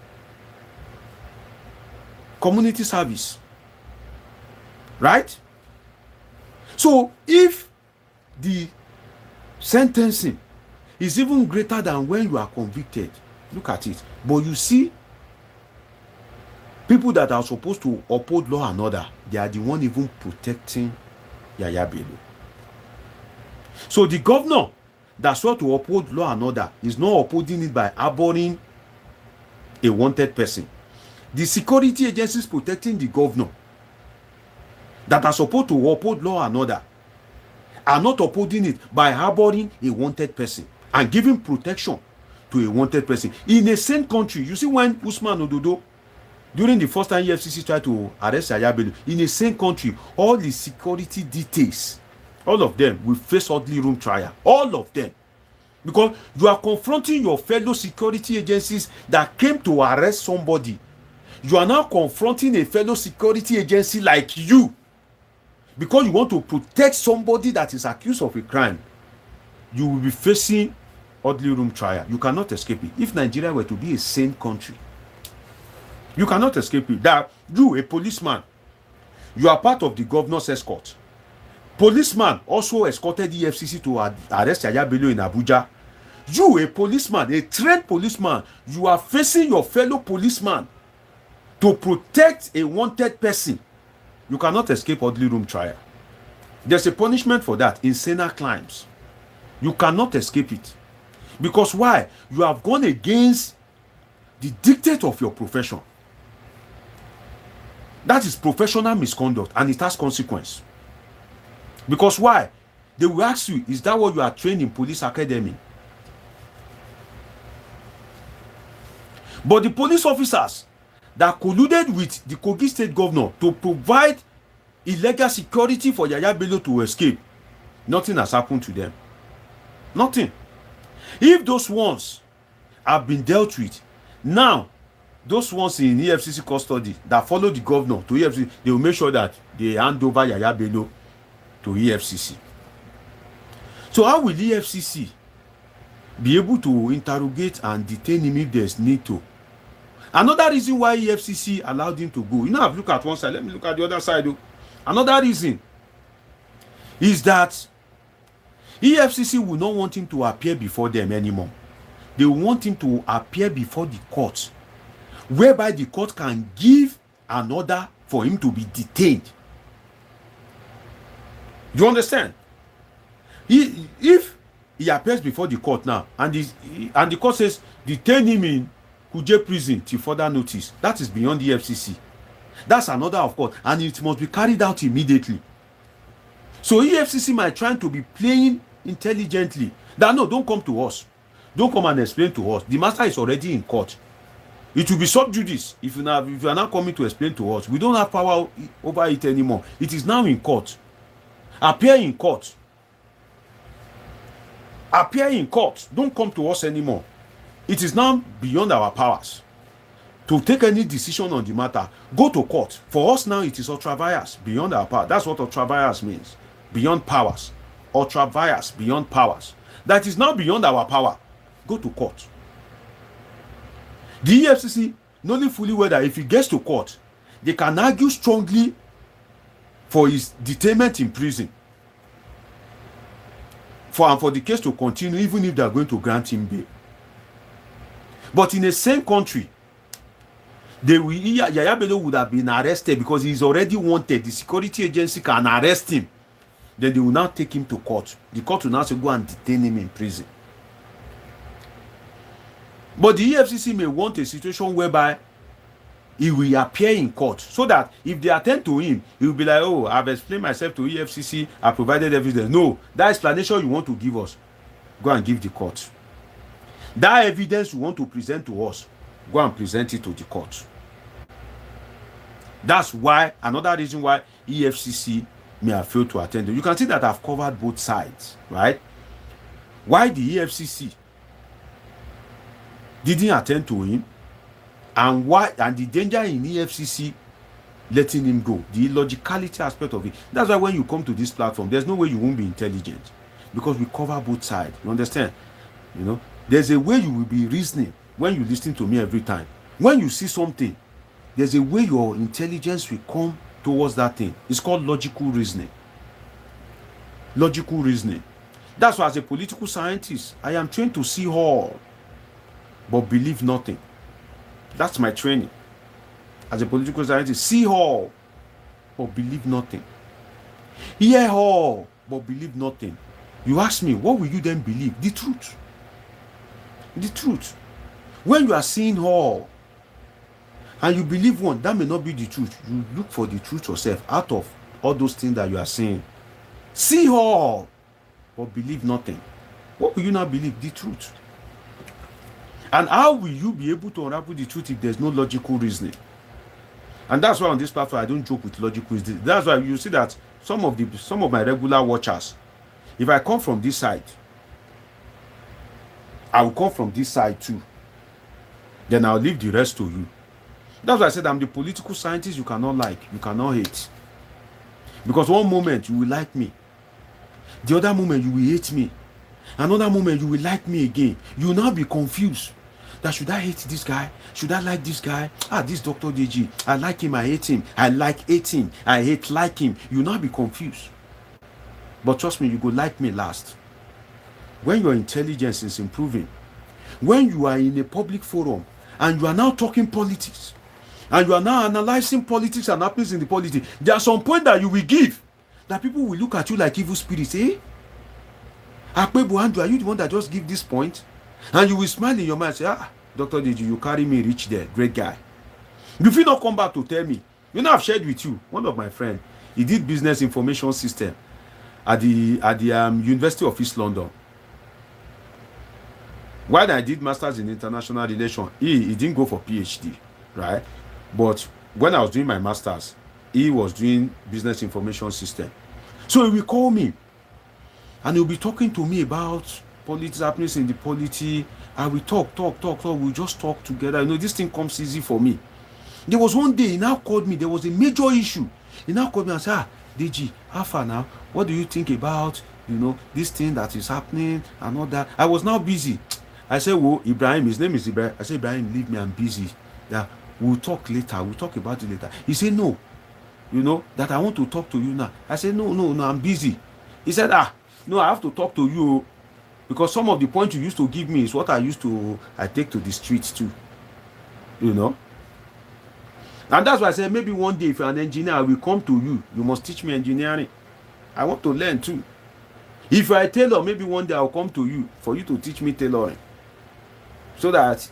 Community service. Right? So if the sentencing is even greater than when you are convicted, look at it. But you see, people that are supposed to uphold law and order, they are the one even protecting Yahaya Bello. So the governor that sought to uphold law and order is not upholding it by harboring a wanted person. The security agencies protecting the governor that are supposed to uphold law and order are not upholding it by harboring a wanted person and giving protection to a wanted person. In a same country, you see when Usman Ododo, during the first time EFCC tried to arrest Yahaya Bello, in a same country, all the security details, all of them will face ugly room trial. All of them. Because you are confronting your fellow security agencies that came to arrest somebody. You are now confronting a fellow security agency like you because you want to protect somebody that is accused of a crime. You will be facing ugly room trial. You cannot escape it. If Nigeria were to be a sane country, you cannot escape it. That you, a policeman, you are part of the governor's escort. Policeman also escorted EFCC to arrest Yahaya Bello in Abuja. You, a policeman, a trained policeman, you are facing your fellow policeman to protect a wanted person. You cannot escape ugly room trial. There's a punishment for that in saner crimes. You cannot escape it. Because why? You have gone against the dictate of your profession. That is professional misconduct and it has consequence. Because why? They will ask you, is that what you are trained in police academy? But the police officers that colluded with the Kogi State governor to provide illegal security for Yahaya Bello to escape, nothing has happened to them. Nothing. If those ones have been dealt with, now those ones in EFCC custody that follow the governor to EFCC, they will make sure that they hand over Yahaya Bello to EFCC. So how will EFCC be able to interrogate and detain him if there's need to? Another reason why EFCC allowed him to go, you know, I've looked at one side, let me look at the other side. Another reason is that EFCC will not want him to appear before them anymore. They want him to appear before the court, whereby the court can give an order for him to be detained. You understand? If he appears before the court now and the court says detain him in Kuje prison till further notice, that is beyond the EFCC. That's an order of court and it must be carried out immediately. So EFCC might try to be playing intelligently that no, don't come to us, don't come and explain to us. The matter is already in court. It will be sub judice if you are not coming to explain to us. We don't have power over it anymore. It is now in court. Appear in court. Appear in court. Don't come to us anymore. It is now beyond our powers to take any decision on the matter. Go to court. For us now, it is ultra vires, beyond our power. That's what ultra vires means. Beyond powers. Ultra vires, beyond powers. That is now beyond our power. Go to court. The EFCC, knowing fully well that if he gets to court, they can argue strongly for his detainment in prison. For the case to continue, even if they are going to grant him bail. But in the same country, Yahaya Bello would have been arrested because he is already wanted. The security agency can arrest him. Then they will now take him to court. The court will now say go and detain him in prison. But the EFCC may want a situation whereby he will appear in court so that if they attend to him, he will be like, oh, I've explained myself to EFCC, I provided evidence. No, that explanation you want to give us, go and give the court. That evidence you want to present to us, go and present it to the court. That's why, another reason why EFCC may have failed to attend. You can see that I've covered both sides, right? Why the EFCC didn't attend to him, and why, and the danger in EFCC letting him go, the illogicality aspect of it. That's why when you come to this platform, there's no way you won't be intelligent, because we cover both sides. You understand? You know, there's a way you will be reasoning when you listen to me every time. When you see something, there's a way your intelligence will come towards that thing. It's called logical reasoning. Logical reasoning. That's why, as a political scientist, I am trained to see all but believe nothing. That's my training. As a political scientist, see all but believe nothing. Hear all but believe nothing. You ask me, what will you then believe? The truth. The truth. When you are seeing all and you believe one, that may not be the truth. You look for the truth yourself out of all those things that you are saying. See all but believe nothing. What will you now believe? The truth. And how will you be able to unravel the truth if there's no logical reasoning? And that's why on this platform I don't joke with logical reasoning. That's why you see that some of my regular watchers, if I come from this side, I will come from this side too. Then I'll leave the rest to you. That's why I said I'm the political scientist you cannot like, you cannot hate. Because one moment you will like me, the other moment you will hate me, another moment you will like me again. You will now be confused. That should I hate this guy? Should I like this guy? This Dr. Deji, I like him, I hate him. I hate him, I hate like him. You will now be confused. But trust me, you go like me last. When your intelligence is improving, when you are in a public forum and you are now talking politics, and you are now analyzing politics and happenings in the politics, there are some point that you will give that people will look at you like evil spirits. Akpebu Andrew, are you the one that just give this point? And you will smile in your mind and say, Dr. Deji, you carry me reach there, great guy. You will not come back to tell me. You know, I've shared with you, one of my friends, he did business information system at the University of East London. While I did masters in international relations, he didn't go for PhD, right? But when I was doing my masters, he was doing business information system. So he will call me and he'll be talking to me about politics happenings in the polity. I will talk. We'll just talk together. You know, this thing comes easy for me. There was one day he now called me. There was a major issue. He now called me and said, Deji, how far now? What do you think about, you know, this thing that is happening and all that? I was now busy. I said, well, Ibrahim, his name is Ibrahim. I said, Ibrahim, leave me, I'm busy. Yeah, we'll talk later. We'll talk about it later. He said, no, you know, that I want to talk to you now. I said, no, I'm busy. He said, no, I have to talk to you because some of the points you used to give me is what I take to the streets too, you know. And that's why I said, maybe one day if you're an engineer, I will come to you. You must teach me engineering. I want to learn too. If you're a tailor, maybe one day I'll come to you for you to teach me tailoring. So that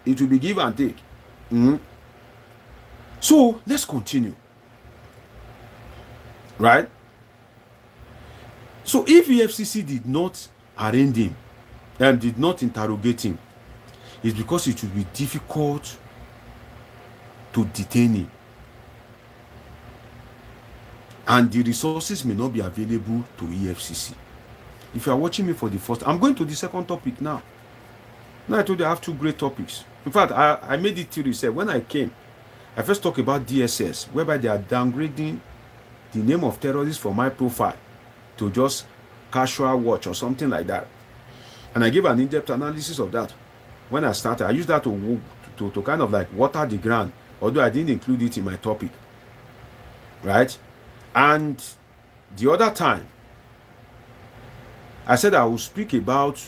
it will be give and take. So let's continue. Right? So if EFCC did not arraign him and did not interrogate him, it's because it would be difficult to detain him. And the resources may not be available to EFCC. If you are watching me for the first, I'm going to the second topic now. Now I told you I have two great topics. In fact, I made it till you said when I came, I first talked about DSS, whereby they are downgrading the name of terrorists from my profile to just casual watch or something like that. And I gave an in-depth analysis of that. When I started, I used that to kind of like water the ground, although I didn't include it in my topic. Right? And the other time, I said I will speak about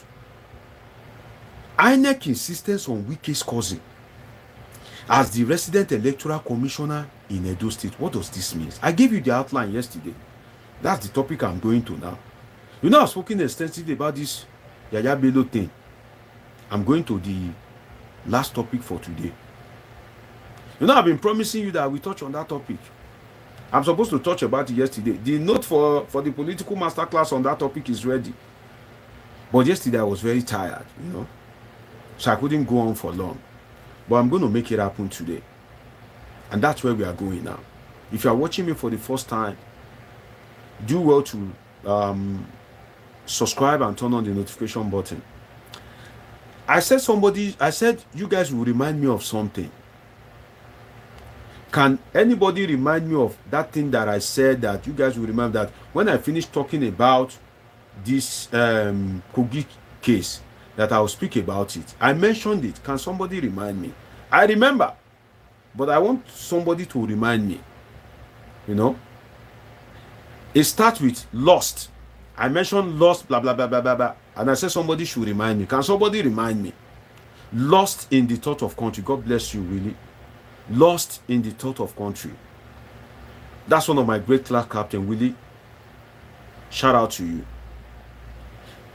INEC insistence on Wike's cousin as the resident electoral commissioner in Edo State. What does this mean? I gave you the outline yesterday. That's the topic I'm going to now. You know, I've spoken extensively about this Yahaya Bello thing. I'm going to the last topic for today. You know, I've been promising you that we touch on that topic. I'm supposed to touch about it yesterday. The note for the political masterclass on that topic is ready. But yesterday I was very tired, you know. So I couldn't go on for long. But I'm going to make it happen today. And that's where we are going now. If you are watching me for the first time, do well to subscribe and turn on the notification button. I said you guys will remind me of something. Can anybody remind me of that thing that I said that you guys will remember, that when I finished talking about this Kogi case, that I'll speak about it? I mentioned it. Can somebody remind me? I remember, but I want somebody to remind me. You know, it starts with lost. I mentioned lost, blah, blah, blah, blah, blah, blah. And I said somebody should remind me. Can somebody remind me? Lost in the thought of country. God bless you, really. Lost in the thought of country. That's one of my great class captain, Willie. Shout out to you.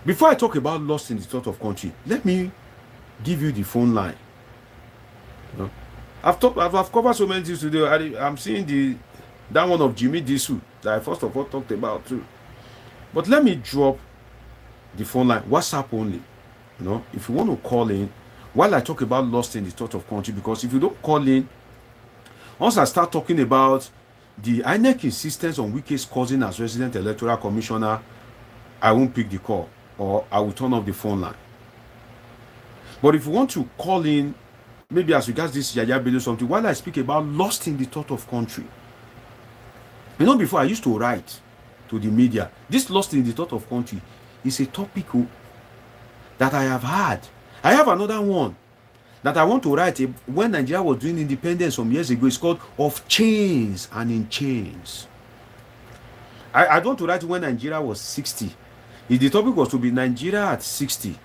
Before I talk about lost in the thought of country, let me give you the phone line. You know, I've covered so many things today. I'm seeing that one of Jimmy Disu that I first of all talked about too. But let me drop the phone line, WhatsApp only. You know, if you want to call in while I talk about lost in the thought of country, because if you don't call in, once I start talking about the INEC insistence on Wike's cousin as resident electoral commissioner, I won't pick the call, or I will turn off the phone line. But if you want to call in, maybe as regards this Yahaya Bello something, while I speak about lost in the thought of country, you know, before I used to write to the media, this lost in the thought of country is a topic that I have had. I have another one that I want to write when Nigeria was doing independence some years ago. It's called Of Chains and in Chains. I don't want to write when Nigeria was 60. If the topic was to be Nigeria at 60,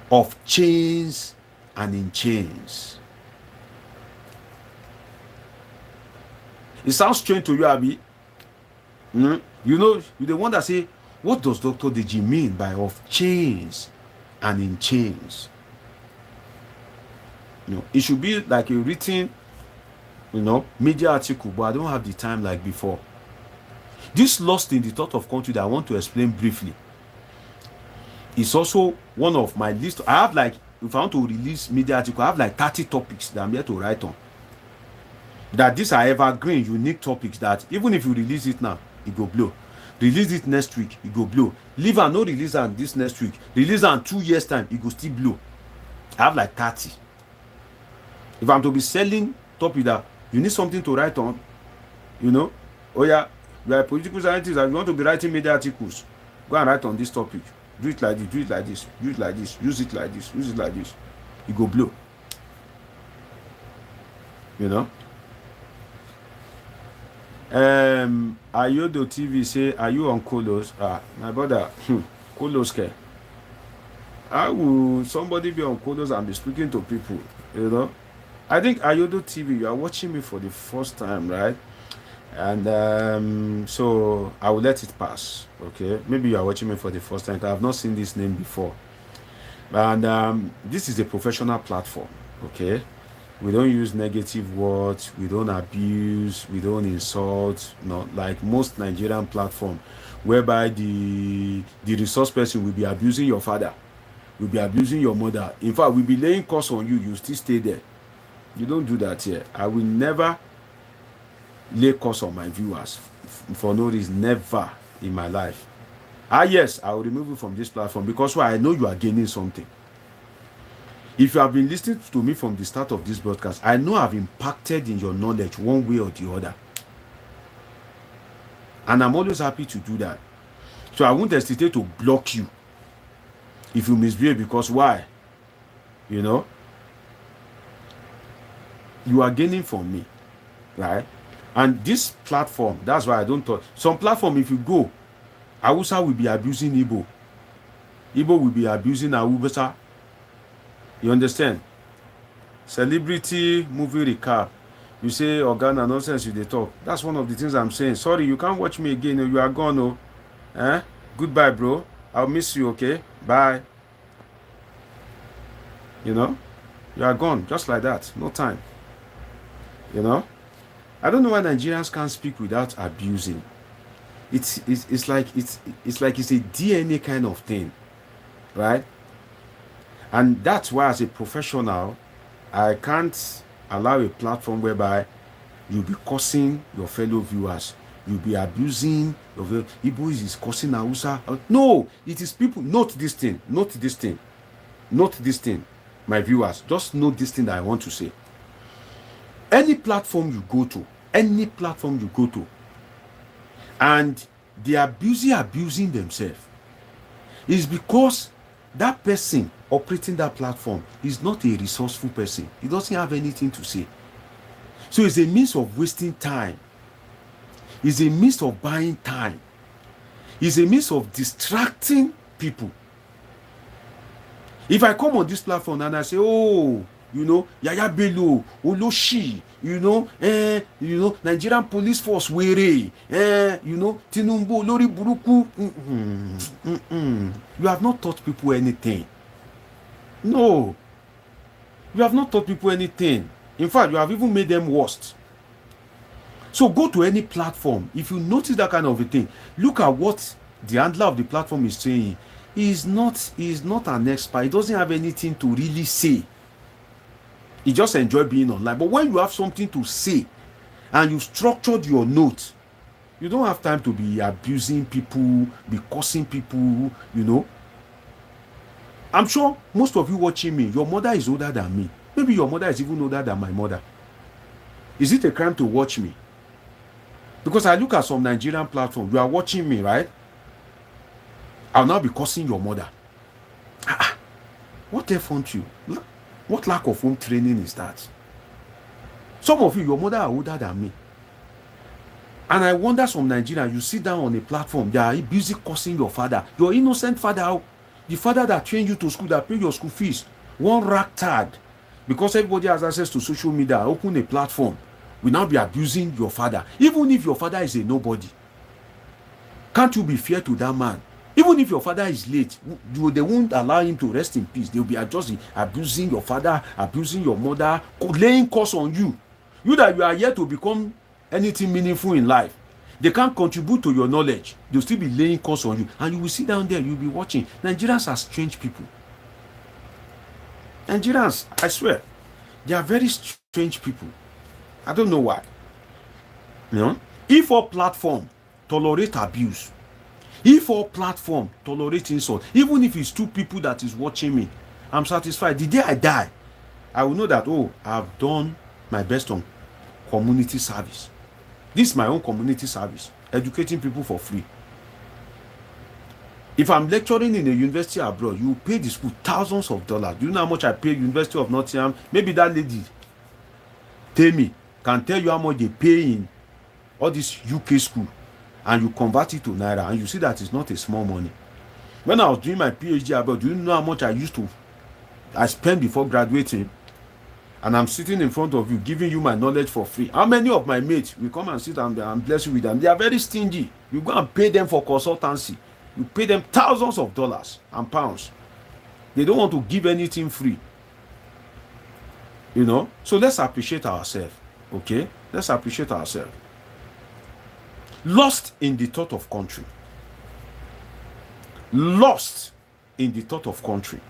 of chains and in chains. It sounds strange to you, Abi. You know, you're the one that say, what does Dr. Deji mean by of chains and in chains? You know, it should be like a written, you know, media article, but I don't have the time like before. This lost in the thought of country that I want to explain briefly is also one of my list. I have like, if I want to release media article, I have like 30 topics that I'm here to write on. That these are evergreen, unique topics that even if you release it now, it go blow. Release it next week, it go blow. Leave and no release and this next week. Release and 2 years time, it go still blow. I have like 30. If I'm to be selling topic that you need something to write on, you know, oh yeah, you are a political scientist and you want to be writing media articles, go and write on this topic. Do it like this, do it like this, do it like this, use it like this, use it like this. It go blow. You know? Ayodo TV say, are you on Kolos? My brother, Kolos care. How will somebody be on Kolos and be speaking to people? You know? I think Ayodo TV, you are watching me for the first time, right? And so I will let it pass. Okay, maybe you are watching me for the first time. I have not seen this name before, and this is a professional platform. Okay, we don't use negative words, we don't abuse, we don't insult, not like most Nigerian platform whereby the resource person will be abusing your father, will be abusing your mother. In fact, we'll be laying curse on you, you still stay there. You don't do that here. I will never lay curse on my viewers for no reason, never in my life. Yes, I will remove you from this platform because I know you are gaining something. If you have been listening to me from the start of this broadcast, I know I've impacted in your knowledge one way or the other. And I'm always happy to do that. So I won't hesitate to block you if you misbehave, because why? You know? You are gaining from me, right? And this platform, that's why I don't talk. Some platform, if you go, Hausa will be abusing Igbo. Igbo will be abusing Hausa. You understand? Celebrity movie recap. You say Organa nonsense, you they talk. That's one of the things I'm saying. Sorry, you can't watch me again. You are gone, oh. Goodbye, bro. I'll miss you, okay? Bye. You know? You are gone, just like that. No time. You know? I don't know why Nigerians can't speak without abusing. It's like it's a DNA kind of thing, right? And that's why, as a professional, I can't allow a platform whereby you'll be cursing your fellow viewers. You'll be abusing your Igbo is cursing Hausa. No, it is people. Note this thing. Note this thing. Note this thing, my viewers. Just note this thing that I want to say. Any platform you go to, and they are abusing themselves, is because that person operating that platform is not a resourceful person. He doesn't have anything to say. So it's a means of wasting time. It's a means of buying time. It's a means of distracting people. If I come on this platform and I say, oh, Yahaya Bello, Oloshi, Nigerian police force were, Tinumbu, Lori Buruku, you have not taught people anything. No, you have not taught people anything. In fact, you have even made them worse. So go to any platform. If you notice that kind of a thing, look at what the handler of the platform is saying. He is not an expert. He doesn't have anything to really say. He just enjoys being online. But when you have something to say and you structured your notes, you don't have time to be abusing people, be cursing people, I'm sure most of you watching me, your mother is older than me. Maybe your mother is even older than my mother. Is it a crime to watch me? Because I look at some Nigerian platform, you are watching me, right? I'll now be cursing your mother. What effort you? What lack of home training is that? Some of you, your mother are older than me. And I wonder, some Nigerians, you sit down on a platform, they are busy cursing your father, your innocent father, the father that trained you to school, that paid your school fees, one ragtag. Because everybody has access to social media, open a platform, will now be abusing your father. Even if your father is a nobody, can't you be fair to that man? Even if your father is late, they won't allow him to rest in peace. They'll be just abusing your father, abusing your mother, laying curse on you. You that you are yet to become anything meaningful in life. They can't contribute to your knowledge. They'll still be laying curse on you. And you will sit down there, you'll be watching. Nigerians are strange people. Nigerians, I swear, they are very strange people. I don't know why. If our platform tolerate abuse, if our platform tolerate insult, even if it's 2 people that is watching me, I'm satisfied. The day I die, I will know that, I've done my best on community service. This is my own community service, educating people for free. If I'm lecturing in a university abroad, you pay the school thousands of dollars. Do you know how much I pay University of Nottingham? Maybe that lady can tell you how much they pay in all this UK school, and you convert it to Naira, and you see that it's not a small money. When I was doing my PhD abroad, do you know how much I spent before graduating? And I'm sitting in front of you, giving you my knowledge for free. How many of my mates will come and sit and bless you with them? They are very stingy. You go and pay them for consultancy. You pay them thousands of dollars and pounds. They don't want to give anything free. So let's appreciate ourselves. Okay? Let's appreciate ourselves. Lost in the thought of country. Lost in the thought of country.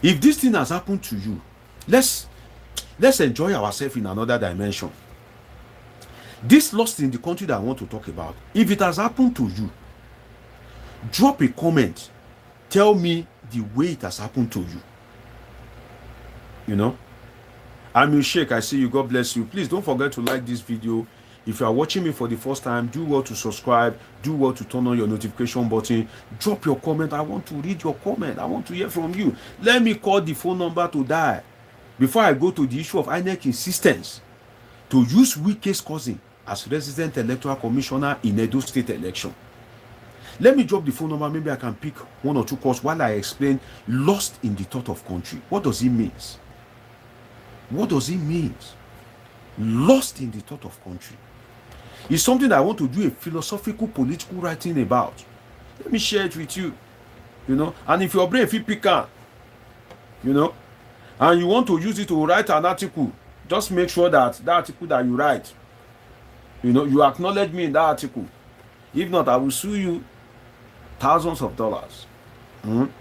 If this thing has happened to you, let's enjoy ourselves in another dimension. This lost in the country that I want to talk about, if it has happened to you, drop a comment. Tell me the way it has happened to you. I'm your Sheikh. I see you. God bless you. Please don't forget to like this video. If you are watching me for the first time, do well to subscribe. Do well to turn on your notification button. Drop your comment. I want to read your comment. I want to hear from you. Let me call the phone number to dial before I go to the issue of INEC insistence to use Wike's cousin as resident electoral commissioner in Edo State election. Let me drop the phone number. Maybe I can pick 1 or 2 calls while I explain lost in the thought of country. What does it mean? What does it mean? Lost in the thought of country. It's something that I want to do a philosophical, political writing about. Let me share it with you. And if your brain feel picker, and you want to use it to write an article, just make sure that the article that you write, you acknowledge me in that article. If not, I will sue you thousands of dollars.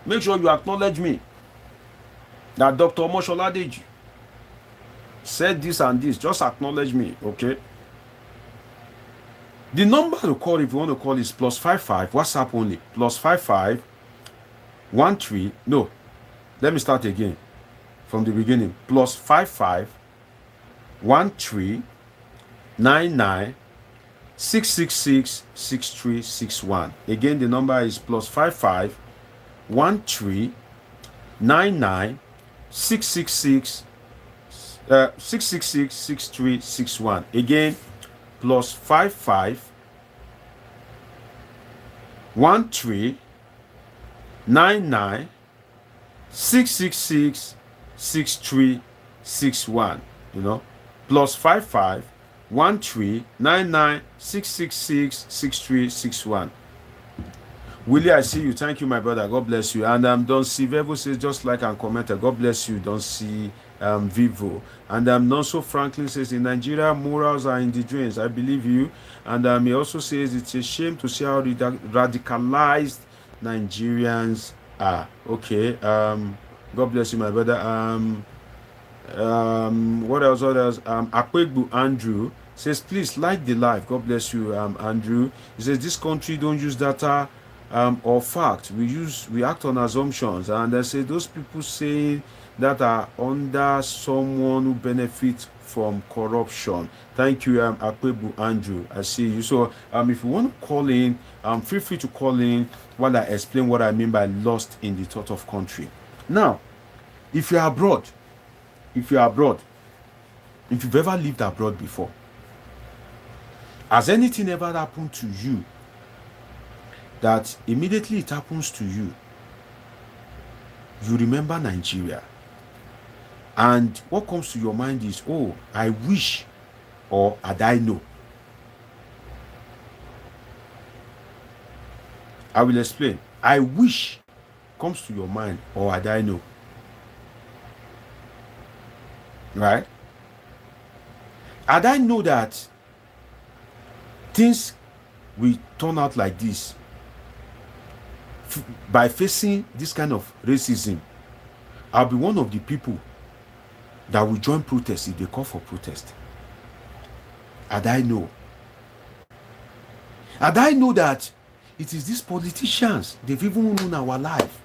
Make sure you acknowledge me. That Dr. Omoshola Deji said this and this. Just acknowledge me, okay? The number to call, if you want to call, is +55, WhatsApp only. +55 13. No, let me start again from the beginning. +55 13 99 666 6361. Again, the number is +55 13 99 666 666 6361. Again, +55 13 99 666 6361. You know, +55 13 99 666 6361. Willie, I see you. Thank you, my brother. God bless you. And Don C. Vevo says, just like and commented, God bless you, Don C. Vivo. And Nonso Franklin says, in Nigeria, morals are in the drains. I believe you. And he also says, it's a shame to see how radicalized Nigerians are. Okay. God bless you, my brother. What else? Akwegbu Andrew says, please like the live. God bless you, Andrew. He says, this country don't use data or fact. We act on assumptions. And I say those people saying that are under someone who benefits from corruption. Thank you, Akwegbu Andrew. I see you. So if you want to call in, feel free to call in while I explain what I mean by lost in the thought of country. Now, if you're abroad, if you've ever lived abroad before, has anything ever happened to you that immediately it happens to you, you remember Nigeria, and what comes to your mind is, oh, I wish, or had I know? I will explain. I wish comes to your mind, or had I know? Right? Had I know that things will turn out like this by facing this kind of racism, I'll be one of the people that will join protest if they call for protest. Had I know? Had I know that it is these politicians, they've even known our life?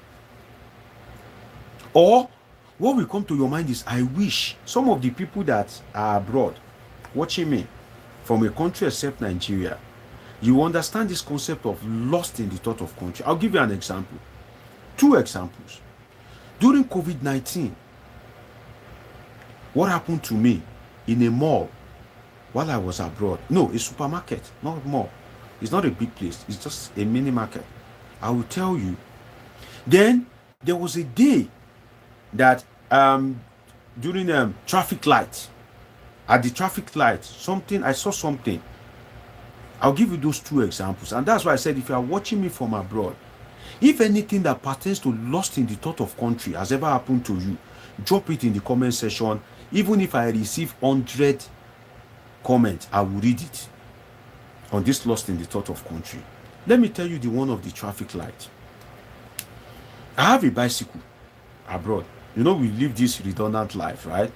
Or what will come to your mind is, I wish some of the people that are abroad watching me from a country except Nigeria, you understand this concept of lost in the thought of country. I'll give you an example. 2 examples. During COVID-19, what happened to me in a mall while I was abroad? No, a supermarket, not a mall. It's not a big place. It's just a mini market. I will tell you. Then there was a day that during traffic light, at the traffic light, I saw something. I'll give you those 2 examples. And that's why I said, if you are watching me from abroad, if anything that pertains to lost in the thought of country has ever happened to you, drop it in the comment section. Even if I receive 100 comments, I will read it on this lost in the thought of country. Let me tell you the one of the traffic light. I have a bicycle abroad. You know, we live this redundant life, right?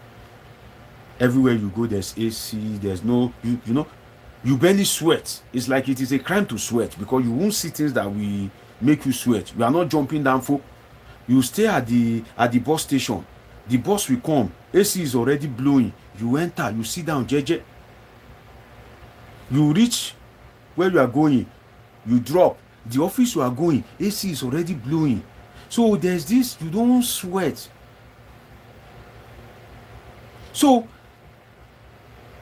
Everywhere you go, there's AC, there's no, you know, you barely sweat. It's like it is a crime to sweat, because you won't see things that will make you sweat. You are not jumping down for. You stay at the bus station. The bus will come. AC is already blowing. You enter, you sit down, jeje. You reach where you are going. You drop. The office you are going, AC is already blowing. So there's this, you don't sweat. So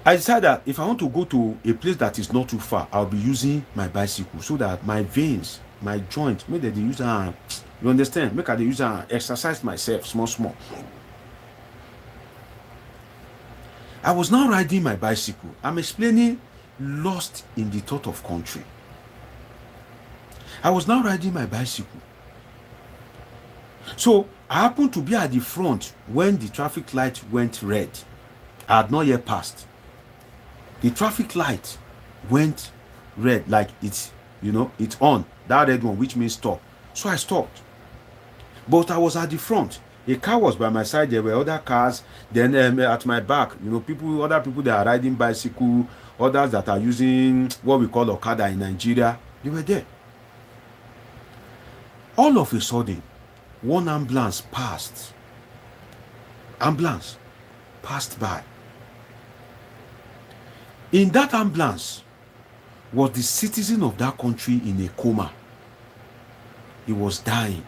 I decided that if I want to go to a place that is not too far, I'll be using my bicycle, so that my veins, my joints, make they use and you understand? Make I use and exercise myself small. I was now riding my bicycle. I'm explaining lost in the thought of country. I was now riding my bicycle. So I happened to be at the front when the traffic light went red. I had not yet passed. The traffic light went red, like it's, you know, it's on, that red one, which means stop. So I stopped. But I was at the front. A car was by my side. There were other cars. Then at my back, other people that are riding bicycle, others that are using what we call Okada in Nigeria, they were there. All of a sudden, one ambulance passed. Ambulance passed by. In that ambulance was the citizen of that country in a coma. He was dying.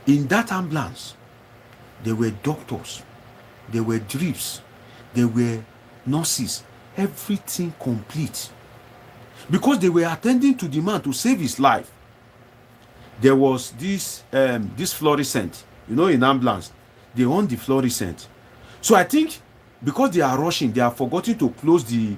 In that ambulance, there were doctors, there were drips, there were nurses, everything complete. Because they were attending to the man to save his life. There was this fluorescent, in ambulance, they on the fluorescent. So I think because they are rushing, they are forgetting to close the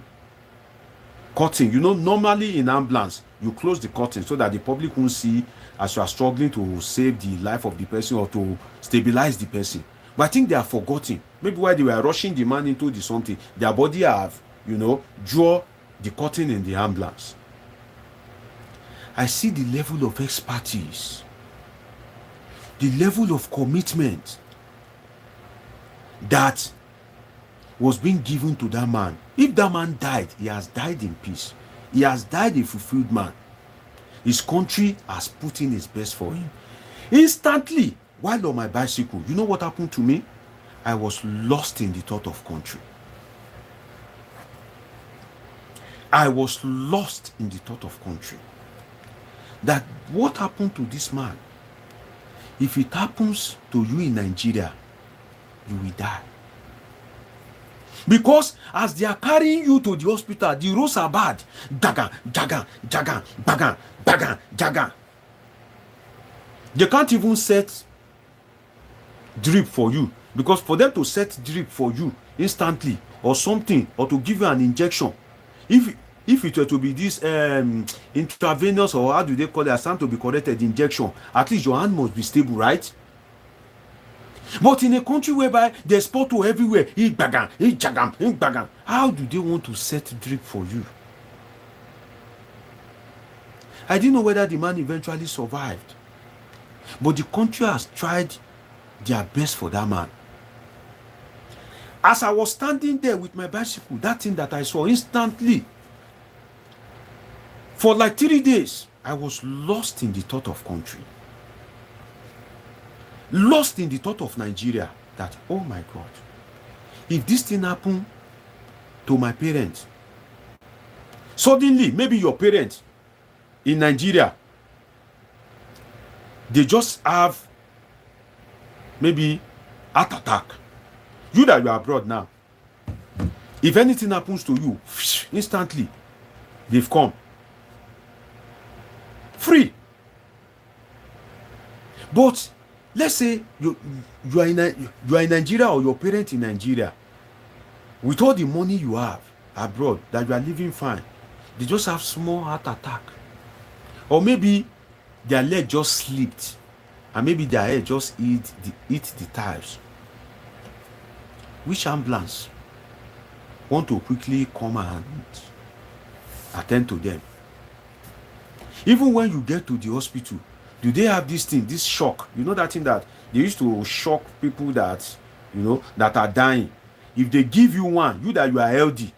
curtain. Normally in ambulance, you close the curtain so that the public won't see as you are struggling to save the life of the person or to stabilize the person. But I think they are forgetting. Maybe while they were rushing the man into the something, their body have, draw the curtain in the ambulance. I see the level of expertise, the level of commitment that was being given to that man. If that man died, he has died in peace. He has died a fulfilled man. His country has put in its best for him. Instantly, while on my bicycle, you know what happened to me? I was lost in the thought of country. I was lost in the thought of country. That what happened to this man? If it happens to you in Nigeria, you will die. Because as they are carrying you to the hospital, the roads are bad. Jagan, jagan, jagan, bagan, bagan, jagan. They can't even set drip for you. Because for them to set drip for you instantly or something, or to give you an injection, if it were to be this intravenous, or how do they call it, as to be corrected injection, at least your hand must be stable, right? But in a country whereby there's pothole everywhere, how do they want to set drip for you? I didn't know whether the man eventually survived. But the country has tried their best for that man. As I was standing there with my bicycle, that thing that I saw instantly, for like 3 days, I was lost in the thought of country. Lost in the thought of Nigeria, that, oh my God, if this thing happened to my parents, suddenly, maybe your parents in Nigeria, they just have maybe heart attack. You that you are abroad now, if anything happens to you, instantly, they've come. Free. But let's say you are in Nigeria, or your parent in Nigeria, with all the money you have abroad, that you are living fine, they just have small heart attack, or maybe their leg just slipped, and maybe their head just hit the tires. Which ambulance want to quickly come and attend to them? Even when you get to the hospital, do they have this thing, this shock? You know that thing that they used to shock people that, that are dying. If they give you one, you that you are healthy,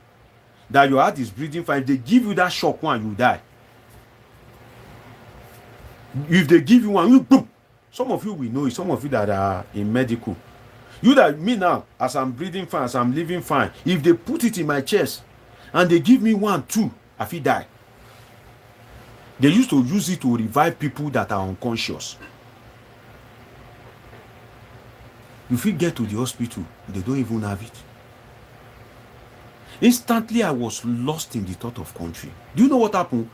that your heart is breathing fine, if they give you that shock one, you die. If they give you one, you boom. Some of you will know it, some of you that are in medical. You that, me now, as I'm breathing fine, as I'm living fine, if they put it in my chest and they give me 1, 2, I feel die. They used to use it to revive people that are unconscious. If you get to the hospital, they don't even have it. Instantly, I was lost in the thought of country. Do you know what happened?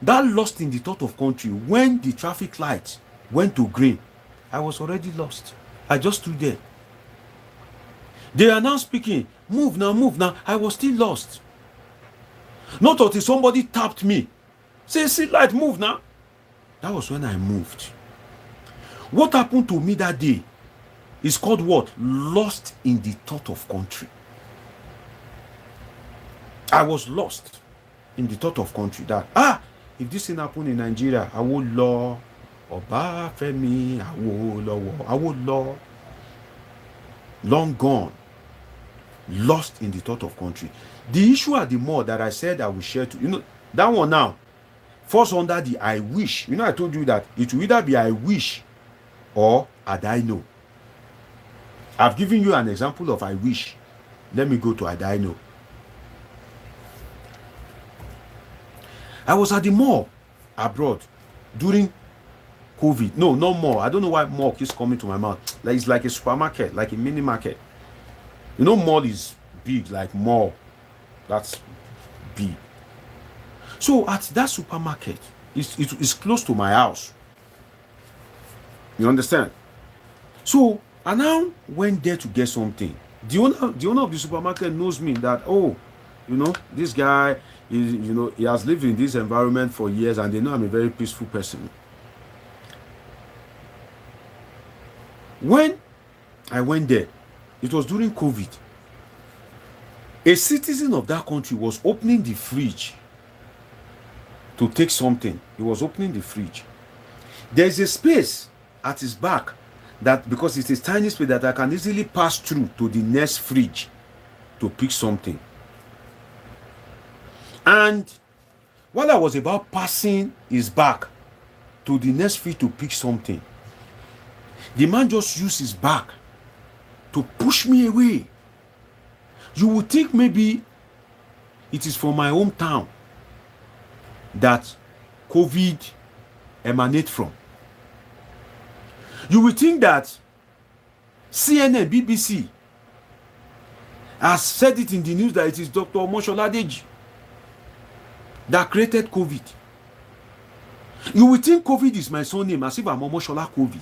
That lost in the thought of country, when the traffic light went to green, I was already lost. I just stood there. They are now speaking, move now, move now. I was still lost. Not until somebody tapped me. Say, see light, move now. That was when I moved. What happened to me that day is called what? Lost in the thought of country. I was lost in the thought of country. That, if this thing happened in Nigeria, I would law Obafemi Awolowo, long gone, lost in the thought of country. The issue at the mall that I said I will share to, that one now falls under the I wish. I told you that it will either be I wish or had I know. I've given you an example of I wish. Let me go to had I know. I was at the mall abroad during COVID. No more. I don't know why mall keeps coming to my mouth. Like it's like a supermarket, like a mini market. Mall is big, like mall. That's big. So at that supermarket, it's close to my house. You understand? So I now went there to get something. The owner of the supermarket knows me that, this guy is, he has lived in this environment for years, and they know I'm a very peaceful person. When I went there, it was during COVID. A citizen of that country was opening the fridge to take something. He was opening the fridge. There's a space at his back that, because it's a tiny space, that I can easily pass through to the next fridge to pick something. And while I was about passing his back to the next fridge to pick something, the man just used his back to push me away. You would think maybe it is from my hometown that COVID emanates from. You will think that CNN, BBC has said it in the news that it is Dr. Omoshola Deji that created COVID. You will think COVID is my surname, as if I'm Omoshola COVID.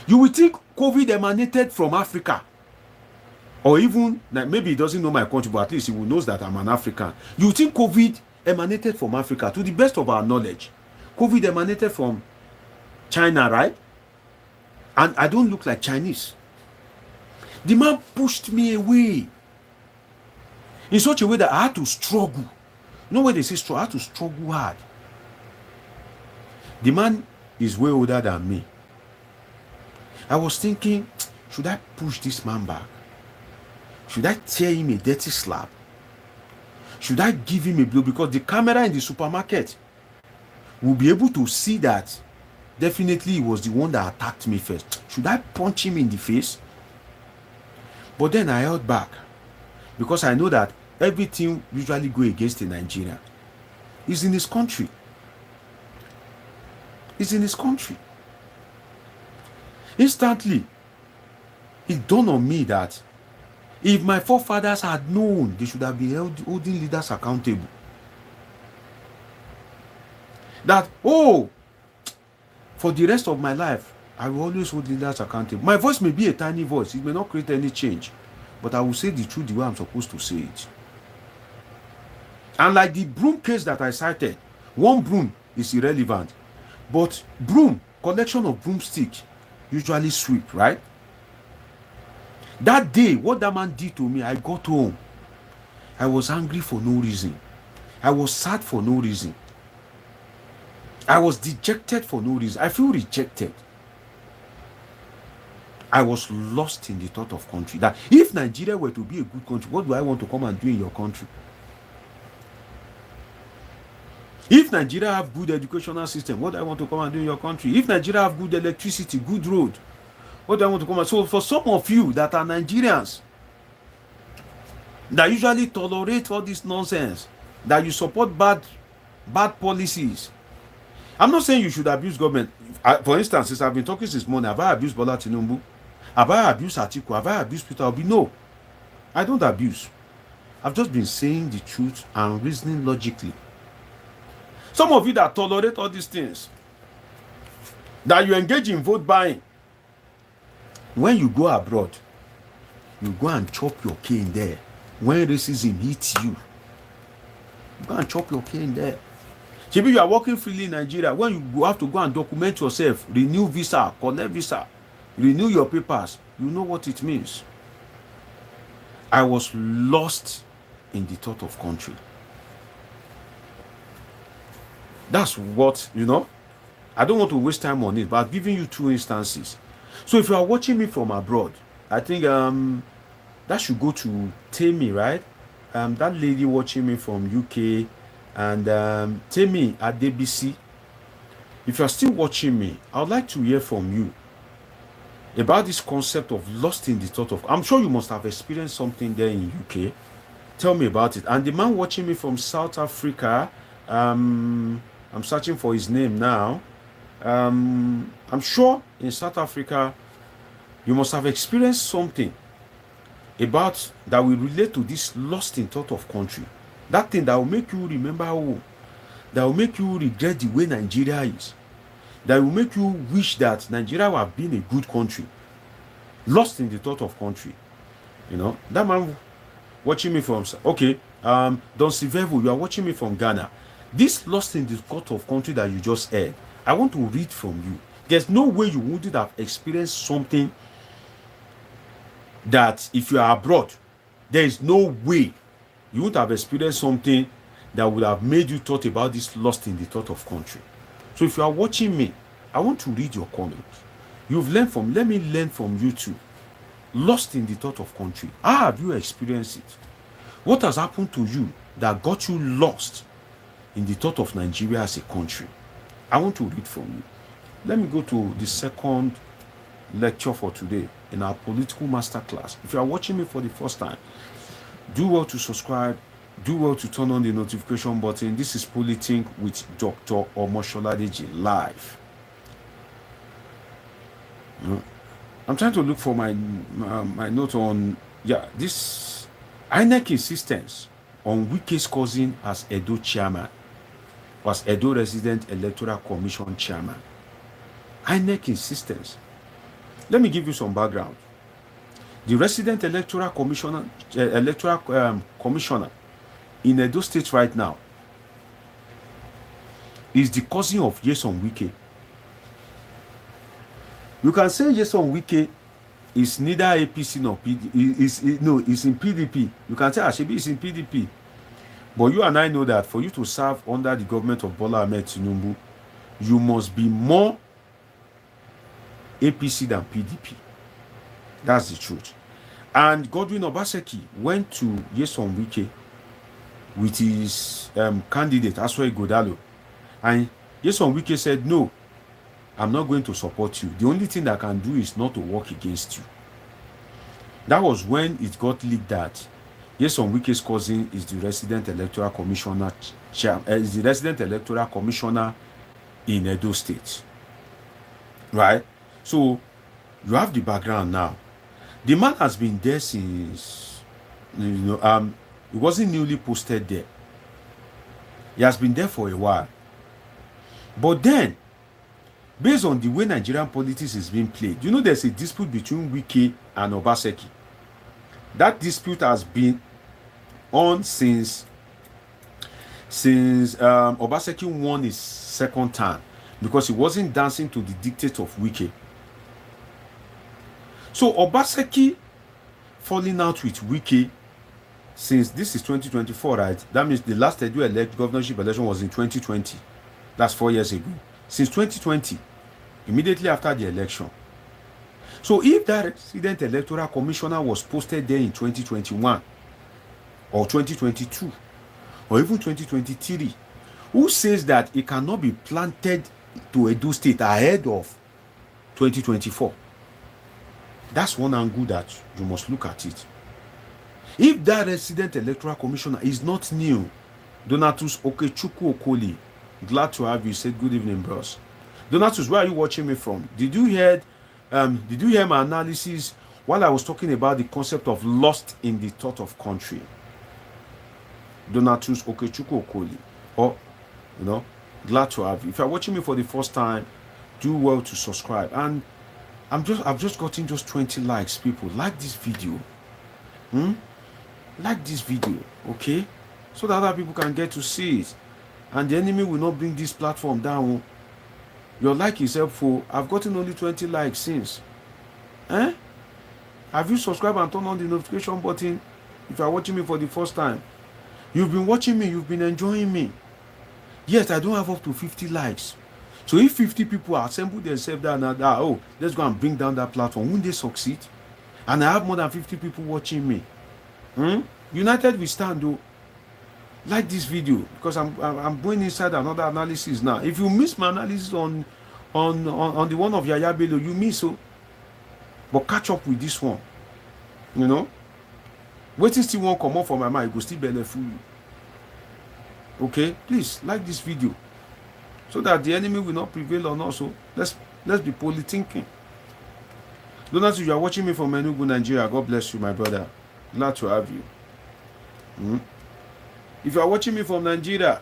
You will think COVID emanated from Africa. Or even, maybe he doesn't know my country, but at least he knows that I'm an African. You think COVID emanated from Africa. To the best of our knowledge, COVID emanated from China, right? And I don't look like Chinese. The man pushed me away in such a way that I had to struggle. When they say struggle, I had to struggle hard. The man is way older than me. I was thinking, should I push this man back? Should I tear him a dirty slap? Should I give him a blow? Because the camera in the supermarket will be able to see that definitely he was the one that attacked me first. Should I punch him in the face? But then I held back, because I know that everything usually go against a Nigerian is in his country. It's in his country. Instantly, it dawned on me that if my forefathers had known, they should have been holding leaders accountable. That, for the rest of my life, I will always hold leaders accountable. My voice may be a tiny voice. It may not create any change. But I will say the truth the way I'm supposed to say it. And like the broom case that I cited, one broom is irrelevant. But broom, collection of broomstick, usually sweep, right? That day, what that man did to me, I got home. I was angry for no reason. I was sad for no reason. I was dejected for no reason. I feel rejected. I was lost in the thought of country. That if Nigeria were to be a good country, what do I want to come and do in your country? If Nigeria have good educational system, what do I want to come and do in your country? If Nigeria have good electricity, good road, what do I want to come and... So for some of you that are Nigerians, that usually tolerate all this nonsense, that you support bad policies, I'm not saying you should abuse government. For instance, since I've been talking since morning, have I abused Bola Tinubu? Have I abused Atiku? Have I abused Peter Obi? No, I don't abuse. I've just been saying the truth and reasoning logically. Some of you that tolerate all these things, that you engage in vote buying, when you go abroad, you go and chop your cane there. When racism hits you, go and chop your cane there. Maybe you are working freely in Nigeria. When you have to go and document yourself, renew visa, collect visa, renew your papers, you know what it means. I was lost in the thought of country. That's what, I don't want to waste time on it, but I've given you 2 instances. So if you are watching me from abroad, I think that should go to Temi, right? That lady watching me from UK, and Temi at DBC. If you are still watching me, I would like to hear from you about this concept of lost in the thought of. I'm sure you must have experienced something there in UK. Tell me about it. And the man watching me from South Africa, I'm searching for his name now. I'm sure in South Africa, you must have experienced something about that will relate to this lost in thought of country. That thing that will make you remember home, that will make you regret the way Nigeria is, that will make you wish that Nigeria would have been a good country. Lost in the thought of country. You know, that man watching me from, okay, Don Sivevo, you are watching me from Ghana. This lost in the thought of country that you just heard, I want to read from you. There's no way you wouldn't have experienced something that if you are abroad, there is no way you would have experienced something that would have made you thought about this lost in the thought of country. So if you are watching me, I want to read your comments. You've learned from, let me learn from you too. Lost in the thought of country. How have you experienced it? What has happened to you that got you lost in the thought of Nigeria as a country? I want to read from you. Let me go to the second lecture for today in our political masterclass. If you are watching me for the first time, do well to subscribe, do well to turn on the notification button. This is Polithink with Dr. Omoshola Deji live. I'm trying to look for my note on this INEC insistence on Wike's cousin as Edo chairman, was Edo resident Electoral Commission chairman. INEC insistence. Let me give you some background. The resident Electoral Commissioner, Commissioner in Edo State right now is the cousin of Nyesom Wike. You can say Nyesom Wike is neither APC nor PDP. Is in PDP. You can say Ashebi is in PDP. But you and I know that for you to serve under the government of Bola Ahmed Tinubu, you must be more APC than PDP. That's the truth. And Godwin Obaseki went to Nyesom Wike with his candidate, Aswai Godalo. And Nyesom Wike said, no, I'm not going to support you. The only thing that I can do is not to work against you. That was when it got leaked that Nyesom Wike's cousin is the resident electoral commissioner, is the resident electoral commissioner in Edo State. Right? So you have the background now. The man has been there since, he wasn't newly posted there. He has been there for a while. But then, based on the way Nigerian politics is being played, you know there's a dispute between Wike and Obaseki. That dispute has been on since Obaseki won his second term because he wasn't dancing to the dictate of Wike. So Obaseki falling out with Wike since this is 2024, right? That means the last Edo governorship election was in 2020. That's 4 years ago. Since 2020, immediately after the election. So if that resident electoral commissioner was posted there in 2021 or 2022 or even 2023, who says that it cannot be planted to Edo State ahead of 2024? That's one angle that you must look at it. If that resident electoral commissioner is not new, Donatus Okechukwu Okoli, glad to have you. Said good evening, bros. Donatus, where are you watching me from? Did you hear my analysis while I was talking about the concept of lost in the thought of country? Donatus Okechukwu Okoli. Glad to have you. If you're watching me for the first time, do well to subscribe. And I've just gotten just 20 likes, people. Like this video. Like this video, okay? So that other people can get to see it. And the enemy will not bring this platform down. Your like is helpful. I've gotten only 20 likes since. Have you subscribed and turned on the notification button if you are watching me for the first time? You've been watching me, you've been enjoying me. Yes, I don't have up to 50 likes. So if 50 people assemble themselves down and oh, let's go and bring down that platform, won't they succeed? And I have more than 50 people watching me. United we stand though. Like this video, because I'm going inside another analysis now. If you miss my analysis on the one of Yahaya Bello, you miss so. But catch up with this one. You know? Waiting still won't come up for my mind, it will still benefit you. Okay? Please like this video. So that the enemy will not prevail on us. So let's be polythinking. Donald, you are watching me from Enugu, Nigeria. God bless you, my brother. Glad to have you. If you are watching me from Nigeria,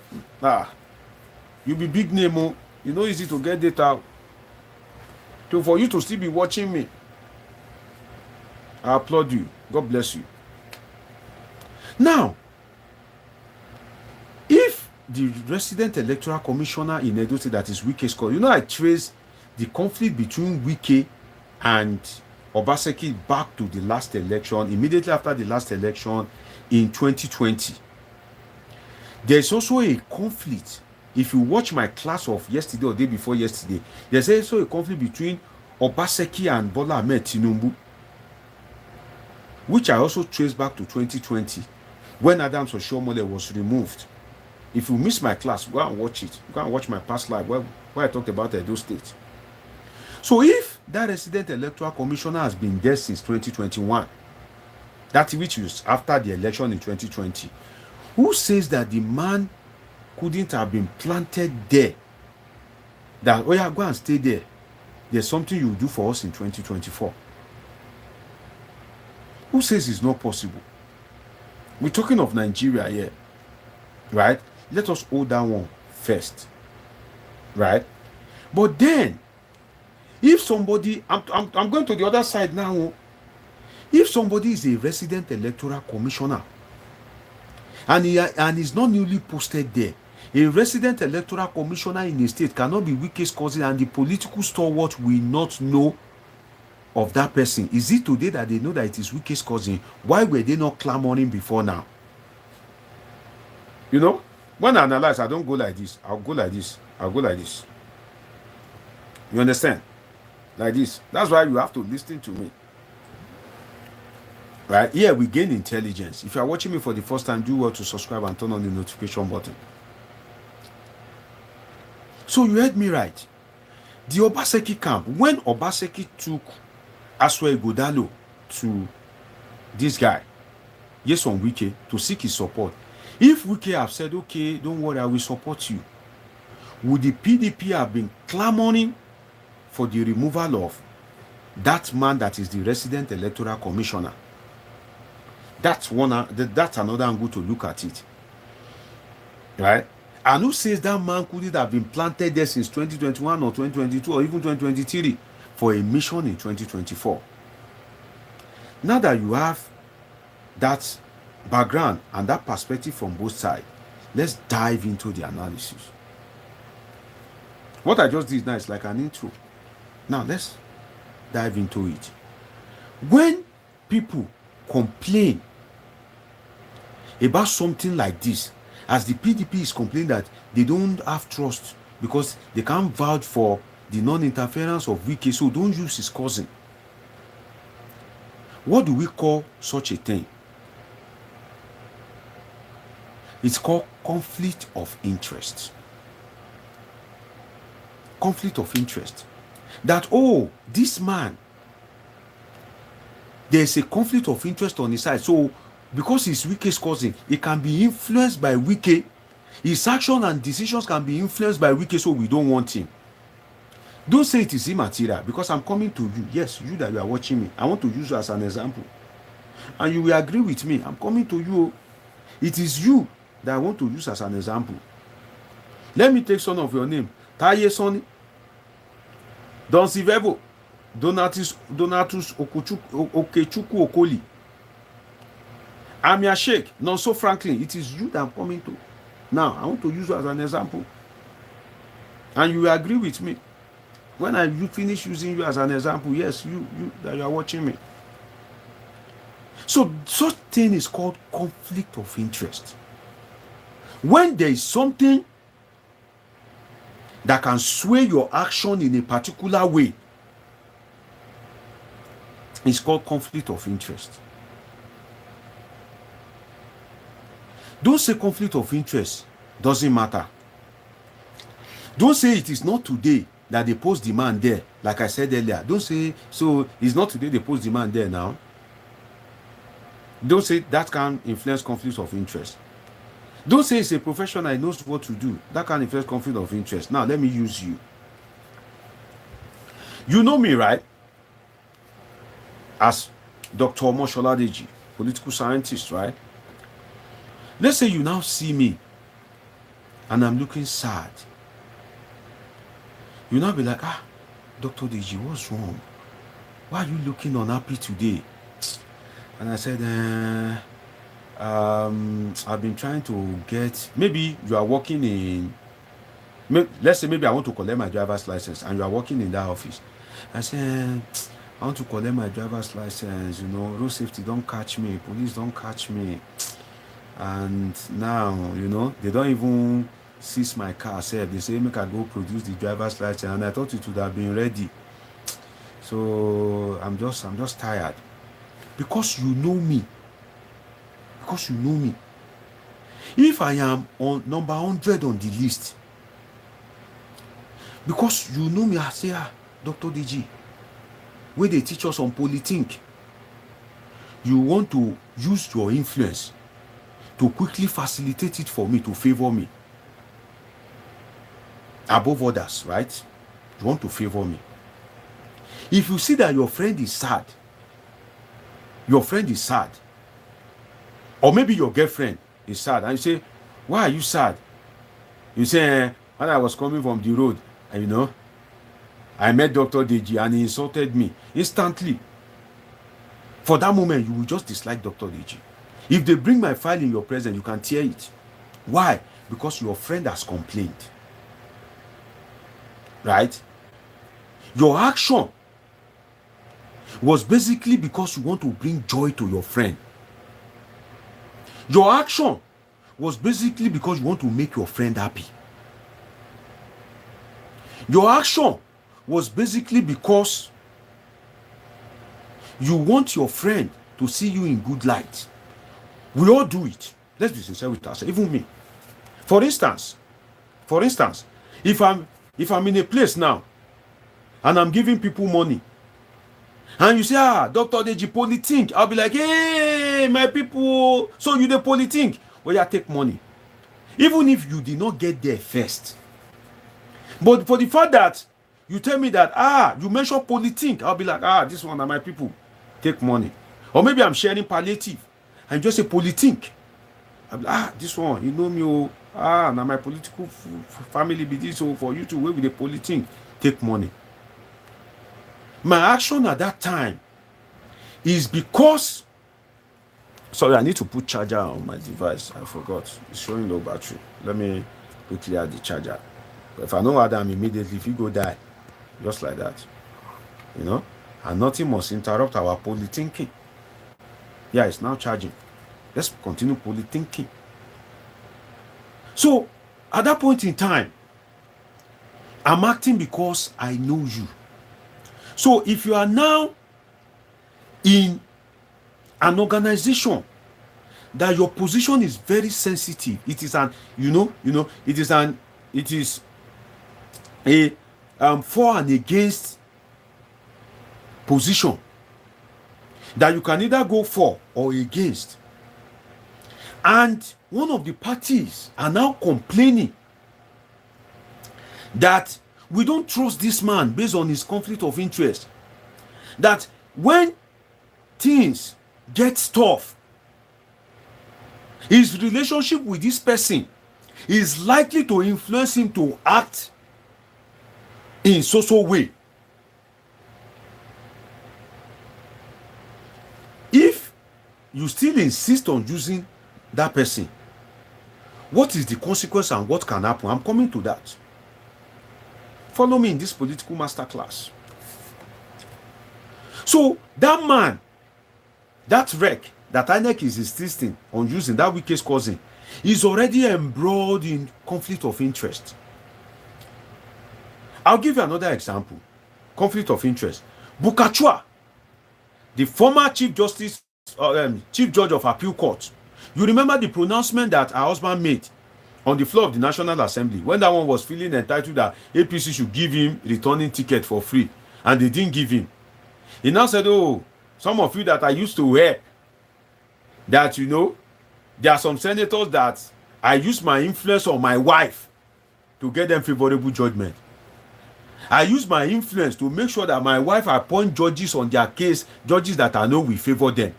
you'll be big name. You know, easy to get data. So for you to still be watching me, I applaud you. God bless you. Now, if the resident electoral commissioner in Edo State, that is Wike's call, you know, I trace the conflict between Wike and Obaseki back to the last election, immediately after the last election in 2020. There's also a conflict. If you watch my class of yesterday or day before yesterday, there's also a conflict between Obaseki and Bola Ahmed Tinubu, which I also trace back to 2020 when Adams Oshiomhole was removed. If you miss my class, go and watch it. Go and watch my past live where I talked about Edo State. So if that resident electoral commissioner has been there since 2021, that which is after the election in 2020, who says that the man couldn't have been planted there? That, oh yeah, go and stay there. There's something you will do for us in 2024. Who says it's not possible? We're talking of Nigeria here, right? Let us hold that one first, right? But then, if somebody, I'm going to the other side now. If somebody is a resident electoral commissioner and is not newly posted there, a resident electoral commissioner in a state cannot be Wike's cousin, and the political stalwart will not know of that person. Is it today that they know that it is Wike's cousin? Why were they not clamoring before now? You know, when I analyze, I don't go like this. I'll go like this. I'll go like this. You understand? Like this. That's why you have to listen to me. Right? Here we gain intelligence. If you are watching me for the first time, do well to subscribe and turn on the notification button. So you heard me right. The Obaseki camp, when Obaseki took Aswa Godalo to this guy, Yeson Wike, to seek his support, if Wike have said, okay, don't worry, I will support you, would the PDP have been clamoring for the removal of that man that is the resident electoral commissioner? That's another angle to look at it, right? And who says that man couldn't have been planted there since 2021 or 2022 or even 2023 for a mission in 2024? Now that you have that background and that perspective from both sides, let's dive into the analysis. What I just did now is like an intro. Now let's dive into it. When people complain about something like this, as the PDP is complaining that they don't have trust because they can't vouch for the non-interference of Wike, so don't use his cousin. What do we call such a thing? It's called conflict of interest. Conflict of interest. That, oh, this man, there's a conflict of interest on his side. So, because he's Wike's cousin, he can be influenced by Wike. His action and decisions can be influenced by Wike, so we don't want him. Don't say it is immaterial, because I'm coming to you. Yes, you that you are watching me. I want to use you as an example. And you will agree with me. I'm coming to you. It is you that I want to use as an example. Let me take some of your name. Taye Sonny, Don Sivevo, Donatus Okechukwu Okoli, Amia Sheikh, Nonso Franklin. It is you that I'm coming to. Now, I want to use you as an example. And you will agree with me. When I finish using you as an example, yes, you that you are watching me. So, such thing is called conflict of interest. When there is something that can sway your action in a particular way is called conflict of interest. Don't say conflict of interest doesn't matter. Don't say it is not today that they post demand there, like I said earlier. Don't say, so it's not today they post demand there now. Don't say that can influence conflict of interest. Don't say it's a professional that knows what to do. That can influence conflict of interest. Now, let me use you. You know me, right? As Dr. Omoshola Deji, political scientist, right? Let's say you now see me and I'm looking sad. You now be like, Dr. Deji, what's wrong? Why are you looking unhappy today? And I said, I've been trying to get, maybe you are working in, let's say maybe I want to collect my driver's license and you are working in that office. I said, I want to collect my driver's license, you know, road safety don't catch me, police don't catch me. And now, you know, they don't even seize my car. They say, make I go produce the driver's license. And I thought it would have been ready. So I'm just tired. Because you know me. Because you know me. If I am on number 100 on the list, because you know me, I say, Dr. Deji, where they teach us on Polithink, you want to use your influence to quickly facilitate it for me, to favor me above others, right? You want to favor me. If you see that your friend is sad, or maybe your girlfriend is sad, and you say, why are you sad? You say, when I was coming from the road, and you know, I met Dr. Deji and he insulted me instantly. For that moment, you will just dislike Dr. Deji. If they bring my file in your presence, you can tear it. Why? Because your friend has complained. Right? Your action was basically because you want to bring joy to your friend. Your action was basically because you want to make your friend happy. Your action was basically because you want your friend to see you in good light. We all do it. Let's be sincere with ourselves, even me. For instance, if I'm in a place now and I'm giving people money, and you say, Dr. Deji, Polithink, I'll be like, hey, my people, so you the Polithink. Well, you take money. Even if you did not get there first. But for the fact that you tell me that, you mentioned Polithink, I'll be like, this one are my people. Take money. Or maybe I'm sharing palliative and just say Polithink. I'll be like, this one, you know me, now my political family be this, so for you to work with the Polithink, take money. My action at that time is because, sorry, I need to put charger on my device. I forgot. It's showing low battery. Let me quickly add the charger. If I know Adam immediately, if you go die, just like that, you know, and nothing must interrupt our Polithinking. Yeah, it's now charging. Let's continue Polithinking. So at that point in time, I'm acting because I know you. So if you are now in an organization that your position is very sensitive, it is an, it is a for and against position that you can either go for or against. And one of the parties are now complaining that we don't trust this man based on his conflict of interest. That when things get tough, his relationship with this person is likely to influence him to act in so way. If you still insist on using that person, what is the consequence and what can happen? I'm coming to that. Follow me in this political masterclass. So that man, that wreck that INEC is insisting on using, that Wike's cousin, is already embroiled in conflict of interest. I'll give you another example. Conflict of interest. Bukachua, the former Chief Judge of Appeal Court. You remember the pronouncement that her husband made on the floor of the National Assembly when that one was feeling entitled that APC should give him returning ticket for free, and they didn't give him. He now said, oh, some of you that I used to help, that there are some senators that I use my influence on my wife to get them favorable judgment. I use my influence to make sure that my wife appoint judges on their case, judges that I know will favor them.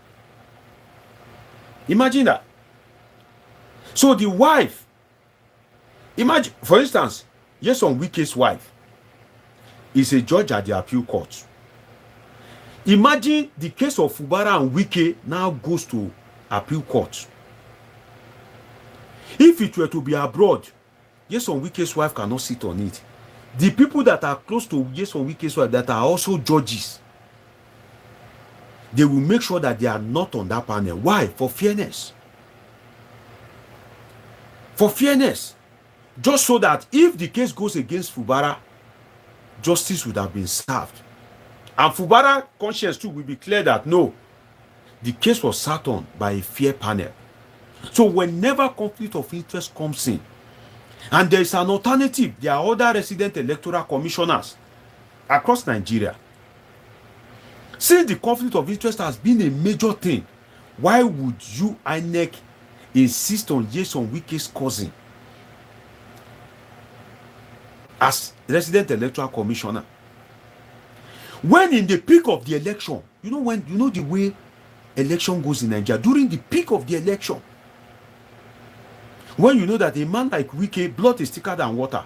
Imagine that. So the wife, imagine, for instance, Nyesom Wike's wife is a judge at the appeal court. Imagine the case of Fubara and Wike now goes to appeal court. If it were to be abroad, Nyesom Wike's wife cannot sit on it. The people that are close to Nyesom Wike's wife that are also judges, they will make sure that they are not on that panel. Why? For fairness. For fairness. Just so that if the case goes against Fubara, justice would have been served. And Fubara conscience too will be clear that no, the case was sat on by a fair panel. So whenever conflict of interest comes in, and there is an alternative, there are other resident electoral commissioners across Nigeria. Since the conflict of interest has been a major thing, why would you, INEC, insist on Nyesom Wike's cousin as resident electoral commissioner? When in the peak of the election, the way election goes in Nigeria, during the peak of the election, when you know that a man like Wike, blood is thicker than water.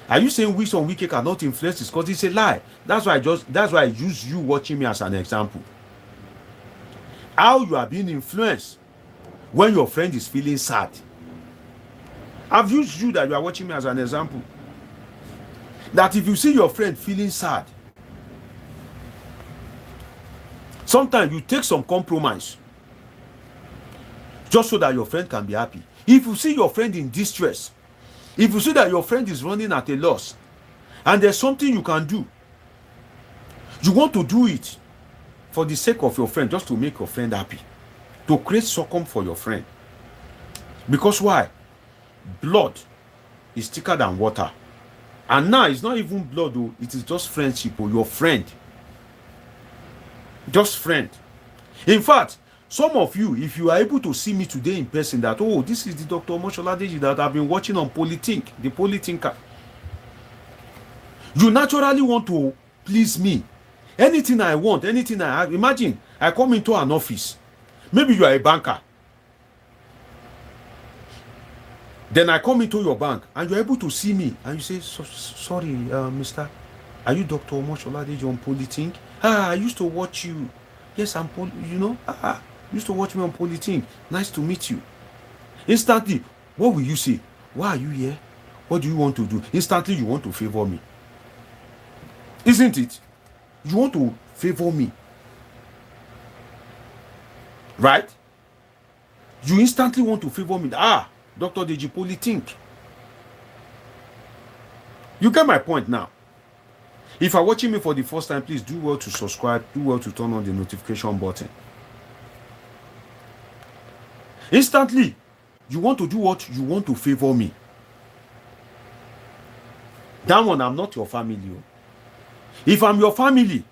Are you saying Nyesom Wike cannot influence this? Because it's a lie. That's why I use you watching me as an example. How you are being influenced when your friend is feeling sad. I've used you that you are watching me as an example. That if you see your friend feeling sad, sometimes you take some compromise just so that your friend can be happy. If you see your friend in distress, if you see that your friend is running at a loss, and there's something you can do, you want to do it for the sake of your friend, just to make your friend happy, to create succumb for your friend. Because why? Blood is thicker than water. And now it's not even blood, though, it is just friendship or your friend. Just friend. In fact, some of you, if you are able to see me today in person, that, oh, this is the Dr. Omoshola Deji that I've been watching on Polithink, the Polithinker. You naturally want to please me. Anything I want, anything I have. Imagine, I come into an office. Maybe you are a banker. Then I come into your bank and you're able to see me and you say, sorry, mister, are you Dr. Omoshola Deji on Polithink? I used to watch you. Yes, I'm used to watch me on Polithink. Nice to meet you. Instantly, what will you say? Why are you here? What do you want to do? Instantly, you want to favor me. Isn't it? You want to favor me. Right? You instantly want to favor me. Dr. Deji Polithink. You get my point now. If you're watching me for the first time, please do well to subscribe. Do well to turn on the notification button. Instantly, you want to do what? You want to favor me. That one, I'm not your family. If I'm your family,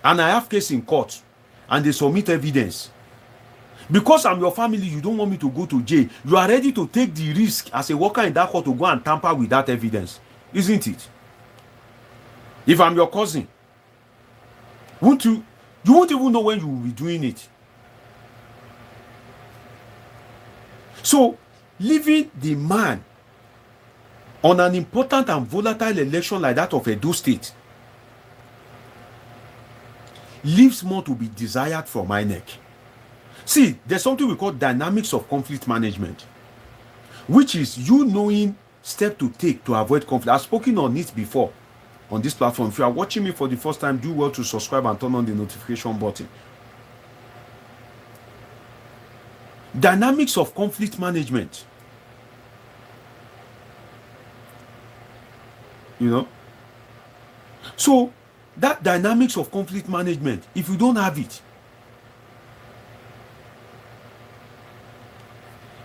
and I have case in court, and they submit evidence, because I'm your family, you don't want me to go to jail. You are ready to take the risk as a worker in that court to go and tamper with that evidence. Isn't it? If I'm your cousin, you won't even know when you will be doing it. So, leaving the man on an important and volatile election like that of Edo State leaves more to be desired from INEC. See, there's something we call dynamics of conflict management, which is you knowing steps to take to avoid conflict. I've spoken on it before on this platform. If you are watching me for the first time, do well to subscribe and turn on the notification button. Dynamics of conflict management. You know? So, that dynamics of conflict management, if you don't have it,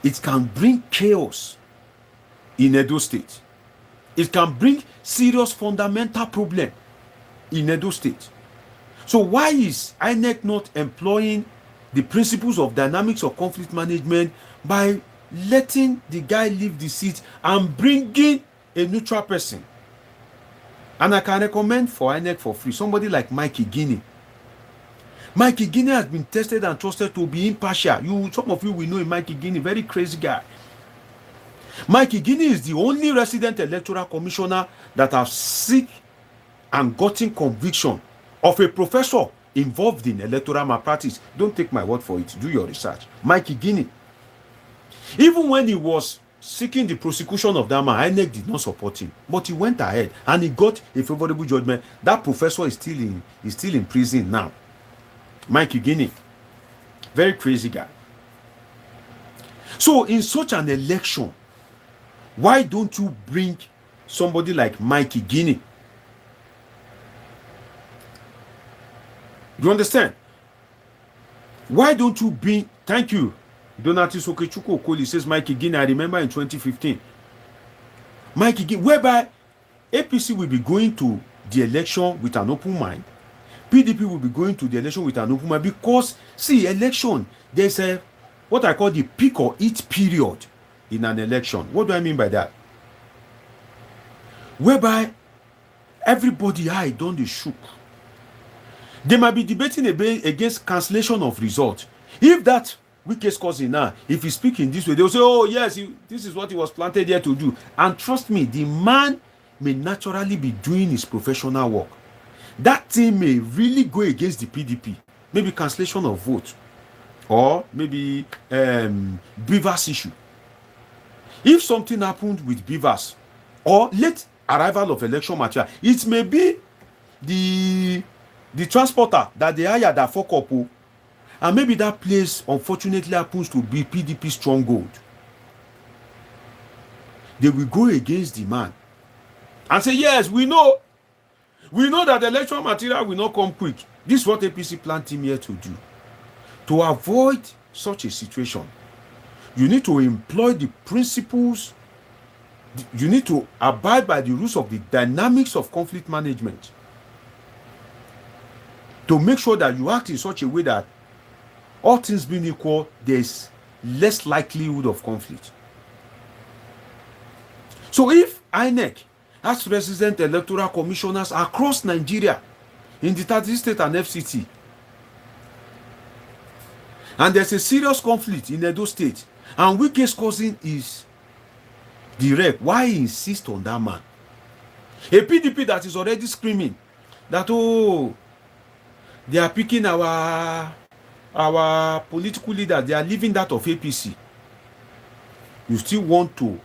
it can bring chaos in Edo State. It can bring serious fundamental problem in Edo State. So why is INEC not employing the principles of dynamics of conflict management by letting the guy leave the seat and bringing a neutral person? And I can recommend for INEC for free somebody like Mikey Guinea. Mikey Guinea has been tested and trusted to be impartial. Some of you will know Mikey Guinea, very crazy guy. Mikey Guinea is the only resident electoral commissioner that has seek and gotten conviction of a professor involved in electoral malpractice. Don't take my word for it. Do your research. Mikey Guinea. Even when he was seeking the prosecution of that man, INEC did not support him. But he went ahead and he got a favorable judgment. That professor is still in prison now. Mikey Guinea. Very crazy guy. So in such an election, why don't you bring somebody like Mikey Guinea? You understand? Why don't you bring... Thank you. Donatis Okechukwu Okoli says Mikey Guinea. I remember in 2015. Mikey Guinea, whereby APC will be going to the election with an open mind. PDP will be going to the election with an open mind because, see, election, there's a what I call the pick or eat period in an election. What do I mean by that? Whereby everybody eye don't they shook. They might be debating against cancellation of result. If that Wike's cousin now, if he speak in this way, they'll say, oh yes, this is what he was planted here to do. And trust me, the man may naturally be doing his professional work. That thing may really go against the PDP. Maybe cancellation of vote. Or maybe Beavers issue. If something happened with Beavers, or late arrival of election material, it may be the transporter that they hired that fuck up, and maybe that place unfortunately happens to be PDP stronghold. They will go against the man and say, yes, we know that the election material will not come quick. This is what APC planned him here to do. To avoid such a situation, you need to employ the principles, you need to abide by the rules of the dynamics of conflict management to make sure that you act in such a way that all things being equal, there's less likelihood of conflict. So if INEC has resident electoral commissioners across Nigeria in the 30 states and FCT, and there's a serious conflict in Edo State, and Wike's cousin is the rep, why insist on that man? A PDP that is already screaming that, oh, they are picking our political leaders, they are leaving that of APC. You still want to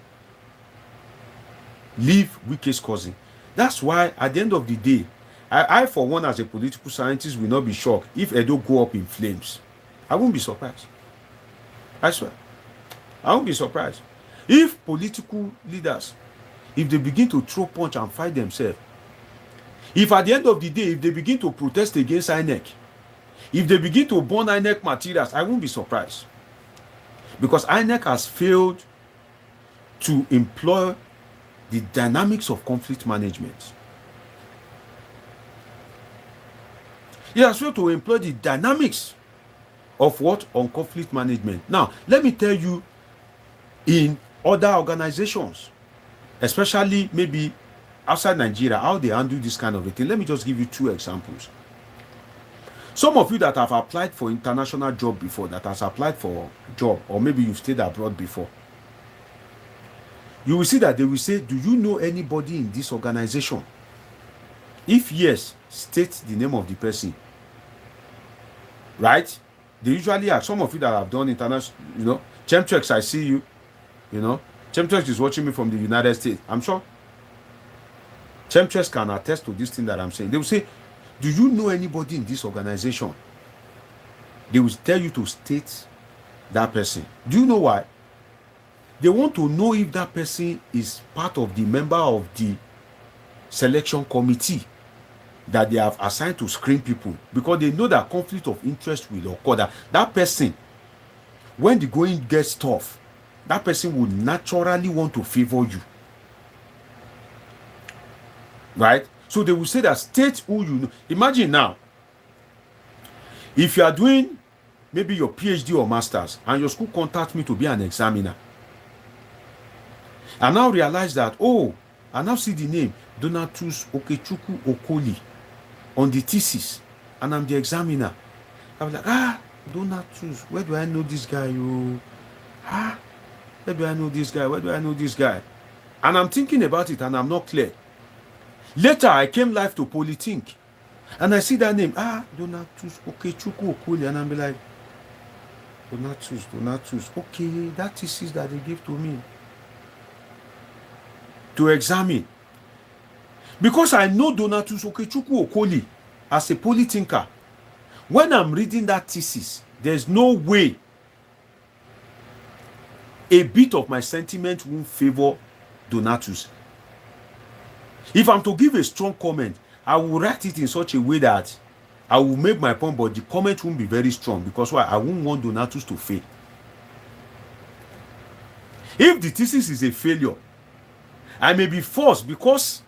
leave Wike's cousin. That's why at the end of the day, I for one, as a political scientist, will not be shocked if Edo go up in flames. I won't be surprised. I swear. I won't be surprised. If political leaders, if they begin to throw punch and fight themselves, if at the end of the day, if they begin to protest against INEC, if they begin to burn INEC materials, I won't be surprised. Because INEC has failed to employ the dynamics of conflict management. It has failed to employ the dynamics of what? On conflict management. Now, let me tell you, in other organizations, especially maybe outside Nigeria, how they handle this kind of a thing. Let me just give you two examples. Some of you that have applied for international job before, that has applied for job, or maybe you've stayed abroad before, you will see that they will say, do you know anybody in this organization? If yes, state the name of the person. Right? They usually ask. Some of you that have done international, Chemtrex, I see you, Chemtrex is watching me from the United States. I'm sure Chemtrex can attest to this thing that I'm saying. They will say, do you know anybody in this organization? They will tell you to state that person. Do you know why? They want to know if that person is part of the member of the selection committee that they have assigned to screen people, because they know that conflict of interest will occur. That person, when the going gets tough, that person will naturally want to favor you. Right? So they will say that state who you know. Imagine now, if you are doing maybe your PhD or masters and your school contacts me to be an examiner, I now realize that, oh, I now see the name Donatus Okechukwu Okoli on the thesis, and I'm the examiner. I was like, Donatus, where do I know this guy? Where do I know this guy? Where do I know this guy? And I'm thinking about it and I'm not clear. Later, I came live to Polithink and I see that name, Donatus Okechukwu Okoli, and I'm like, Donatus, okay, that thesis that they gave to me to examine. Because I know Donatus Okechukwu Okoli as a polythinker. When I'm reading that thesis, there's no way a bit of my sentiment won't favor Donatus. If I'm to give a strong comment, I will write it in such a way that I will make my point, but the comment won't be very strong, because why? I won't want Donatus to fail. If the thesis is a failure, I may be forced, because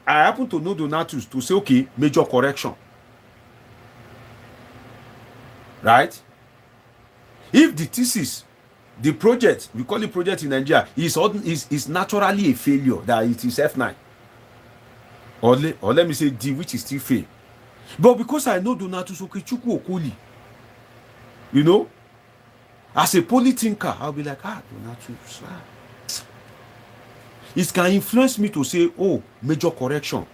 I happen to know Donatus, to say, okay, major correction. Right? If the thesis, the project, we call it project in Nigeria, is naturally a failure, that it is F9. Or let me say D, which is still fail. But because I know Donatus Okechukwu Okoli, you know, as a polythinker, I'll be like, Donatus, It can influence me to say, oh, major correction.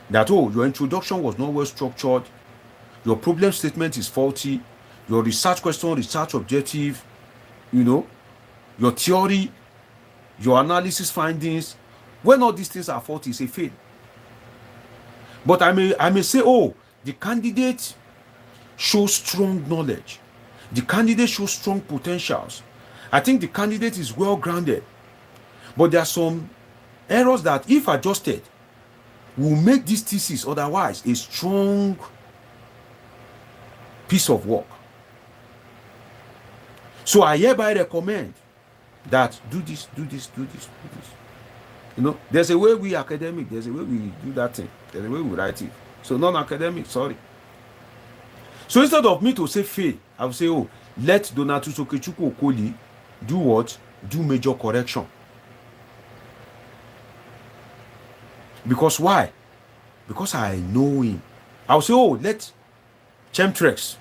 That, oh, your introduction was not well structured, your problem statement is faulty, your research question, research objective, you know, your theory, your analysis findings, when all these things are faulty, it's a fail. But I may say, oh, the candidate shows strong knowledge. The candidate shows strong potentials. I think the candidate is well grounded. But there are some errors that, if adjusted, will make this thesis otherwise a strong piece of work. So I hereby recommend that do this. You know, there's a way we academic, there's a way we do that thing, there's a way we write it. So non-academic, sorry. So instead of me to say fail, I will say, oh, let Donatus Okechukwu Okoli do what? Do major correction. Because why? Because I know him. I will say, oh, let Chemtrex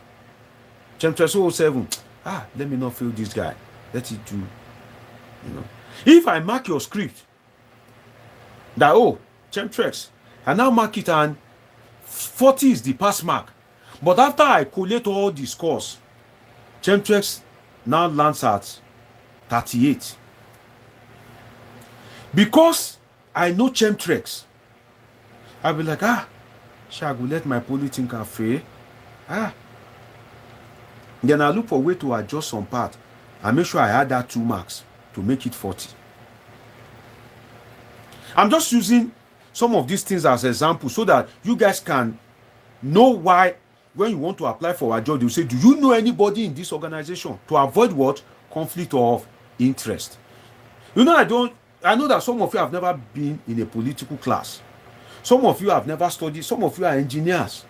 007, let me not fail this guy. Let it do, you know. If I mark your script, that, oh, Chemtrex, I now mark it and 40 is the pass mark. But after I collate all the scores, Chemtrex now lands at 38. Because I know Chemtrex, I'll be like, shall I let my polythinker fail? Then I look for a way to adjust some part and make sure I add that 2 marks to make it 40. I'm just using some of these things as examples so that you guys can know why, when you want to apply for a job, you say, do you know anybody in this organization? To avoid what? Conflict of interest. You know, I know that some of you have never been in a political class. Some of you have never studied. Some of you are engineers.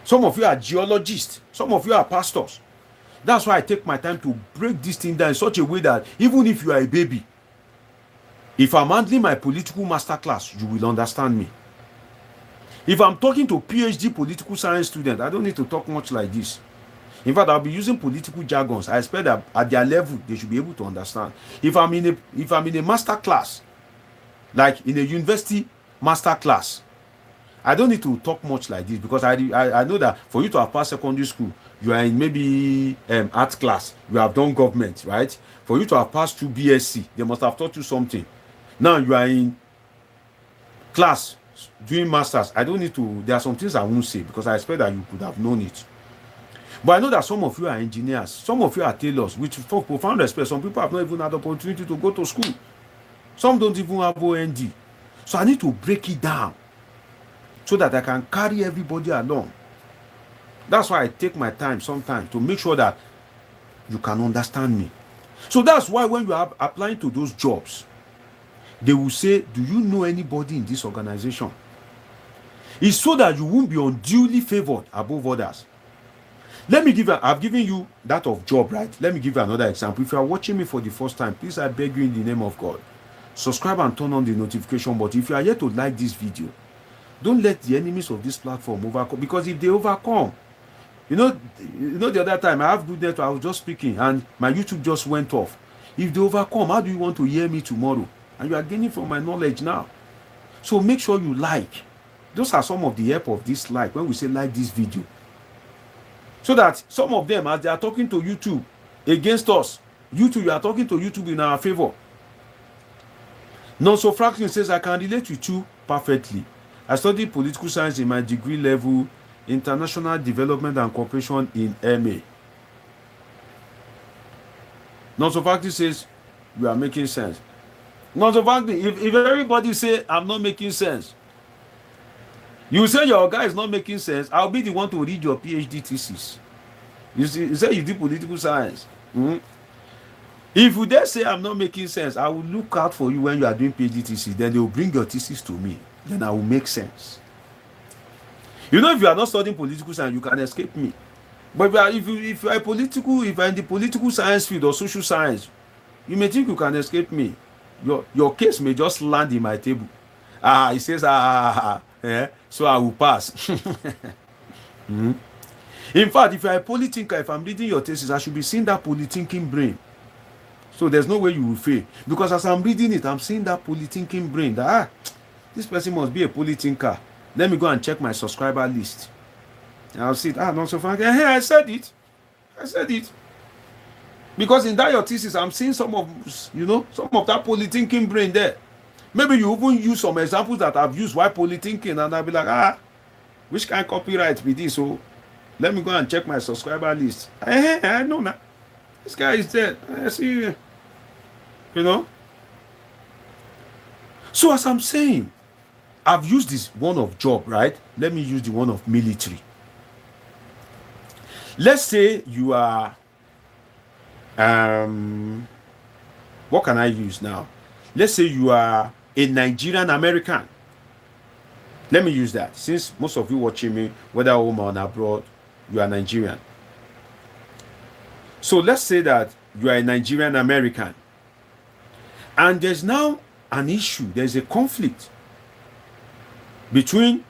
Some of you are geologists. Some of you are pastors. That's why I take my time to break this thing down in such a way that even if you are a baby, if I'm handling my political masterclass, you will understand me. If I'm talking to PhD political science students, I don't need to talk much like this. In fact, I'll be using political jargons. I expect that at their level, they should be able to understand. If I'm in a master class, like in a university master class, I don't need to talk much like this, because I know that for you to have passed secondary school, you are in maybe art class, you have done government, right? For you to have passed through BSc, they must have taught you something. Now you are in class doing masters. I don't need to, there are some things I won't say, because I expect that you could have known it. But I know that some of you are engineers, some of you are tailors, which for profound respect, some people have not even had the opportunity to go to school. Some don't even have OND. So I need to break it down so that I can carry everybody along. That's why I take my time sometimes to make sure that you can understand me. So that's why when you are applying to those jobs, they will say, do you know anybody in this organization? It's so that you won't be unduly favored above others. Let me give you, I've given you that of job, right? Let me give you another example. If you are watching me for the first time, please, I beg you in the name of God, subscribe and turn on the notification button. If you are yet to like this video, don't let the enemies of this platform overcome, because if they overcome, you know the other time I have good network, I was just speaking and my YouTube just went off. If they overcome, how do you want to hear me tomorrow? And you are gaining from my knowledge now. So make sure you like. Those are some of the help of this like, when we say like this video. So that some of them, as they are talking to YouTube against us, YouTube, you are talking to YouTube in our favor. Nonso Franklin says, I can relate with you perfectly. I studied political science in my degree level, international development and cooperation in MA. Nonso Franklin says, you are making sense. Nonso Franklin, if everybody say I'm not making sense, you say your guy is not making sense, I'll be the one to read your PhD thesis. You see, you say you do political science. If you dare say I'm not making sense, I will look out for you when you are doing PhD thesis. Then they will bring your thesis to me. Then I will make sense. You know, if you are not studying political science, you can escape me. But if you are in the political science field or social science, you may think you can escape me. Your case may just land in my table. He says, yeah, so I will pass. In fact, if you are a polythinker, if I'm reading your thesis, I should be seeing that polythinking brain. So there's no way you will fail. Because as I'm reading it, I'm seeing that polythinking brain. That this person must be a polythinker. Let me go and check my subscriber list. And I'll see it. Not so far. Hey, I said it. Because in that your thesis, I'm seeing some of that polythinking brain there. Maybe you even use some examples that I've used while polythinking, and I'll be like, which kind of copyright be this? So let me go and check my subscriber list. I know now. This guy is dead. I see. So as I'm saying, I've used this one of job, right? Let me use the one of military. Let's say you are, what can I use now? Let's say you are a Nigerian American. Let me use that. Since most of you watching me, whether home or abroad, you are Nigerian. So let's say that you are a Nigerian American. And there's now an issue. There's a conflict between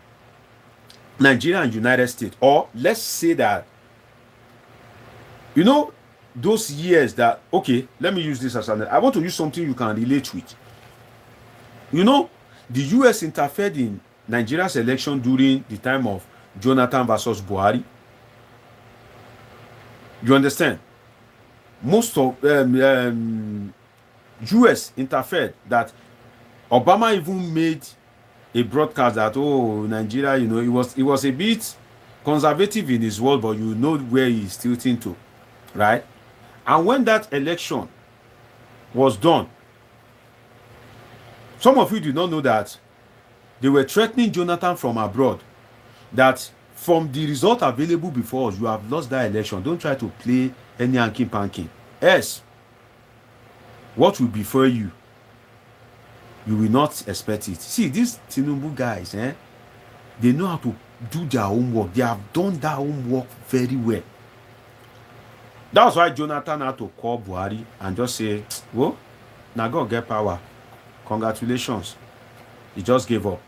Nigeria and United States. Or let's say that, those years that, okay, let me use this as I want to use something you can relate with. The US interfered in Nigeria's election during the time of Jonathan versus Buhari. You understand? Most of US interfered, that Obama even made a broadcast that, Nigeria, he was a bit conservative in his world, but you know where he's tilting to, right? And when that election was done, some of you do not know that they were threatening Jonathan from abroad, that from the result available before us, you have lost that election. Don't try to play any hanky-panky. Yes, what will befall you, you will not expect it. See, these Tinubu guys, they know how to do their homework. They have done that homework very well. That's why Jonathan had to call Buhari and just say, well, now God get power. Congratulations. He just gave up.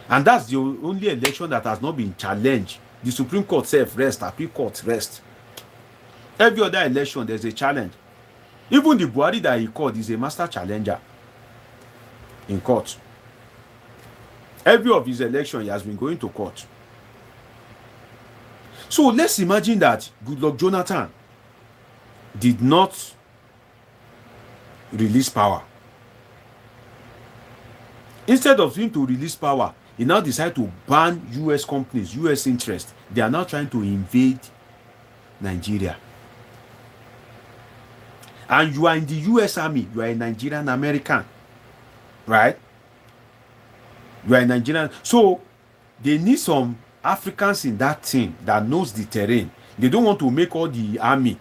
And that's the only election that has not been challenged. The Supreme Court rest, Appeal Court rest. Every other election, there's a challenge. Even the Buhari that he called is a master challenger in court. Every of his election, he has been going to court. So let's imagine that Goodluck Jonathan did not release power. Instead of him to release power, he now decided to ban US companies, US interests. They are now trying to invade Nigeria. And you are in the US Army, you are a Nigerian American. right? You are a Nigerian. So they need some Africans in that team that knows the terrain. They don't want to make all the army.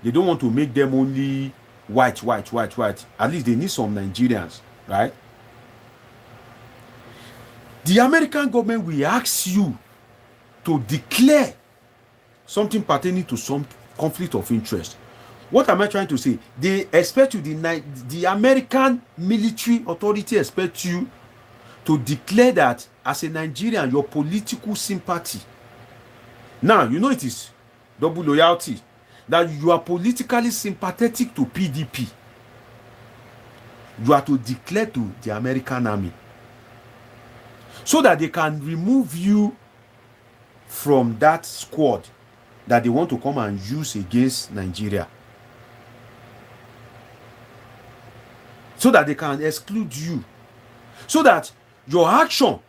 They don't want to make them only white. At least they need some Nigerians, right? The American government will ask you to declare something pertaining to some conflict of interest. What am I trying to say? They expect you, the American military authority expect you to declare that as a Nigerian, your political sympathy. Now, you know it is double loyalty. That you are politically sympathetic to PDP. You are to declare to the American army, so that they can remove you from that squad that they want to come and use against Nigeria. So that they can exclude you. So that your action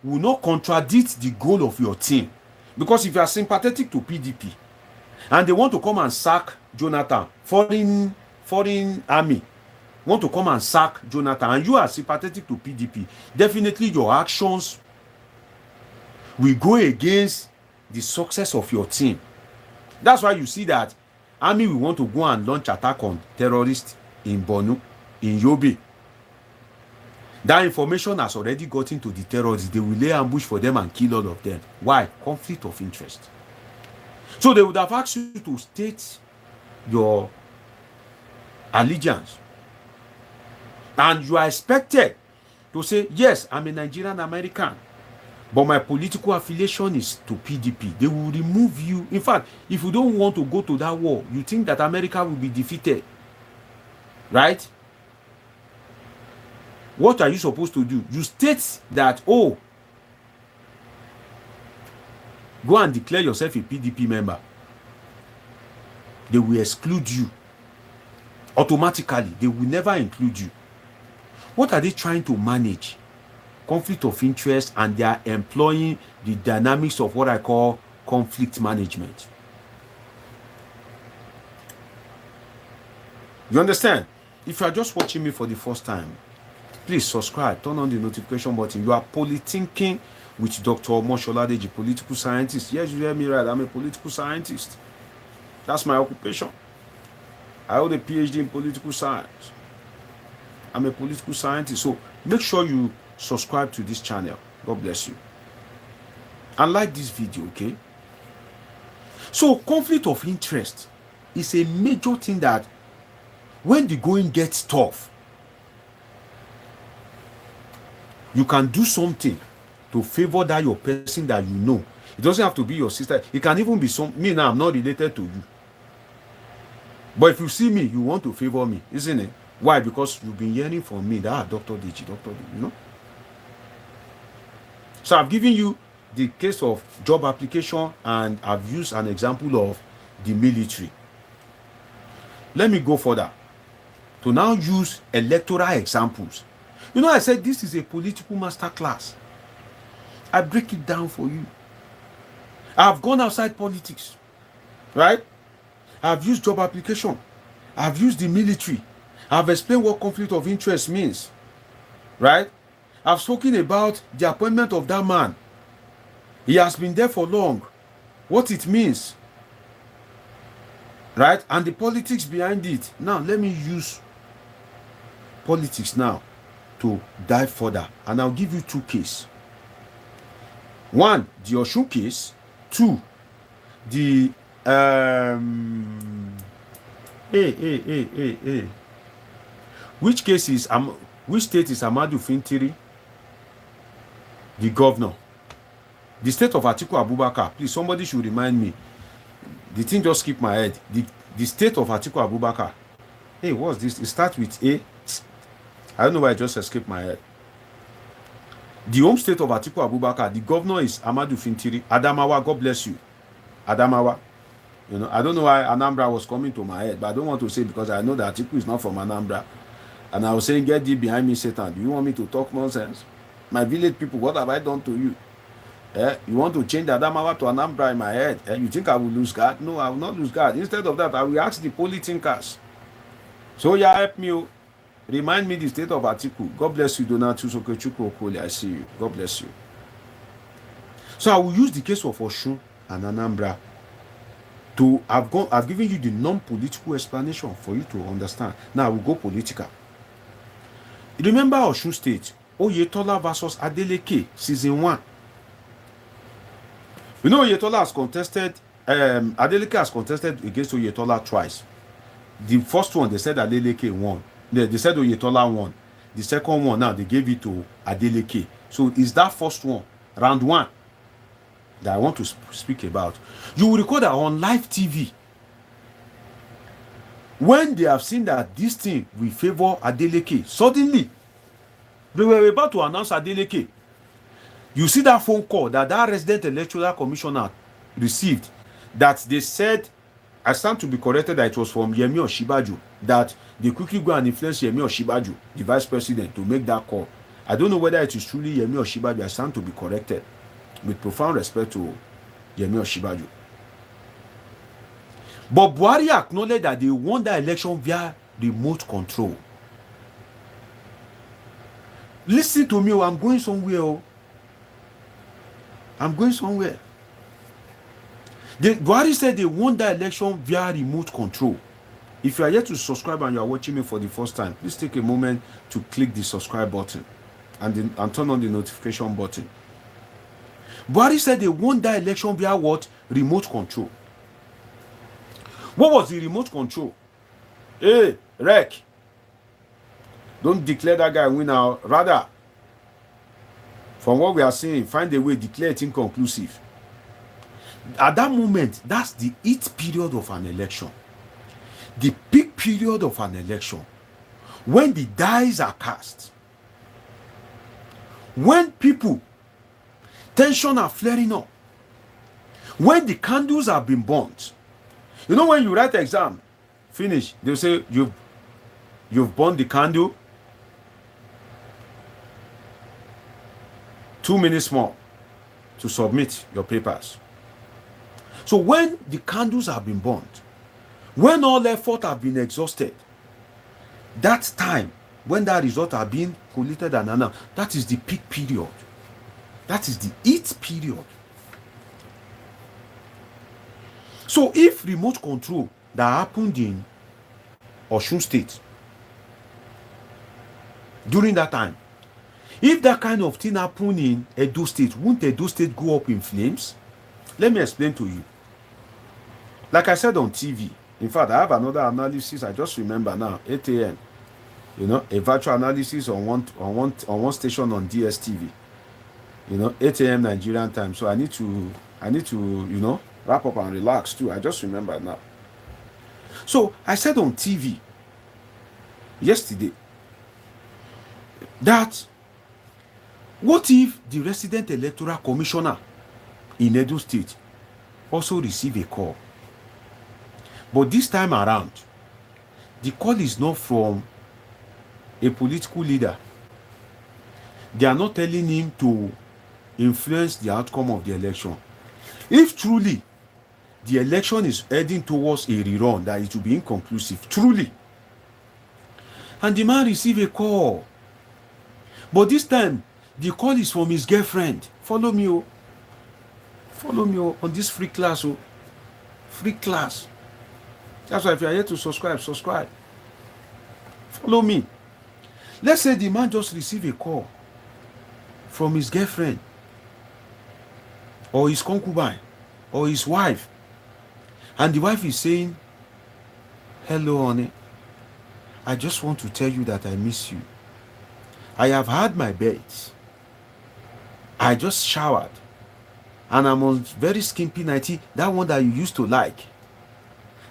will not contradict the goal of your team. Because if you are sympathetic to PDP and they want to come and sack Jonathan, foreign army want to come and sack Jonathan, and you are sympathetic to PDP, definitely your actions will go against the success of your team. That's why you see that army will want to go and launch attack on terrorists in Borno, in Yobe. That information has already gotten to the terrorists. They will lay ambush for them and kill all of them. Why? Conflict of interest. So they would have asked you to state your allegiance. And you are expected to say, yes, I'm a Nigerian American, but my political affiliation is to PDP. They will remove you. In fact, if you don't want to go to that war, you think that America will be defeated, right? What are you supposed to do? You state that, oh, go and declare yourself a PDP member. They will exclude you. Automatically, they will never include you. What are they trying to manage? Conflict of interest, and they are employing the dynamics of what I call conflict management. You understand? If you are just watching me for the first time, please subscribe, turn on the notification button. You are Polithinking with Dr. Omoshola Deji, political scientist. Yes, you hear me right. I'm a political scientist. That's my occupation. I hold a PhD in political science. I'm a political scientist. So make sure you subscribe to this channel. God bless you. And like this video, okay? So conflict of interest is a major thing that when the going gets tough, you can do something to favor that your person that you know. It doesn't have to be your sister. It can even be me now. I'm not related to you. But if you see me, you want to favor me, isn't it? Why? Because you've been hearing from me that Dr. Deji, you know. So I've given you the case of job application, and I've used an example of the military. Let me go further to now use electoral examples. You know, I said this is a political masterclass. I break it down for you. I've gone outside politics, right? I've used job application. I've used the military. I've explained what conflict of interest means, right? I've spoken about the appointment of that man. He has been there for long. What it means, right? And the politics behind it. Now, let me use politics now to dive further. And I'll give you two cases. One, the Osun case. Two, the which case is which state is Ahmadu Fintiri, the governor? The state of Atiku Abubakar. Please, somebody should remind me. The thing just skipped my head. The state of Atiku Abubakar. Hey, what's this? It starts with A. I don't know why it just escaped my head. The home state of Atiku Abubakar, the governor is Ahmadu Fintiri. Adamawa, God bless you. Adamawa. You know, I don't know why Anambra was coming to my head, but I don't want to say, because I know that Atiku is not from Anambra. And I was saying, get thee behind me, Satan. Do you want me to talk nonsense? My village people, what have I done to you? You want to change Adamawa to Anambra in my head? You think I will lose God? No, I will not lose God. Instead of that, I will ask the Polithinkers. So, yeah, help me. Remind me the state of Atiku. God bless you, Donatus Okechukwu Okoli. I see you. God bless you. So I will use the case of Osun and Anambra to I've given you the non-political explanation for you to understand. Now I will go political. Remember Osun State, Oyetola versus Adeleke, season 1. You know Oyetola has contested, Adeleke has contested against Oyetola twice. The first one, they said Adeleke won. They said Oyetola won. The second one, now they gave it to Adeleke. So it's that first one, round 1, that I want to speak about. You will recall that on live TV, when they have seen that this thing will favor Adeleke, suddenly they were about to announce Adeleke. You see that phone call that resident electoral commissioner received, that they said, I stand to be corrected, that it was from Yemi Osinbajo, that they quickly go and influence Yemi Osinbajo, the vice president, to make that call. I don't know whether it is truly Yemi Osinbajo. I stand to be corrected, with profound respect to Yemi Osinbajo. But Buhari acknowledged that they won the election via remote control. Listen to me, I'm going somewhere. I'm going somewhere. Buhari said they won the election via remote control. If you are yet to subscribe and you are watching me for the first time, please take a moment to click the subscribe button and turn on the notification button. Buhari said they won the election via what? Remote control. What was the remote control? Hey, Rec, don't declare that guy winner. Rather, from what we are saying, find a way, declare it inconclusive. At that moment, that's the heat period of an election. The peak period of an election. When the dice are cast. When people, tension are flaring up. When the candles have been burnt. You know when you write exam, finish, they'll say you've burned the candle. 2 minutes more to submit your papers. So when the candles have been burnt, when all effort have been exhausted, that time when that result have been collated and announced, that is the peak period. That is the heat period. So if remote control that happened in Osun State during that time, if that kind of thing happened in Edo State, won't Edo State go up in flames? Let me explain to you. Like I said on TV, in fact, I have another analysis. I just remember now, 8 a.m. You know, a virtual analysis on one station on DSTV. You know, 8 a.m. Nigerian time. So I need to, you know, wrap up and relax too. I just remember now. So I said on TV yesterday that what if the resident electoral commissioner in Edo State also receive a call? But this time around, the call is not from a political leader. They are not telling him to influence the outcome of the election. If truly the election is heading towards a rerun, that it will be inconclusive, truly, and the man receive a call, but this time the call is from his girlfriend. Follow me, oh. Follow me, oh, on this free class, oh. Free class. That's why if you are here to subscribe, subscribe. Follow me. Let's say the man just received a call from his girlfriend or his concubine or his wife, and the wife is saying, hello honey, I just want to tell you that I miss you. I have had my bath. I just showered and I'm on very skimpy nighty, that one that you used to like.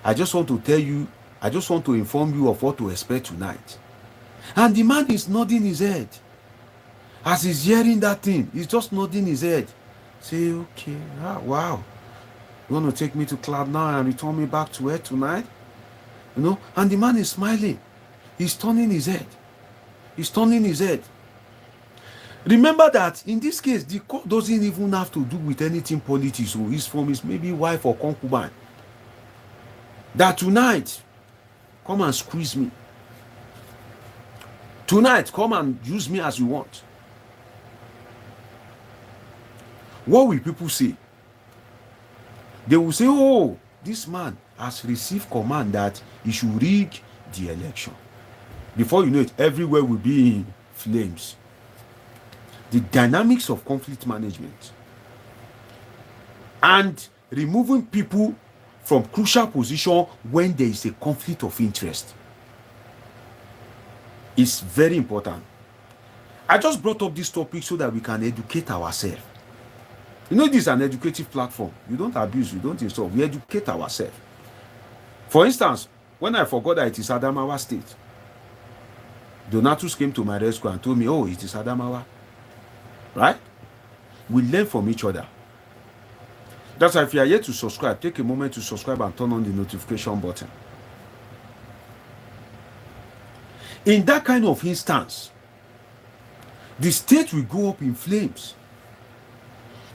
I just want to tell you, I just want to inform you of what to expect tonight. And the man is nodding his head. As he's hearing that thing, he's just nodding his head. Say, okay, wow. You want to take me to Cloud now and return me back to Earth tonight? You know, and the man is smiling. He's turning his head. He's turning his head. Remember that in this case, the call doesn't even have to do with anything politics. So he's from his maybe wife or concubine. That tonight, come and squeeze me. Tonight, come and use me as you want. What will people say? They will say, oh, this man has received command that he should rig the election. Before you know it, everywhere will be in flames. The dynamics of conflict management and removing people from crucial position when there is a conflict of interest is very important. I just brought up this topic so that we can educate ourselves. You know, this is an educative platform. You don't abuse, you don't insult. We educate ourselves. For instance, when I forgot that it is Adamawa State, Donatus came to my rescue and told me, oh, it is Adamawa. Right? We learn from each other. That's why if you are yet to subscribe, take a moment to subscribe and turn on the notification button. In that kind of instance, the state will go up in flames.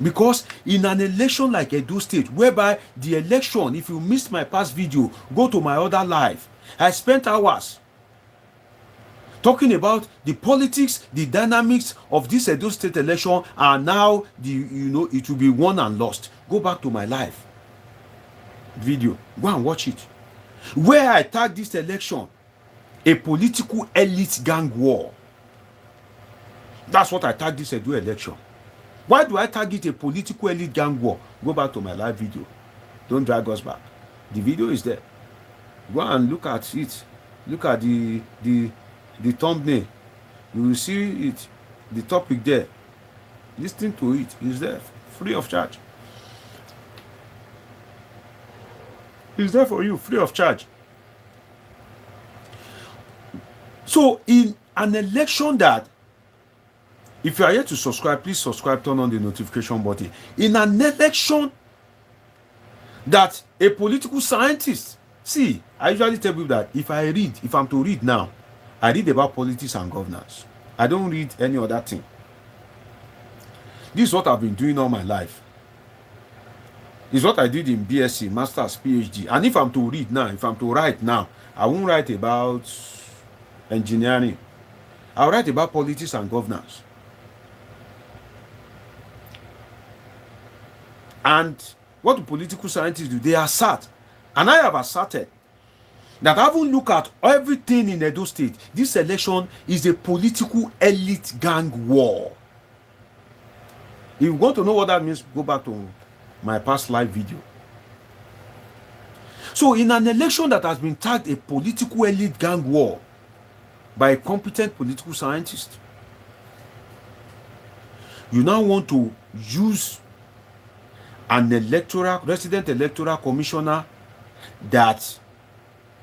Because in an election like Edo State, whereby the election, if you missed my past video, go to my other live. I spent hours talking about the politics, the dynamics of this Edo State election, and now it will be won and lost. Go back to my live video. Go and watch it. Where I tagged this election a political elite gang war. That's what I tagged this Edo election. Why do I target a political elite gang war? Go back to my live video. Don't drag us back. The video is there. Go and look at it. Look at the thumbnail. You will see it. The topic there. Listen to it. It's there. Free of charge. It's there for you. Free of charge. So in an election that, if you are yet to subscribe, please subscribe, turn on the notification button. In an election that a political scientist, see, I usually tell people that if I'm to read now, I read about politics and governance. I don't read any other thing. This is what I've been doing all my life. It's what I did in BSc, Master's, PhD. And if I'm to read now, if I'm to write now, I won't write about engineering. I'll write about politics and governance. And what do political scientists do? They assert, and I have asserted, that having looked at everything in Edo State, this election is a political elite gang war. If you want to know what that means, go back to my past live video. So in an election that has been tagged a political elite gang war by a competent political scientist, you now want to use an resident electoral commissioner that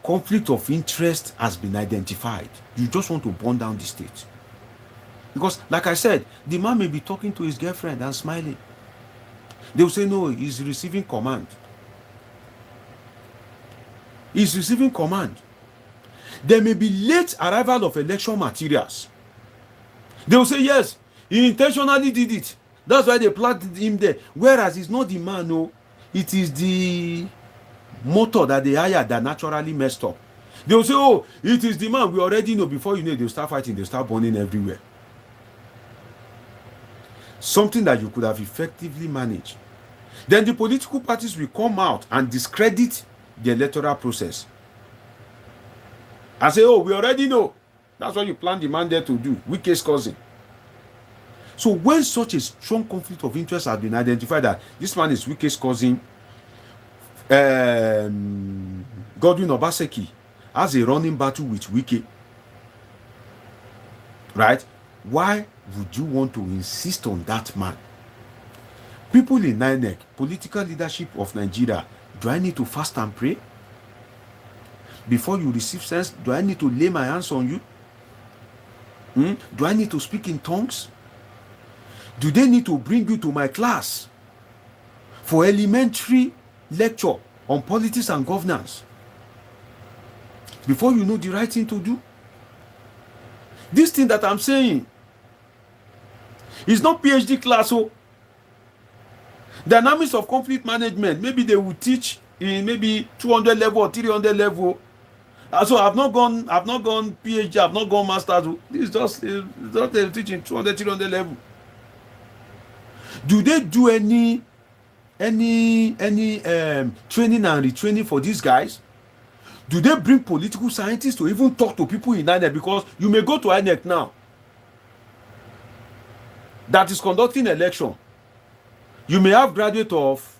conflict of interest has been identified. You just want to burn down the state. Because, like I said, the man may be talking to his girlfriend and smiling. They will say, no, he's receiving command. He's receiving command. There may be late arrival of election materials. They will say, yes, he intentionally did it. That's why they planted him there. Whereas it's not the man, no. It is the motor that they hired that naturally messed up. They will say, oh, it is the man. We already know. Before you know it, they'll start fighting. They'll start burning everywhere. Something that you could have effectively managed. Then the political parties will come out and discredit the electoral process. And say, oh, we already know. That's what you planned the man there to do. Wike's cousin. So when such a strong conflict of interest has been identified that this man is Wike's cousin, Godwin Obaseki has a running battle with Wike, right? Why would you want to insist on that man? People in INEC, political leadership of Nigeria, do I need to fast and pray? Before you receive sense, do I need to lay my hands on you? Do I need to speak in tongues? Do they need to bring you to my class for elementary lecture on politics and governance before you know the right thing to do? This thing that I'm saying is not PhD class. So dynamics of conflict management, maybe they will teach in maybe 200 level or 300 level. So I've not gone PhD, I've not gone masters. This is just a teaching 200, 300 level. Do they do any training and retraining for these guys? Do they bring political scientists to even talk to people in INEC? Because you may go to INEC now that is conducting election. You may have graduate of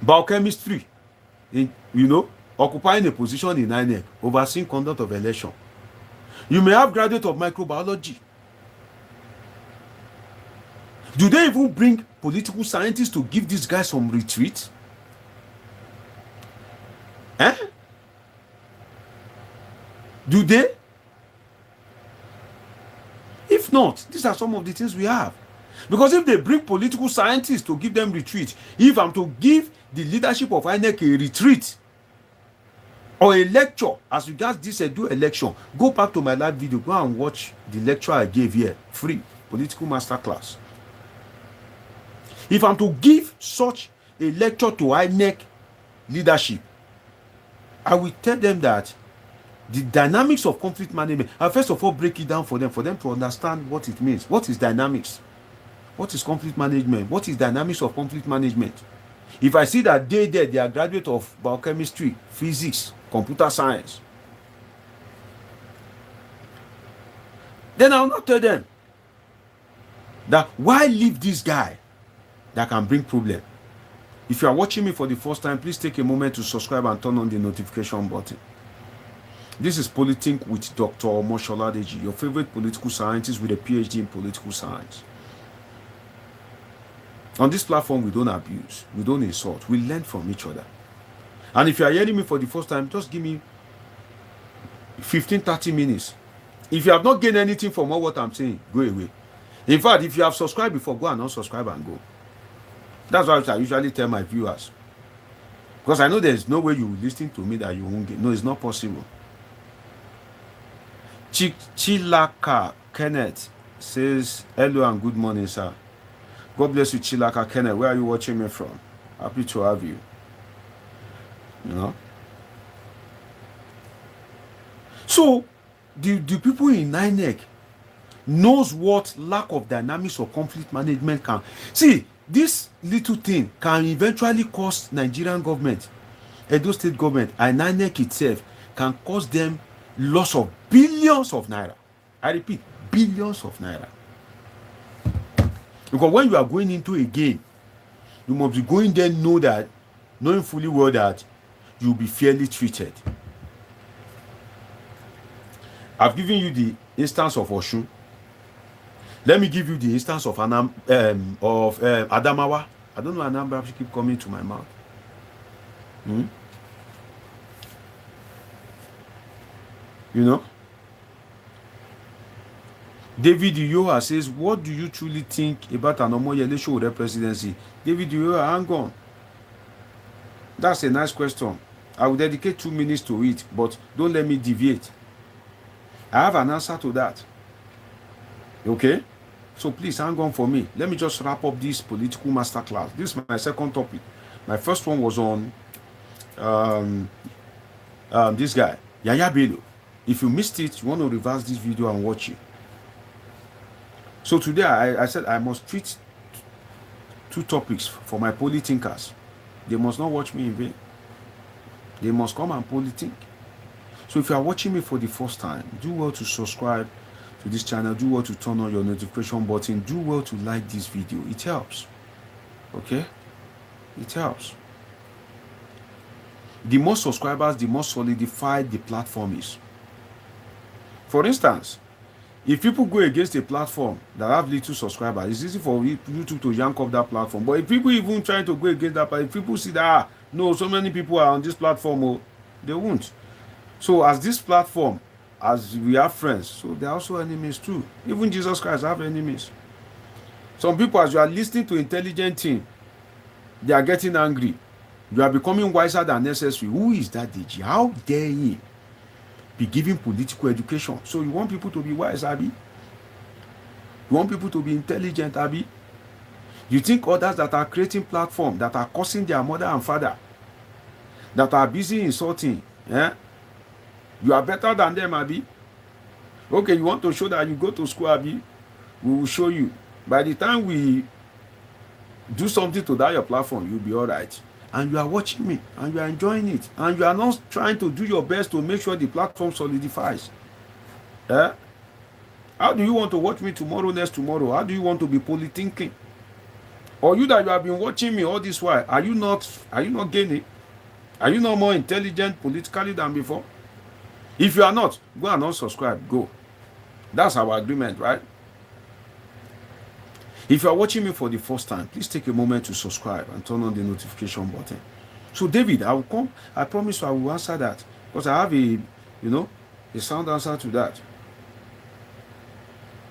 biochemistry, occupying a position in INEC, overseeing conduct of election. You may have graduate of microbiology. Do they even bring political scientists to give these guys some retreat? Do they? If not, these are some of the things we have. Because if they bring political scientists to give them retreat, if I'm to give the leadership of INEC a retreat or a lecture as regards this Edo election, go back to my last video, go and watch the lecture I gave here, free, political masterclass. If I'm to give such a lecture to INEC leadership, I will tell them that the dynamics of conflict management, I'll first of all break it down for them to understand what it means. What is dynamics? What is conflict management? What is dynamics of conflict management? If I see that they are graduate of biochemistry, physics, computer science, then I'll not tell them that why leave this guy that can bring problem. If you are watching me for the first time, please take a moment to subscribe and turn on the notification button. This is Polithink with Dr. Omoshola Deji, your favorite political scientist with a PhD in political science. On this platform, we don't abuse, we don't insult, we learn from each other. And if you are hearing me for the first time, just give me 15-30 minutes. If you have not gained anything from what I'm saying, go away. In fact, if you have subscribed before, go and unsubscribe and go. That's what I usually tell my viewers. Because I know there's no way you will listen to me that you won't get. No, it's not possible. Chilaka Kenneth says, hello and good morning, sir. God bless you, Chilaka Kenneth. Where are you watching me from? Happy to have you. So, the people in INEC knows what lack of dynamics or conflict management can. See, this little thing can eventually cost Nigerian government, Edo State government, and INEC itself can cause them loss of billions of naira. I repeat, billions of naira. Because when you are going into a game, you must be going there knowing fully well that you'll be fairly treated. I've given you the instance of Oshun. Let me give you the instance of Adamawa. I don't know, Anambra keep coming to my mouth. David Yoha says, what do you truly think about an Omoyele Sowore presidency? David Yoha, hang on. That's a nice question. I will dedicate 2 minutes to it, but don't let me deviate. I have an answer to that. Okay? So please hang on for me. Let me just wrap up this political masterclass. This is my second topic. My first one was on this guy, Yahaya Bello. If you missed it, you want to reverse this video and watch it. So today I said I must treat 2 topics for my polythinkers. They must not watch me in vain. They must come and polythink. So if you are watching me for the first time, do well to subscribe to this channel. Do well to turn on your notification button. Do well to like this video. It helps. Okay? It helps. The more subscribers, the more solidified the platform is. For instance, if people go against a platform that have little subscribers, it's easy for YouTube to yank off that platform. But if people even trying to go against that, if people see that, no, so many people are on this platform, they won't. So as this platform, as we have friends, so there are also enemies too. Even Jesus Christ have enemies. Some people, as you are listening to intelligent thing, they are getting angry. You are becoming wiser than necessary. Who is that Deji? How dare he be giving political education? So you want people to be wise, Abi? You want people to be intelligent, Abi? You think others that are creating platforms, that are cursing their mother and father, that are busy insulting, You are better than them, Abi. Okay, you want to show that you go to school, Abi? We will show you. By the time we do something to that your platform, you'll be all right. And you are watching me, and you are enjoying it, and you are not trying to do your best to make sure the platform solidifies. Eh? How do you want to watch me tomorrow, next tomorrow? How do you want to be polythinking? Or you that you have been watching me all this while, are you not gaining? Are you not more intelligent politically than before? If you are not, go and unsubscribe. Go. That's our agreement, right? If you are watching me for the first time, please take a moment to subscribe and turn on the notification button. So, David, I will come. I promise you I will answer that. Because I have a sound answer to that.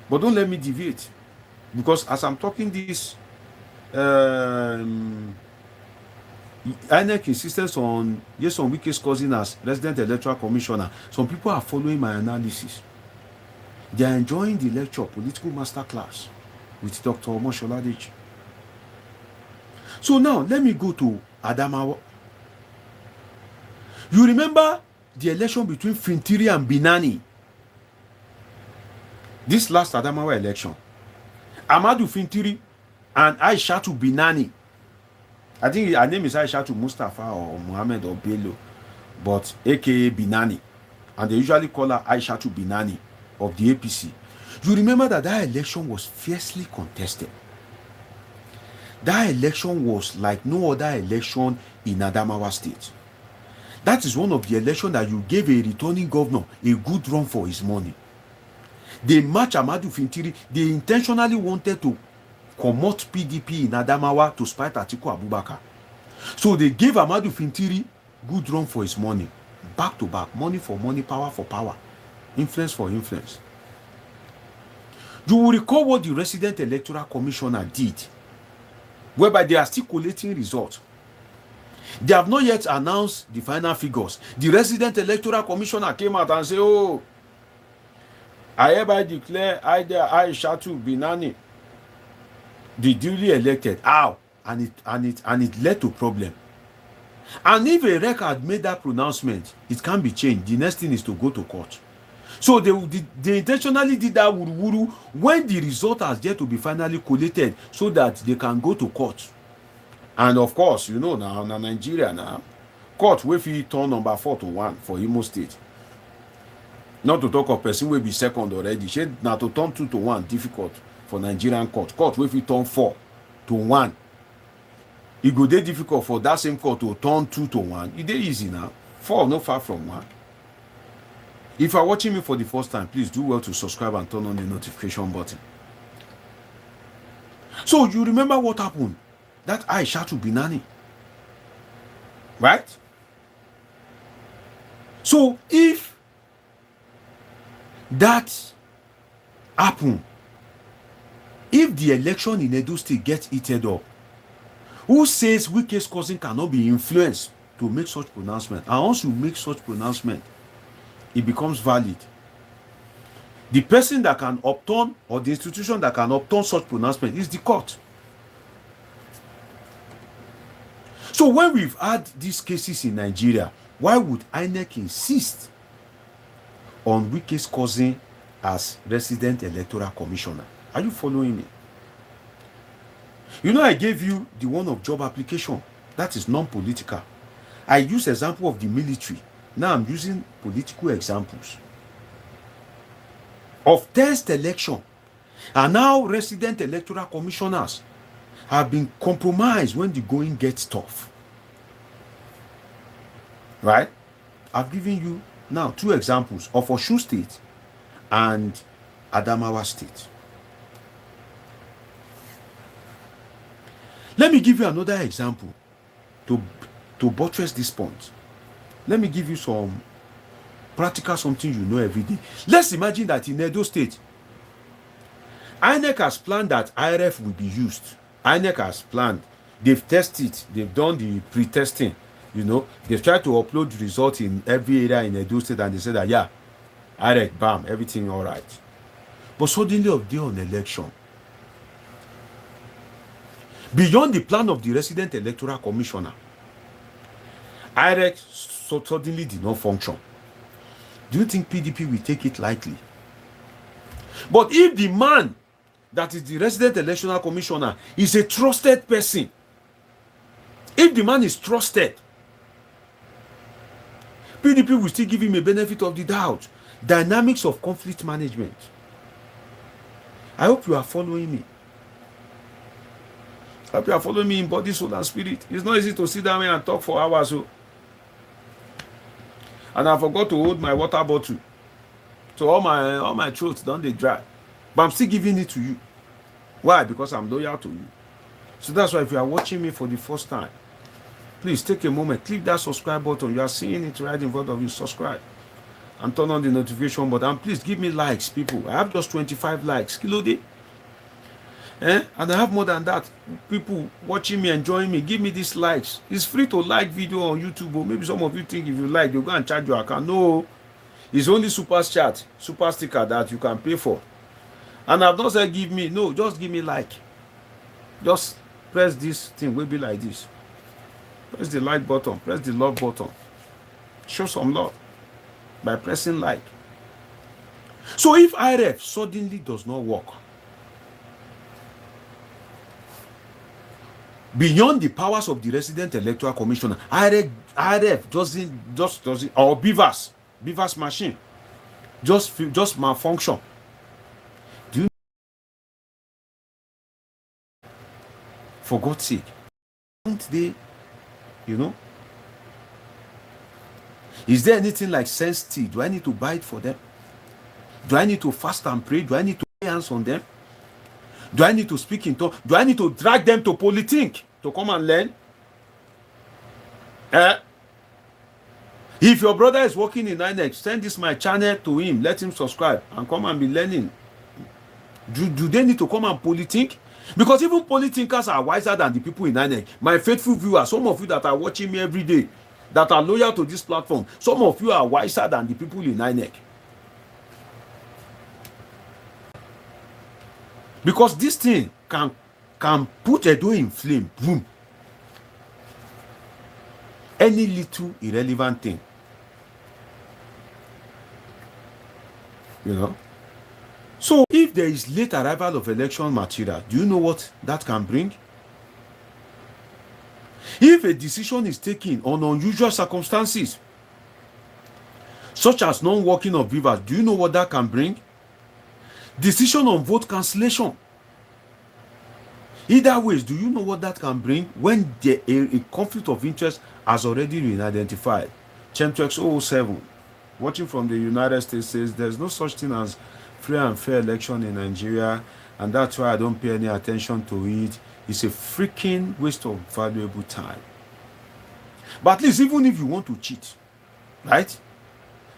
But don't let me deviate. Because as I'm talking this, INEC insistence on Wike's cousin as resident electoral commissioner. Some people are following my analysis. They are enjoying the lecture, political masterclass, with Dr. Omoshola Deji. So now, let me go to Adamawa. You remember the election between Fintiri and Binani? This last Adamawa election. Amadou Fintiri and Aishatu Binani. I think her name is Aishatu Mustafa or Mohammed or Bello, but aka Binani. And they usually call her Aishatu Binani of the APC. You remember that election was fiercely contested. That election was like no other election in Adamawa State. That is one of the elections that you gave a returning governor a good run for his money. They matched Amadou Fintiri. They intentionally wanted to promote PDP in Adamawa to spite Atiku Abubakar. So they gave Amadou Fintiri good run for his money. Back to back. Money for money, power for power. Influence for influence. You will recall what the resident electoral commissioner did, whereby they are still collating results. They have not yet announced the final figures. The resident electoral commissioner came out and said, oh, I hereby declare either Aishatu Binani the duly elected. How? And it led to problem. And if a rec had made that pronouncement, it can be changed. The next thing is to go to court. So they intentionally did that wuru when the result has yet to be finally collated so that they can go to court. And of course, you know now, in Nigeria now, court will be turn number 4-1 for Imo State. Not to talk of person will be second already. Now to turn 2-1 difficult for Nigerian court. Court will be turn 4-1. It go dey difficult for that same court to turn 2-1. It is easy now. 4 not far from 1. If you are watching me for the first time, please do well to subscribe and turn on the notification button. So you remember what happened? That Aishatu Binani. Right? So if that happened, if the election in Edo State gets heated up, who says Wike's cousin cannot be influenced to make such pronouncement? And once you make such pronouncement, it becomes valid. The person that can upturn, or the institution that can upturn such pronouncement, is the court. So when we've had these cases in Nigeria, why would INEC insist on Wike's cousin as resident electoral commissioner? Are you following me? You know, I gave you the one of job application. That is non-political. I use example of the military. Now I'm using political examples of test election. And now resident electoral commissioners have been compromised when the going gets tough. Right? I've given you now 2 examples of Osun State and Adamawa State. Let me give you another example to buttress this point. Let me give you some practical something you know every day. Let's imagine that in Edo State, INEC has planned that IRF will be used. INEC has planned. They've tested. They've done the pre-testing. You know, they've tried to upload the results in every area in Edo State, and they said that, yeah, IREC, bam, everything all right. But suddenly of day on election, beyond the plan of the resident electoral commissioner, IREC suddenly did not function. Do you think PDP will take it lightly? But if the man that is the resident electoral commissioner is a trusted person, if the man is trusted, PDP will still give him a benefit of the doubt. Dynamics of conflict management. I hope you are following me. I hope you are following me in body, soul, and spirit. It's not easy to sit down here and talk for hours. So. And I forgot to hold my water bottle. So all my throats don't they dry. But I'm still giving it to you. Why? Because I'm loyal to you. So that's why if you are watching me for the first time, please take a moment, click that subscribe button. You are seeing it right in front of you. Subscribe and turn on the notification button. And please give me likes, people. I have just 25 likes. Kilo day. And I have more than that. People watching me, enjoying me, give me these likes. It's free to like video on YouTube. Or maybe some of you think if you like, you go and charge your account. No, it's only super chat, super sticker that you can pay for. And I've not said give me. No, just give me like. Just press this thing. Will be like this. Press the like button. Press the love button. Show some love by pressing like. So if IRF suddenly does not work, beyond the powers of the resident electoral commissioner, IRF doesn't, or Beavers machine just malfunction. Do you, for God's sake, don't they, is there anything like sensitive? Do I need to buy it for them? Do I need to fast and pray? Do I need to lay hands on them? Do I need to speak in tongues? Do I need to drag them to Polithink to come and learn? If your brother is working in INEC, send this my channel to him. Let him subscribe and come and be learning. Do they need to come and Polithink? Because even Polithinkers are wiser than the people in INEC. My faithful viewers, some of you that are watching me every day, that are loyal to this platform, some of you are wiser than the people in INEC. Because this thing can put Edo in flame. Boom. Any little irrelevant thing. So if there is late arrival of election material, do you know what that can bring? If a decision is taken on unusual circumstances, such as non-working of Beavers, do you know what that can bring? Decision on vote cancellation. Either ways, do you know what that can bring when a conflict of interest has already been identified? Chemtrex 007, watching from the United States, says there's no such thing as free and fair election in Nigeria, and that's why I don't pay any attention to it. It's a freaking waste of valuable time. But at least even if you want to cheat, right?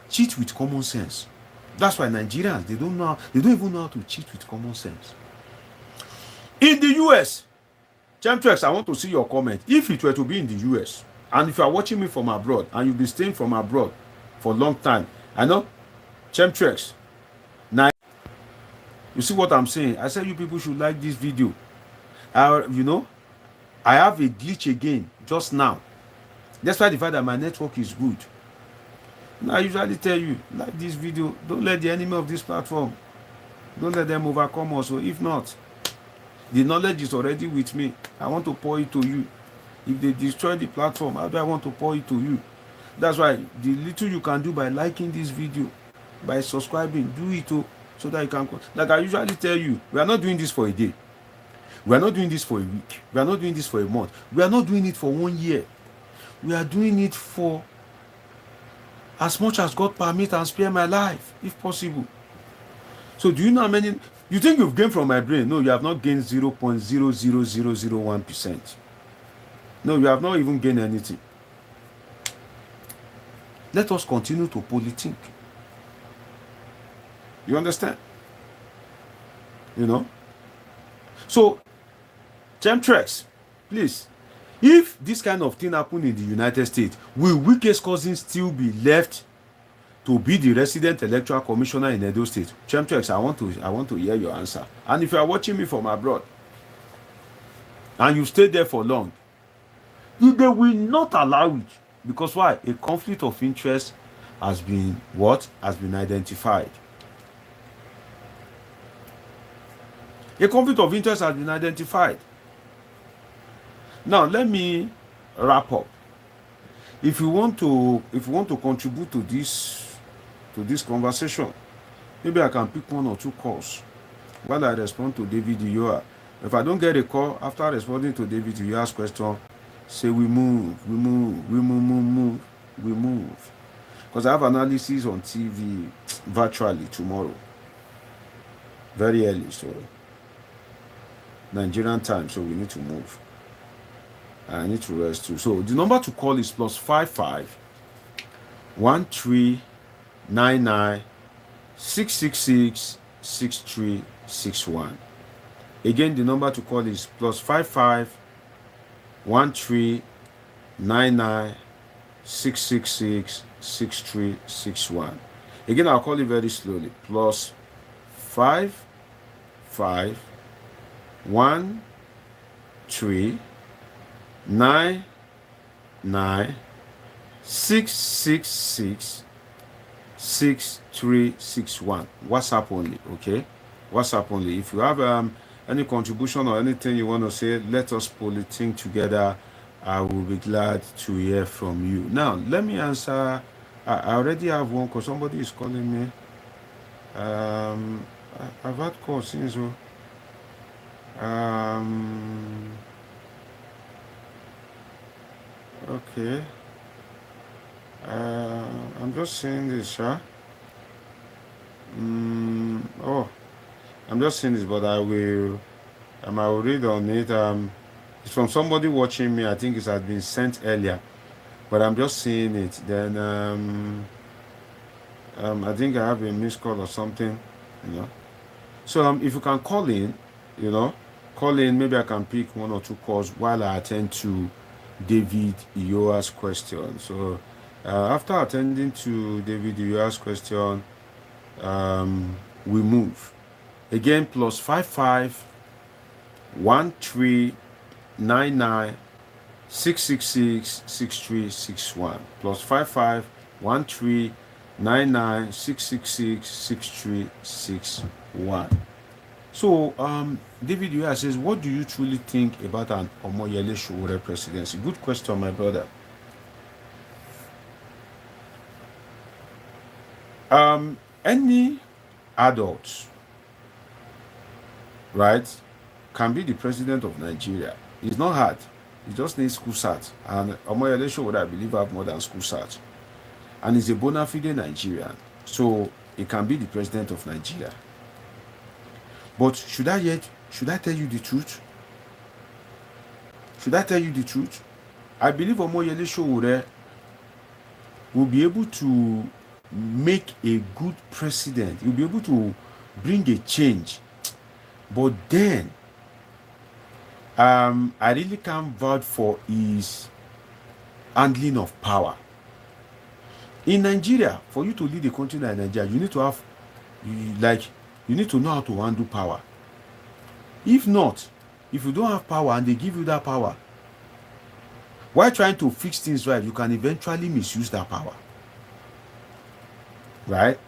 Cheat with common sense. That's why Nigerians, they don't even know how to cheat with common sense. In the US, Chemtrex, I want to see your comment. If it were to be in the US, and if you are watching me from abroad, and you've been staying from abroad for a long time, I know, Chemtrex, now, you see what I'm saying? I said you people should like this video. I have a glitch again just now. Despite the fact that my network is good. Now, I usually tell you, like this video, don't let the enemy of this platform, don't let them overcome us. So if not, the knowledge is already with me. I want to pour it to you. If they destroy the platform, how do I want to pour it to you? That's why the little you can do by liking this video, by subscribing, do it so that you can. Like I usually tell you, we are not doing this for a day. We are not doing this for a week. We are not doing this for a month. We are not doing it for 1 year. We are doing it for as much as God permit and spare my life, if possible. So do you know how many? You think you've gained from my brain? No, you have not gained 0.00001%. No, you have not even gained anything. Let us continue to Polithink. You understand? So, Chemtrex, please, if this kind of thing happen in the United States, will Wike's cousin still be left to be the resident electoral commissioner in Edo State? Chemtrex, I want to hear your answer. And if you are watching me from abroad and you stay there for long, they will not allow it. Because why? A conflict of interest has been what? Has been identified. A conflict of interest has been identified. Now let me wrap up. If you want to contribute to this conversation, maybe I can pick one or two calls while I respond to David Iyoa. If I don't get a call after responding to David Iyoa's question, say we move. Because I have analysis on TV virtually tomorrow. Very early, so Nigerian time, so we need to move. I need to rest too. So the number to call is +55 1399 666 6361. Again, the number to call is +55 1399 666 6361. Again, I'll call it very slowly. +55 1399 666 6361. WhatsApp only, okay? WhatsApp only. If you have any contribution or anything you want to say, let us Polithink together. I will be glad to hear from you. Now, let me answer. I already have one because somebody is calling me. I've had calls since. Okay. I'm just saying this, huh? I'm just saying this, but I will read on it. It's from somebody watching me. I think it has been sent earlier, but I'm just seeing it. Then I think I have a missed call or something, you know. So if you can call in, maybe I can pick one or two calls while I attend to David Iyoa's question. So after attending to David Iyoa's question, we move. Again, +55 1399 666 6361. +55 1399 666 6361. So David Iyoa says, what do you truly think about an Omoyele Sowore presidency? Good question, my brother. Any adult, right, can be the president of Nigeria. It's not hard. It just needs school cert. And Omoyele Sowore, I believe, have more than school cert. And he's a bona fide Nigerian. So he can be the president of Nigeria. But should I tell you the truth? Should I tell you the truth? I believe Omoyele Sowore will be able to make a good president. He'll be able to bring a change. But then, I really can't vouch for his handling of power. In Nigeria, for you to lead a country like Nigeria, you need to have, you need to know how to handle power. If not, if you don't have power and they give you that power, while trying to fix things right, you can eventually misuse that power. Right?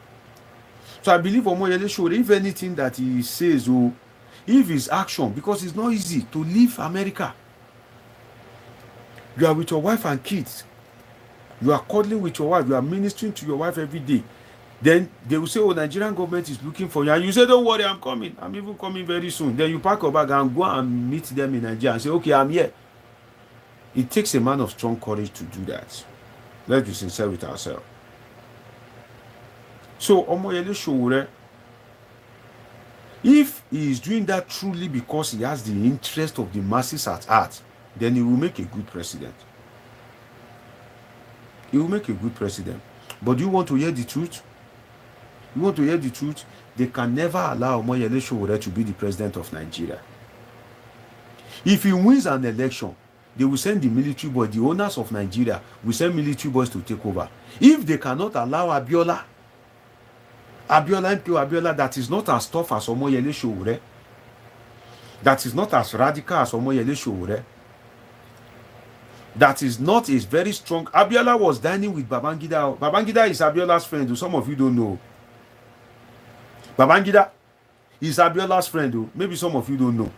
So I believe Omoyele Sowore, if anything that he says, if his action, because it's not easy to leave America. You are with your wife and kids. You are cuddling with your wife. You are ministering to your wife every day. Then they will say, Nigerian government is looking for you. And you say, don't worry, I'm coming. I'm even coming very soon. Then you pack your bag and go and meet them in Nigeria and say, okay, I'm here. It takes a man of strong courage to do that. Let's be sincere with ourselves. So Omoyele Sowore, if he is doing that truly because he has the interest of the masses at heart, then he will make a good president. He will make a good president. But do you want to hear the truth? You want to hear the truth? They can never allow Omoyele Sowore to be the president of Nigeria. If he wins an election, they will send the military boys, the owners of Nigeria will send military boys to take over. If they cannot allow Abiola, that is not as tough as Omoyele Sowore, that is not as radical as Omoyele Sowore, that is not a very strong. Abiola was dining with Babangida. Babangida is Abiola's friend. Some of you don't know. Babangida is Abiola's friend. Maybe some of you don't know.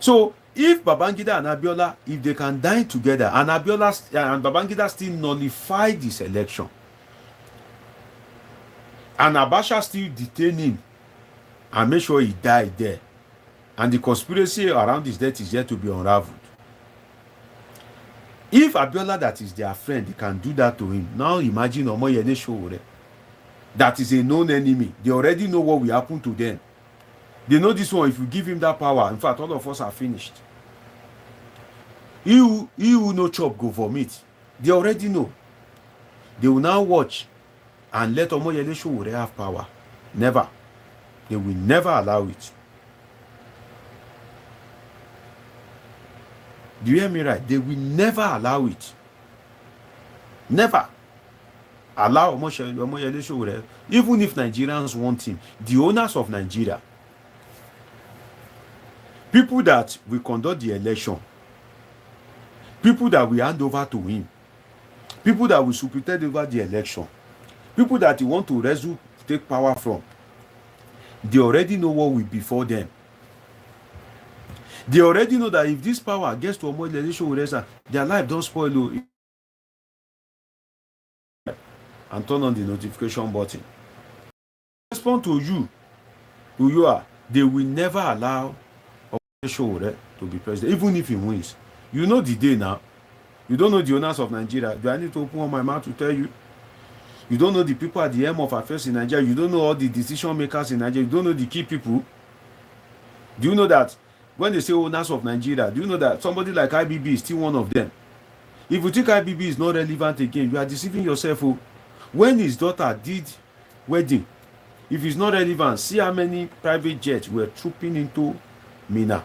So if Babangida and Abiola, if they can dine together, and Abiola and Babangida still nullify this election, and Abacha still detain him and make sure he died there, and the conspiracy around his death is yet to be unraveled. If Abiola, that is their friend, they can do that to him, now imagine Omoyele Sowore, that is a known enemy. They already know what will happen to them. They know this one, if you give him that power, in fact, all of us are finished. He who no chop go vomit. They already know. They will now watch and let Omoyele Sowore have power. Never. They will never allow it. Do you hear me right? They will never allow it. Never allow Omoyele Sowore. Even if Nigerians want him, the owners of Nigeria, people that will conduct the election, people that will hand over to him, people that will superintend over the election, people that he want to take power from, they already know what will be before them. They already know that if this power gets to Omoyele Sowore, their life don't spoil. And turn on the notification button. Respond to you, who you are. They will never allow Omoyele Sowore to be president, even if he wins. You know the day now. You don't know the owners of Nigeria. Do I need to open my mouth to tell you? You don't know the people at the helm of affairs in Nigeria. You don't know all the decision makers in Nigeria. You don't know the key people. Do you know that when they say owners of Nigeria, do you know that somebody like IBB is still one of them? If you think IBB is not relevant again, you are deceiving yourself. When his daughter did wedding, if it's not relevant, see how many private jets were trooping into Mina.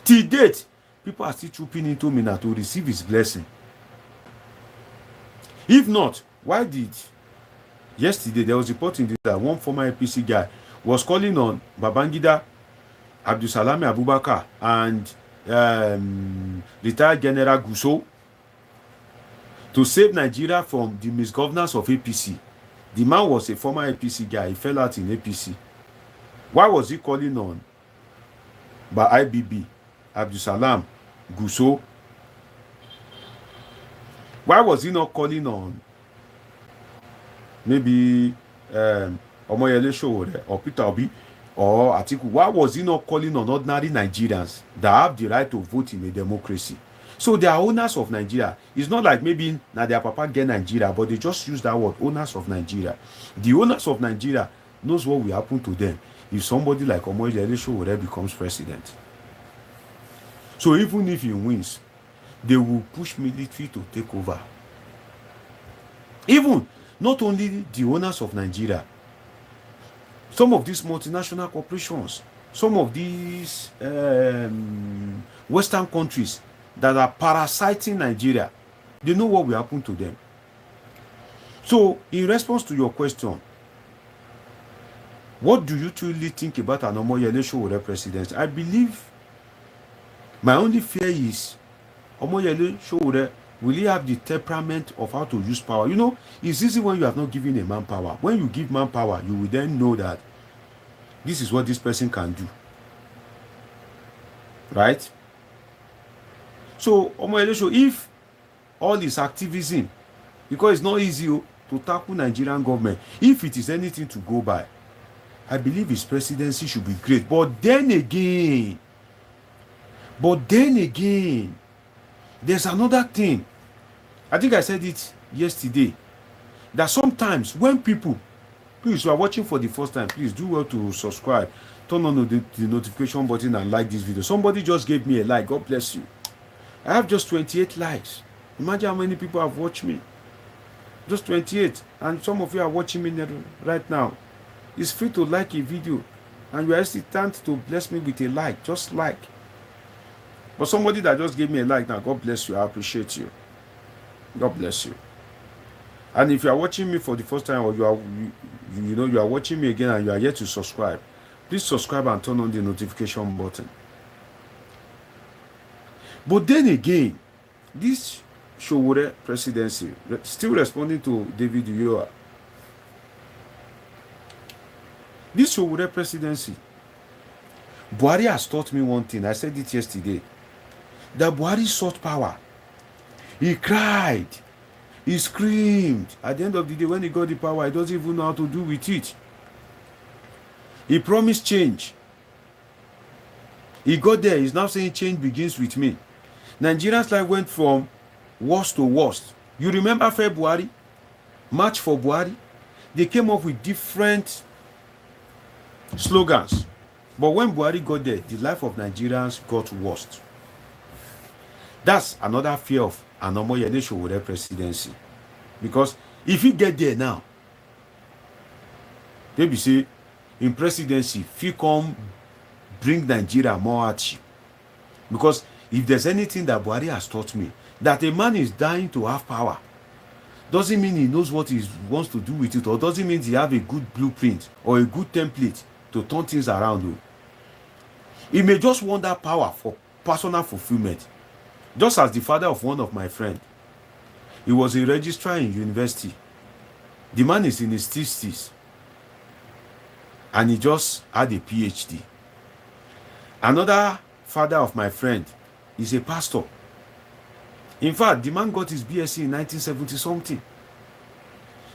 Till date, people are still trooping into Mina to receive his blessing. If not, why did yesterday there was reporting that one former APC guy was calling on Babangida, Abdulsalami Abubakar, and retired General Gusau to save Nigeria from the misgovernance of APC. The man was a former APC guy. He fell out in APC. Why was he calling on by IBB, Abdulsalam Gusau? Why was he not calling on maybe Omoyele Sowore or Peter Obi or Atiku? Why was he not calling on ordinary Nigerians that have the right to vote in a democracy? So they are owners of Nigeria. It's not like maybe now their papa get Nigeria, but they just use that word, owners of Nigeria. The owners of Nigeria knows what will happen to them if somebody like Omoyele Sowore becomes president. So even if he wins, they will push military to take over. Even not only the owners of Nigeria, some of these multinational corporations, some of these Western countries that are parasiting Nigeria, they know what will happen to them. So, in response to your question, what do you truly think about an Omoyele Sowore presidency? I believe my only fear is Omoyele Sowore, will he have the temperament of how to use power? You know, it's easy when you have not given a man power. When you give man power, you will then know that this is what this person can do. Right? So, Omoyele Sowore, if all his activism, because it's not easy to tackle Nigerian government, if it is anything to go by, I believe his presidency should be great. But then again, there's another thing. I think I said it yesterday, that sometimes when people, please, you are watching for the first time, please do well to subscribe, turn on the notification button and like this video. Somebody just gave me a like. God bless you. I have just 28 likes. Imagine how many people have watched me. Just 28. And some of you are watching me right now. It's free to like a video. And you are hesitant to bless me with a like. Just like. But somebody that just gave me a like now, God bless you. I appreciate you. God bless you. And if you are watching me for the first time, or you are watching me again and you are yet to subscribe, please subscribe and turn on the notification button. But then again, this Showore presidency, still responding to David Uyoa, this Showore presidency, Buhari has taught me one thing. I said it yesterday. That Buhari sought power. He cried. He screamed. At the end of the day, when he got the power, he doesn't even know how to do with it. He promised change. He got there. He's now saying change begins with me. Nigerians like went from worst to worst. You remember February? March for Buhari? They came up with different slogans. But when Buhari got there, the life of Nigerians got worse. That's another fear of an Omoyele Sowore presidency. Because if you get there now, they be say, in presidency, if you come bring Nigeria more hardship. Because if there's anything that Buhari has taught me, that a man is dying to have power, doesn't mean he knows what he wants to do with it, or doesn't mean he have a good blueprint or a good template to turn things around. He may just want that power for personal fulfillment. Just as the father of one of my friends. He was a registrar in university. The man is in his 60s. And he just had a PhD. Another father of my friend is a pastor. In fact, the man got his BSc in 1970 something.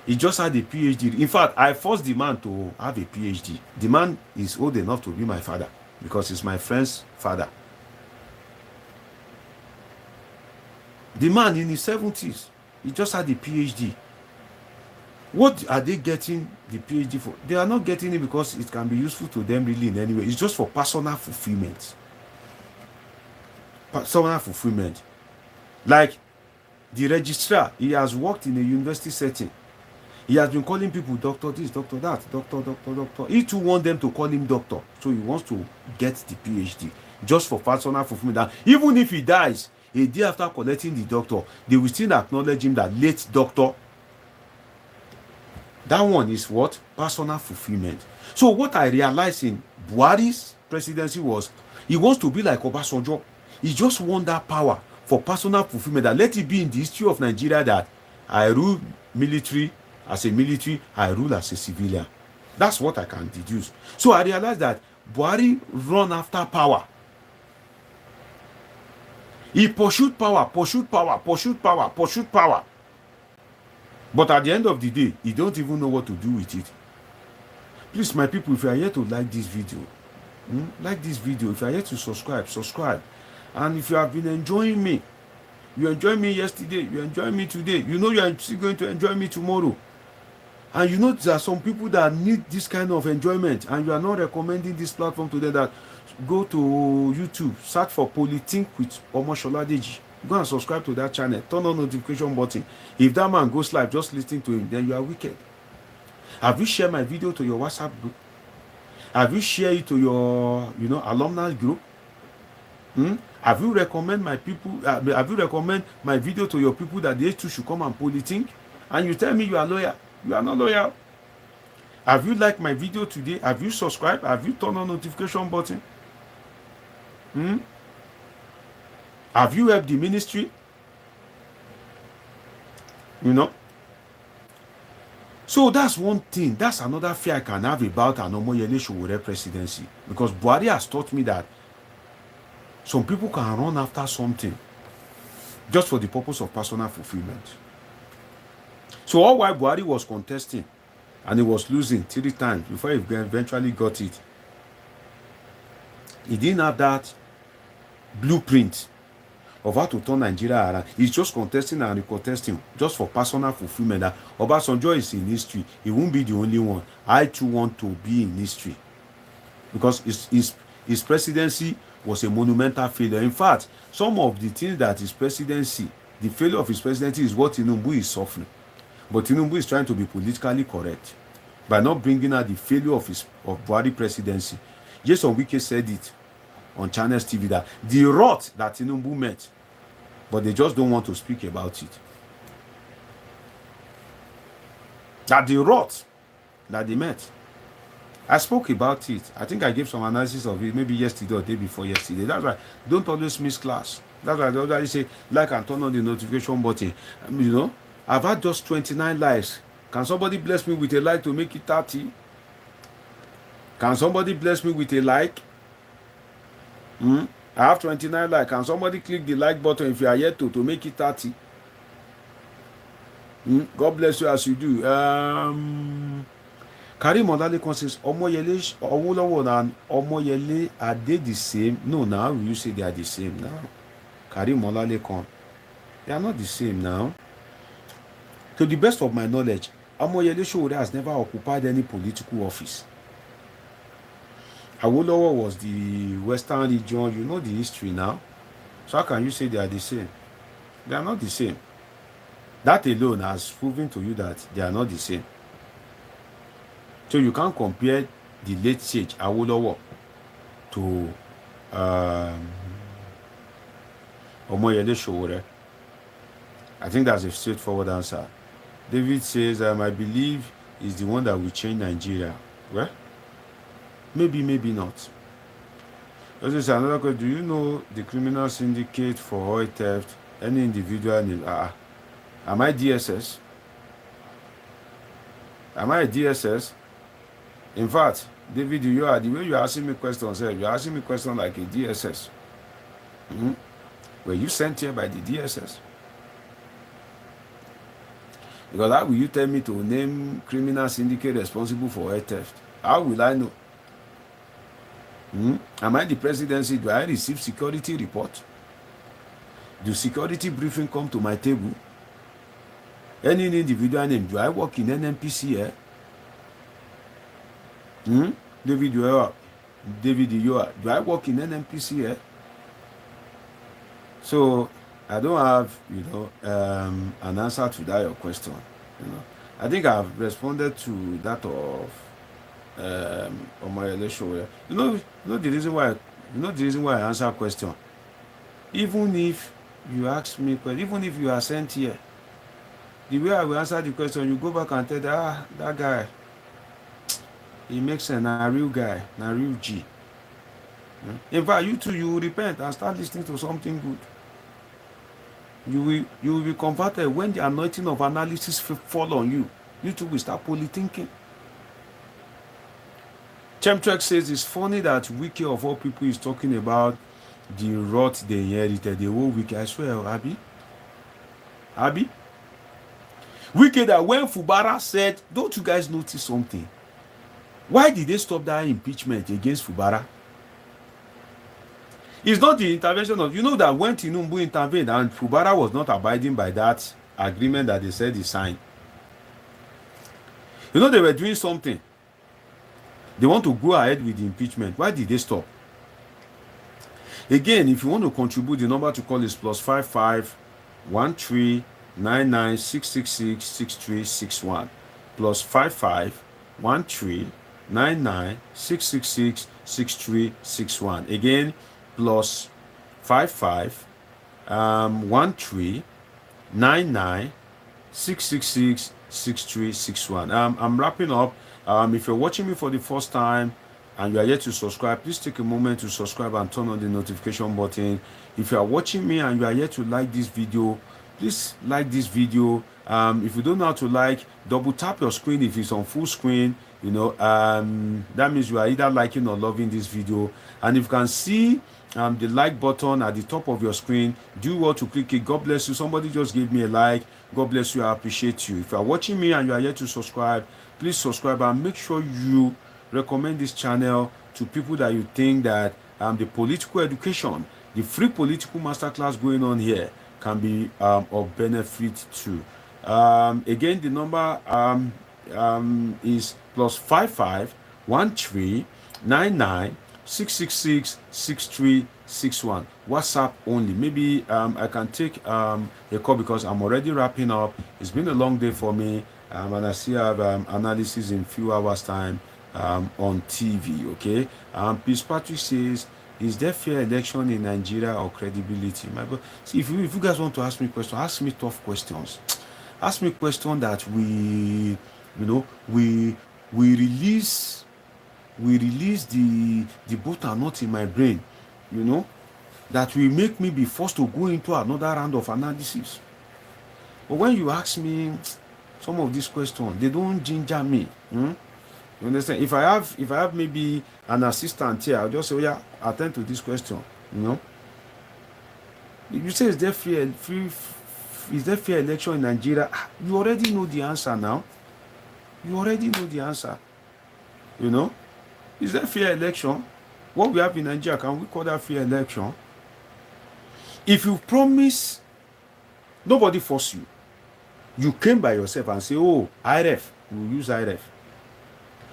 He just had a PhD. In fact, I forced the man to have a PhD. The man is old enough to be my father because he's my friend's father. The man in his 70s, he just had a PhD. What are they getting the PhD for? They are not getting it because it can be useful to them really in any way. It's just for personal fulfillment. Personal fulfillment. Like the registrar, he has worked in a university setting. He has been calling people doctor this, doctor that, doctor. He too wants them to call him doctor. So he wants to get the PhD just for personal fulfillment. And even if he dies, a day after collecting the doctor, they will still acknowledge him that late doctor. That one is what? Personal fulfillment. So what I realized in Buhari's presidency was he wants to be like Obasanjo. He just wants that power for personal fulfillment. That let it be in the history of Nigeria that I rule military as a military, I rule as a civilian. That's what I can deduce. So I realized that Buhari run after power. He pursued power. But at the end of the day, he don't even know what to do with it. Please, my people, if you are here to like this video, like this video. If you are here to subscribe. And if you have been enjoying me, you enjoyed me yesterday, you enjoy me today, you know you are still going to enjoy me tomorrow. And you know there are some people that need this kind of enjoyment, and you are not recommending this platform to them. That go to YouTube, search for Polithink with Omoshola Deji. Go and subscribe to that channel. Turn on notification button. If that man goes live, just listening to him, then you are wicked. Have you shared my video to your WhatsApp group? Have you shared it to your, alumni group? Have you recommend my people? Have you recommend my video to your people that they too should come and Polithink? And you tell me you are loyal. You are not loyal. Have you liked my video today? Have you subscribed? Have you turned on notification button? Have you helped the ministry? So that's one thing. That's another fear I can have about an Omoyele Sowore presidency. Because Buhari has taught me that some people can run after something just for the purpose of personal fulfillment. So all while Buhari was contesting and he was losing 3 times before he eventually got it, he didn't have that blueprint of how to turn Nigeria around. He's just contesting and recontesting just for personal fulfillment. That Obasanjo is in history. He won't be the only one. I too want to be in history. Because his presidency was a monumental failure. In fact, some of the things that his presidency, the failure of his presidency is what Tinubu is suffering. But Tinubu is trying to be politically correct by not bringing out the failure of Buhari presidency. Jason Wike said it on Channels TV that the rot that Tinubu met, but they just don't want to speak about it. That the rot that they met. I spoke about it. I think I gave some analysis of it maybe yesterday or day before yesterday. That's why don't always miss class. That's why the other say like and turn on the notification button. You know, I've had just 29 likes. Can somebody bless me with a like to make it 30? Can somebody bless me with a like? I have 29 likes. Can somebody click the like button if you are yet to make it 30? God bless you as you do. Karim Odalekon says, Omoyele, Owolowo and Omoyele, are they the same? No, now you say they are the same now. Karim Odalekon, they are not the same now. To the best of my knowledge, Omoyele Sowore has never occupied any political office. Awolowo was the Western region, you know the history now. So how can you say they are the same? They are not the same. That alone has proven to you that they are not the same. So you can't compare the late sage Awolowo to Omoyele Sowore. I think that's a straightforward answer. David says, I believe is the one that will change Nigeria. Well, maybe not. This is another question. Do you know the criminal syndicate for oil theft? Any individual? Am I DSS? Am I a DSS? In fact, David, you are the way you are asking me questions. You are asking me questions like a DSS. Were you sent here by the DSS? Because how will you tell me to name criminal syndicate responsible for oil theft? How will I know? Am I the presidency? Do I receive security report? Do security briefing come to my table? Any individual name? Do I work in NNPC here? David, you are. Do I work in NNPC here? So I don't have, an answer to that your question. I think I've responded to that of Omoyele Sowore. You know the reason why I answer a question. Even if you ask me, even if you are sent here, the way I will answer the question, you go back and tell that guy, he makes sense, a real guy, a real G. In fact, you too, you will repent and start listening to something good. You will be converted when the anointing of analysis fall on you. You too will start polythinking. Chemtrek says it's funny that Wike of all people is talking about the rot they inherited. The whole Wike, I swear, Abi? Wike, that when Fubara said, don't you guys notice something? Why did they stop that impeachment against Fubara? It's not the intervention of, that when Tinubu intervened and Fubara was not abiding by that agreement that they said he signed. They were doing something. They want to go ahead with the impeachment. Why did they stop? Again, if you want to contribute, the number to call is +55 13 99 666 6361. +55 13 99 666 6361. Again, +55 13 99 666 6361. I'm wrapping up. If you're watching me for the first time and you are yet to subscribe, please take a moment to subscribe and turn on the notification button. If you are watching me and you are yet to like this video, please like this video. If you don't know how to like, double tap your screen if it's on full screen. That means you are either liking or loving this video. And if you can see the like button at the top of your screen, do what to click it. God bless you. Somebody just gave me a like. God bless you. I appreciate you. If you are watching me and you are yet to subscribe, please subscribe and make sure you recommend this channel to people that you think that the political education, the free political masterclass going on here can be of benefit to. Again, the number is +55 13 99 666 6361. WhatsApp only. Maybe I can take a call because I'm already wrapping up. It's been a long day for me, and I still have analysis in few hours time on TV. Okay. Peace Patrick says, is there fair election in Nigeria or credibility? My God, see, if you guys want to ask me questions, ask me tough questions. Ask me questions that we release the both are not in my brain. that will make me be forced to go into another round of analysis. But when you ask me some of these questions, they don't ginger me. You understand? If I have maybe an assistant here, I'll just say, oh, yeah, attend to this question. You know? If you say, is there fair election in Nigeria? You already know the answer now. You already know the answer. You know? Is there fair election? What we have in Nigeria, can we call that fair election? If you promise, nobody force you. You came by yourself and say, oh, IRF, we will use IRF.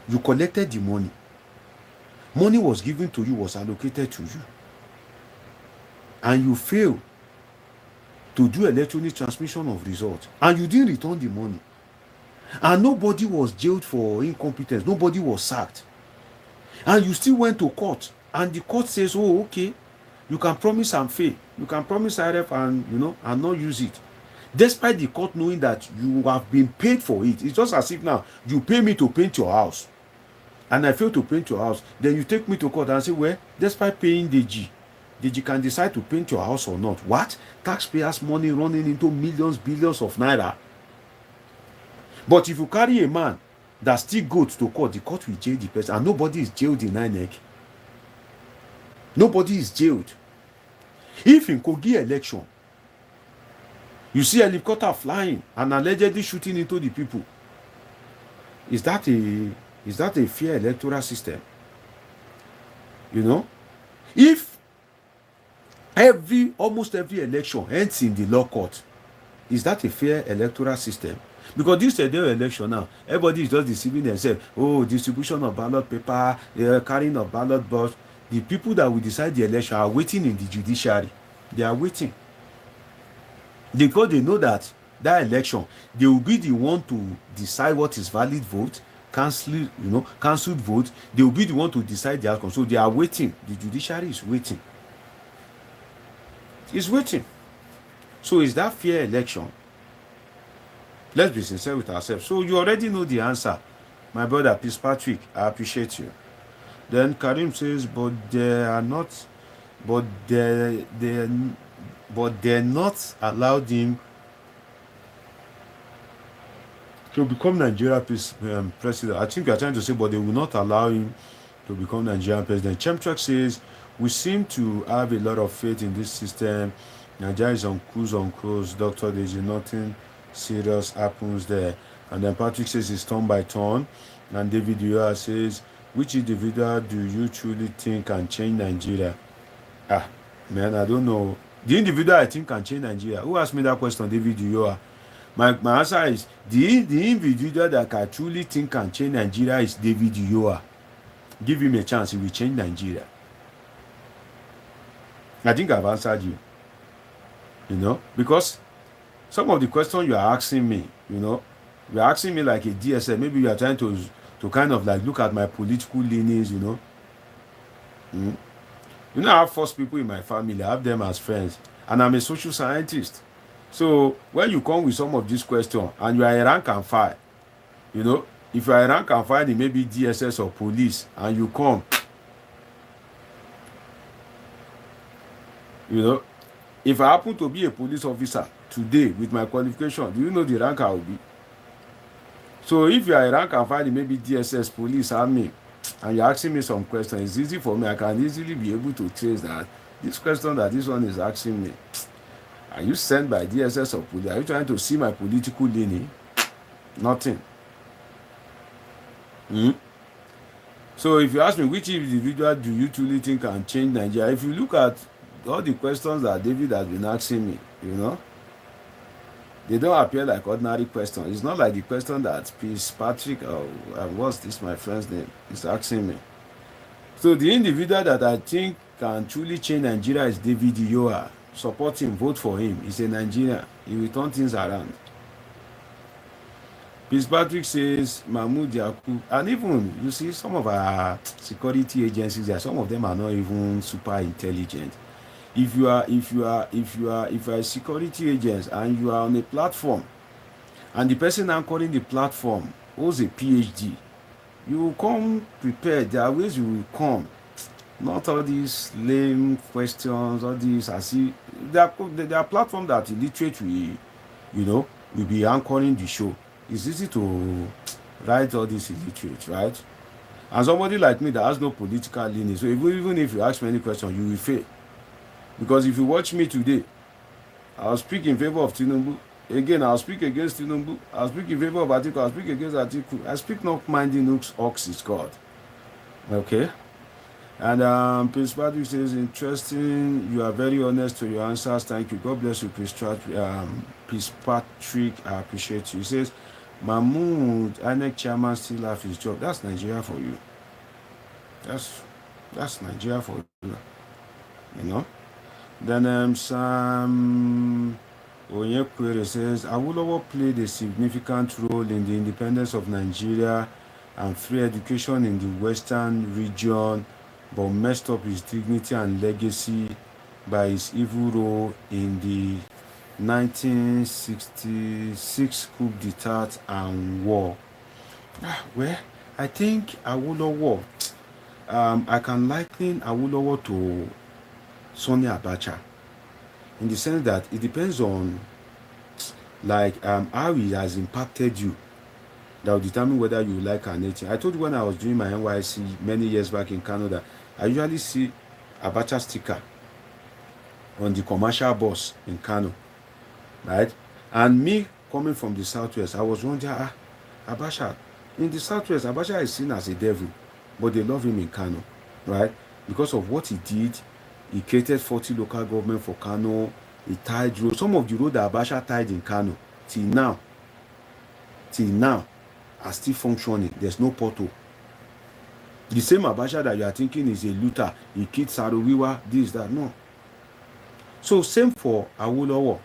You collected the money. Money was given to you, was allocated to you. And you failed to do electronic transmission of results. And you didn't return the money. And nobody was jailed for incompetence. Nobody was sacked. And you still went to court. And the court says, oh, okay, you can promise and fail. You can promise IRF and, and not use it. Despite the court knowing that you have been paid for it. It's just as if now you pay me to paint your house. And I fail to paint your house. Then you take me to court and say, well, despite paying Deji can decide to paint your house or not. What? Taxpayers' money running into millions, billions of naira. But if you carry a man that still goes to court, the court will jail the person. And nobody is jailed in INEC. Nobody is jailed. If in Kogi election, you see a helicopter flying and allegedly shooting into the people, is that a fair electoral system? If almost every election ends in the law court, is that a fair electoral system? Because this election now, everybody is just deceiving themselves. Oh, distribution of ballot paper, carrying of ballot box. The people that will decide the election are waiting in the judiciary. They are waiting. Because they know that election, they will be the one to decide what is valid vote, cancelled vote. They will be the one to decide the outcome. So they are waiting. The judiciary is waiting. It's waiting. So is that fair election? Let's be sincere with ourselves. So you already know the answer. My brother, Peace Patrick, I appreciate you. Then Karim says, but they not allowed him to become Nigeria president. I think you're trying to say, but they will not allow him to become Nigerian president. Chemtrack says, we seem to have a lot of faith in this system. Nigeria is on cruise. Dr. Deji, nothing serious happens there. And then Patrick says it's turn by turn. And David Yahaya says, which individual do you truly think can change Nigeria? Man, I don't know. The individual I think can change Nigeria. Who asked me that question? David Yahaya. My answer is the individual that I truly think can change Nigeria is David Yahaya. Give him a chance, he will change Nigeria. I think I've answered you. Because some of the questions you are asking me, you're asking me like a DSL. Maybe you are trying to kind of like look at my political leanings, I have first people in my family. I have them as friends. And I'm a social scientist. So when you come with some of these questions and you are a rank and file, if you are a rank and file in maybe DSS or police and you come, if I happen to be a police officer today with my qualification, do you know the rank I will be? So if you are a rank and file in maybe DSS, police, army, and you're asking me some questions, it's easy for me. I can easily be able to trace that this question that this one is asking me, are you sent by DSS or police? Are you trying to see my political leaning? Nothing. So if you ask me which individual do you truly think can change Nigeria, if you look at all the questions that David has been asking me, they don't appear like ordinary questions. It's not like the question that Peace Patrick, what's this my friend's name, is asking me. So the individual that I think can truly change Nigeria is David Yahaya. Support him, vote for him. He's a Nigerian. He will turn things around. Peace Patrick says Mahmoud Yakub, and even you see some of our security agencies, some of them are not even super intelligent. If you are a security agent and you are on a platform and the person anchoring the platform holds a PhD, you will come prepared. There are ways you will come Not all these lame questions, all these, I see, there are platforms that illiterate will be anchoring the show. It's easy to write all these illiterate, right? And somebody like me that has no political leaning, so even if you ask me any question, you will fail. Because if you watch me today, I'll speak in favor of Tinubu. Again, I'll speak against Tinubu. I'll speak in favor of Atiku. I'll speak against Atiku. I speak not minding ox is God. Okay? And Prince Patrick says, interesting. You are very honest to your answers. Thank you. God bless you, Prince Patrick. I appreciate you. He says, Mahmoud, INEC chairman still have his job. That's Nigeria for you. That's Nigeria for you. You know? Then Sam Onyekwere says, Awolowo played a significant role in the independence of Nigeria and free education in the Western region, but messed up his dignity and legacy by his evil role in the 1966 coup d'etat and war. Well, I think Awolowo, I can liken Awolowo to Sonny Abacha, in the sense that it depends on how he has impacted you that will determine whether you like an nature. I told you when I was doing my NYC many years back in Canada, I usually see Abacha sticker on the commercial bus in Kano, right? And me coming from the southwest, I was wondering, Abacha, in the southwest, Abacha is seen as a devil, but they love him in Kano, right? Because of what he did. He created 40 local government for Kano. He tied roads. Some of the roads that Abacha tied in Kano, till now, are still functioning. There's no pothole. The same Abacha that you are thinking is a looter. He killed Sarowiwa, this, that. No. So same for Awolowo.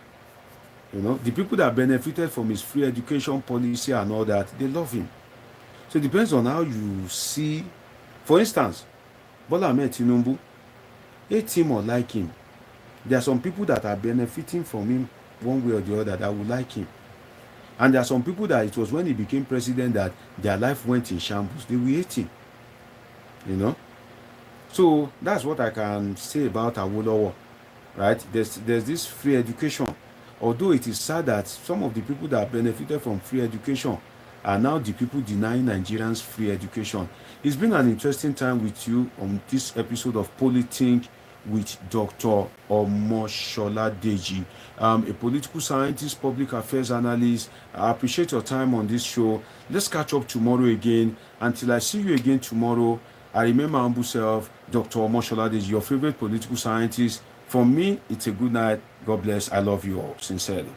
The people that benefited from his free education policy and all that, they love him. So it depends on how you see. For instance, Bola Ahmed Tinubu, hate him or like him, there are some people that are benefiting from him one way or the other that will like him. And there are some people that it was when he became president that their life went in shambles. They will hate him. So that's what I can say about Awolowo, right? There's this free education. Although it is sad that some of the people that benefited from free education are now the people denying Nigerians free education. It's been an interesting time with you on this episode of Polithink with Dr. Omoshola Deji, a political scientist, public affairs analyst. I appreciate your time on this show. Let's catch up tomorrow again. Until I see you again tomorrow, I remain my humble self, Dr. Omoshola Deji, your favorite political scientist. For me, it's a good night. God bless. I love you all, sincerely.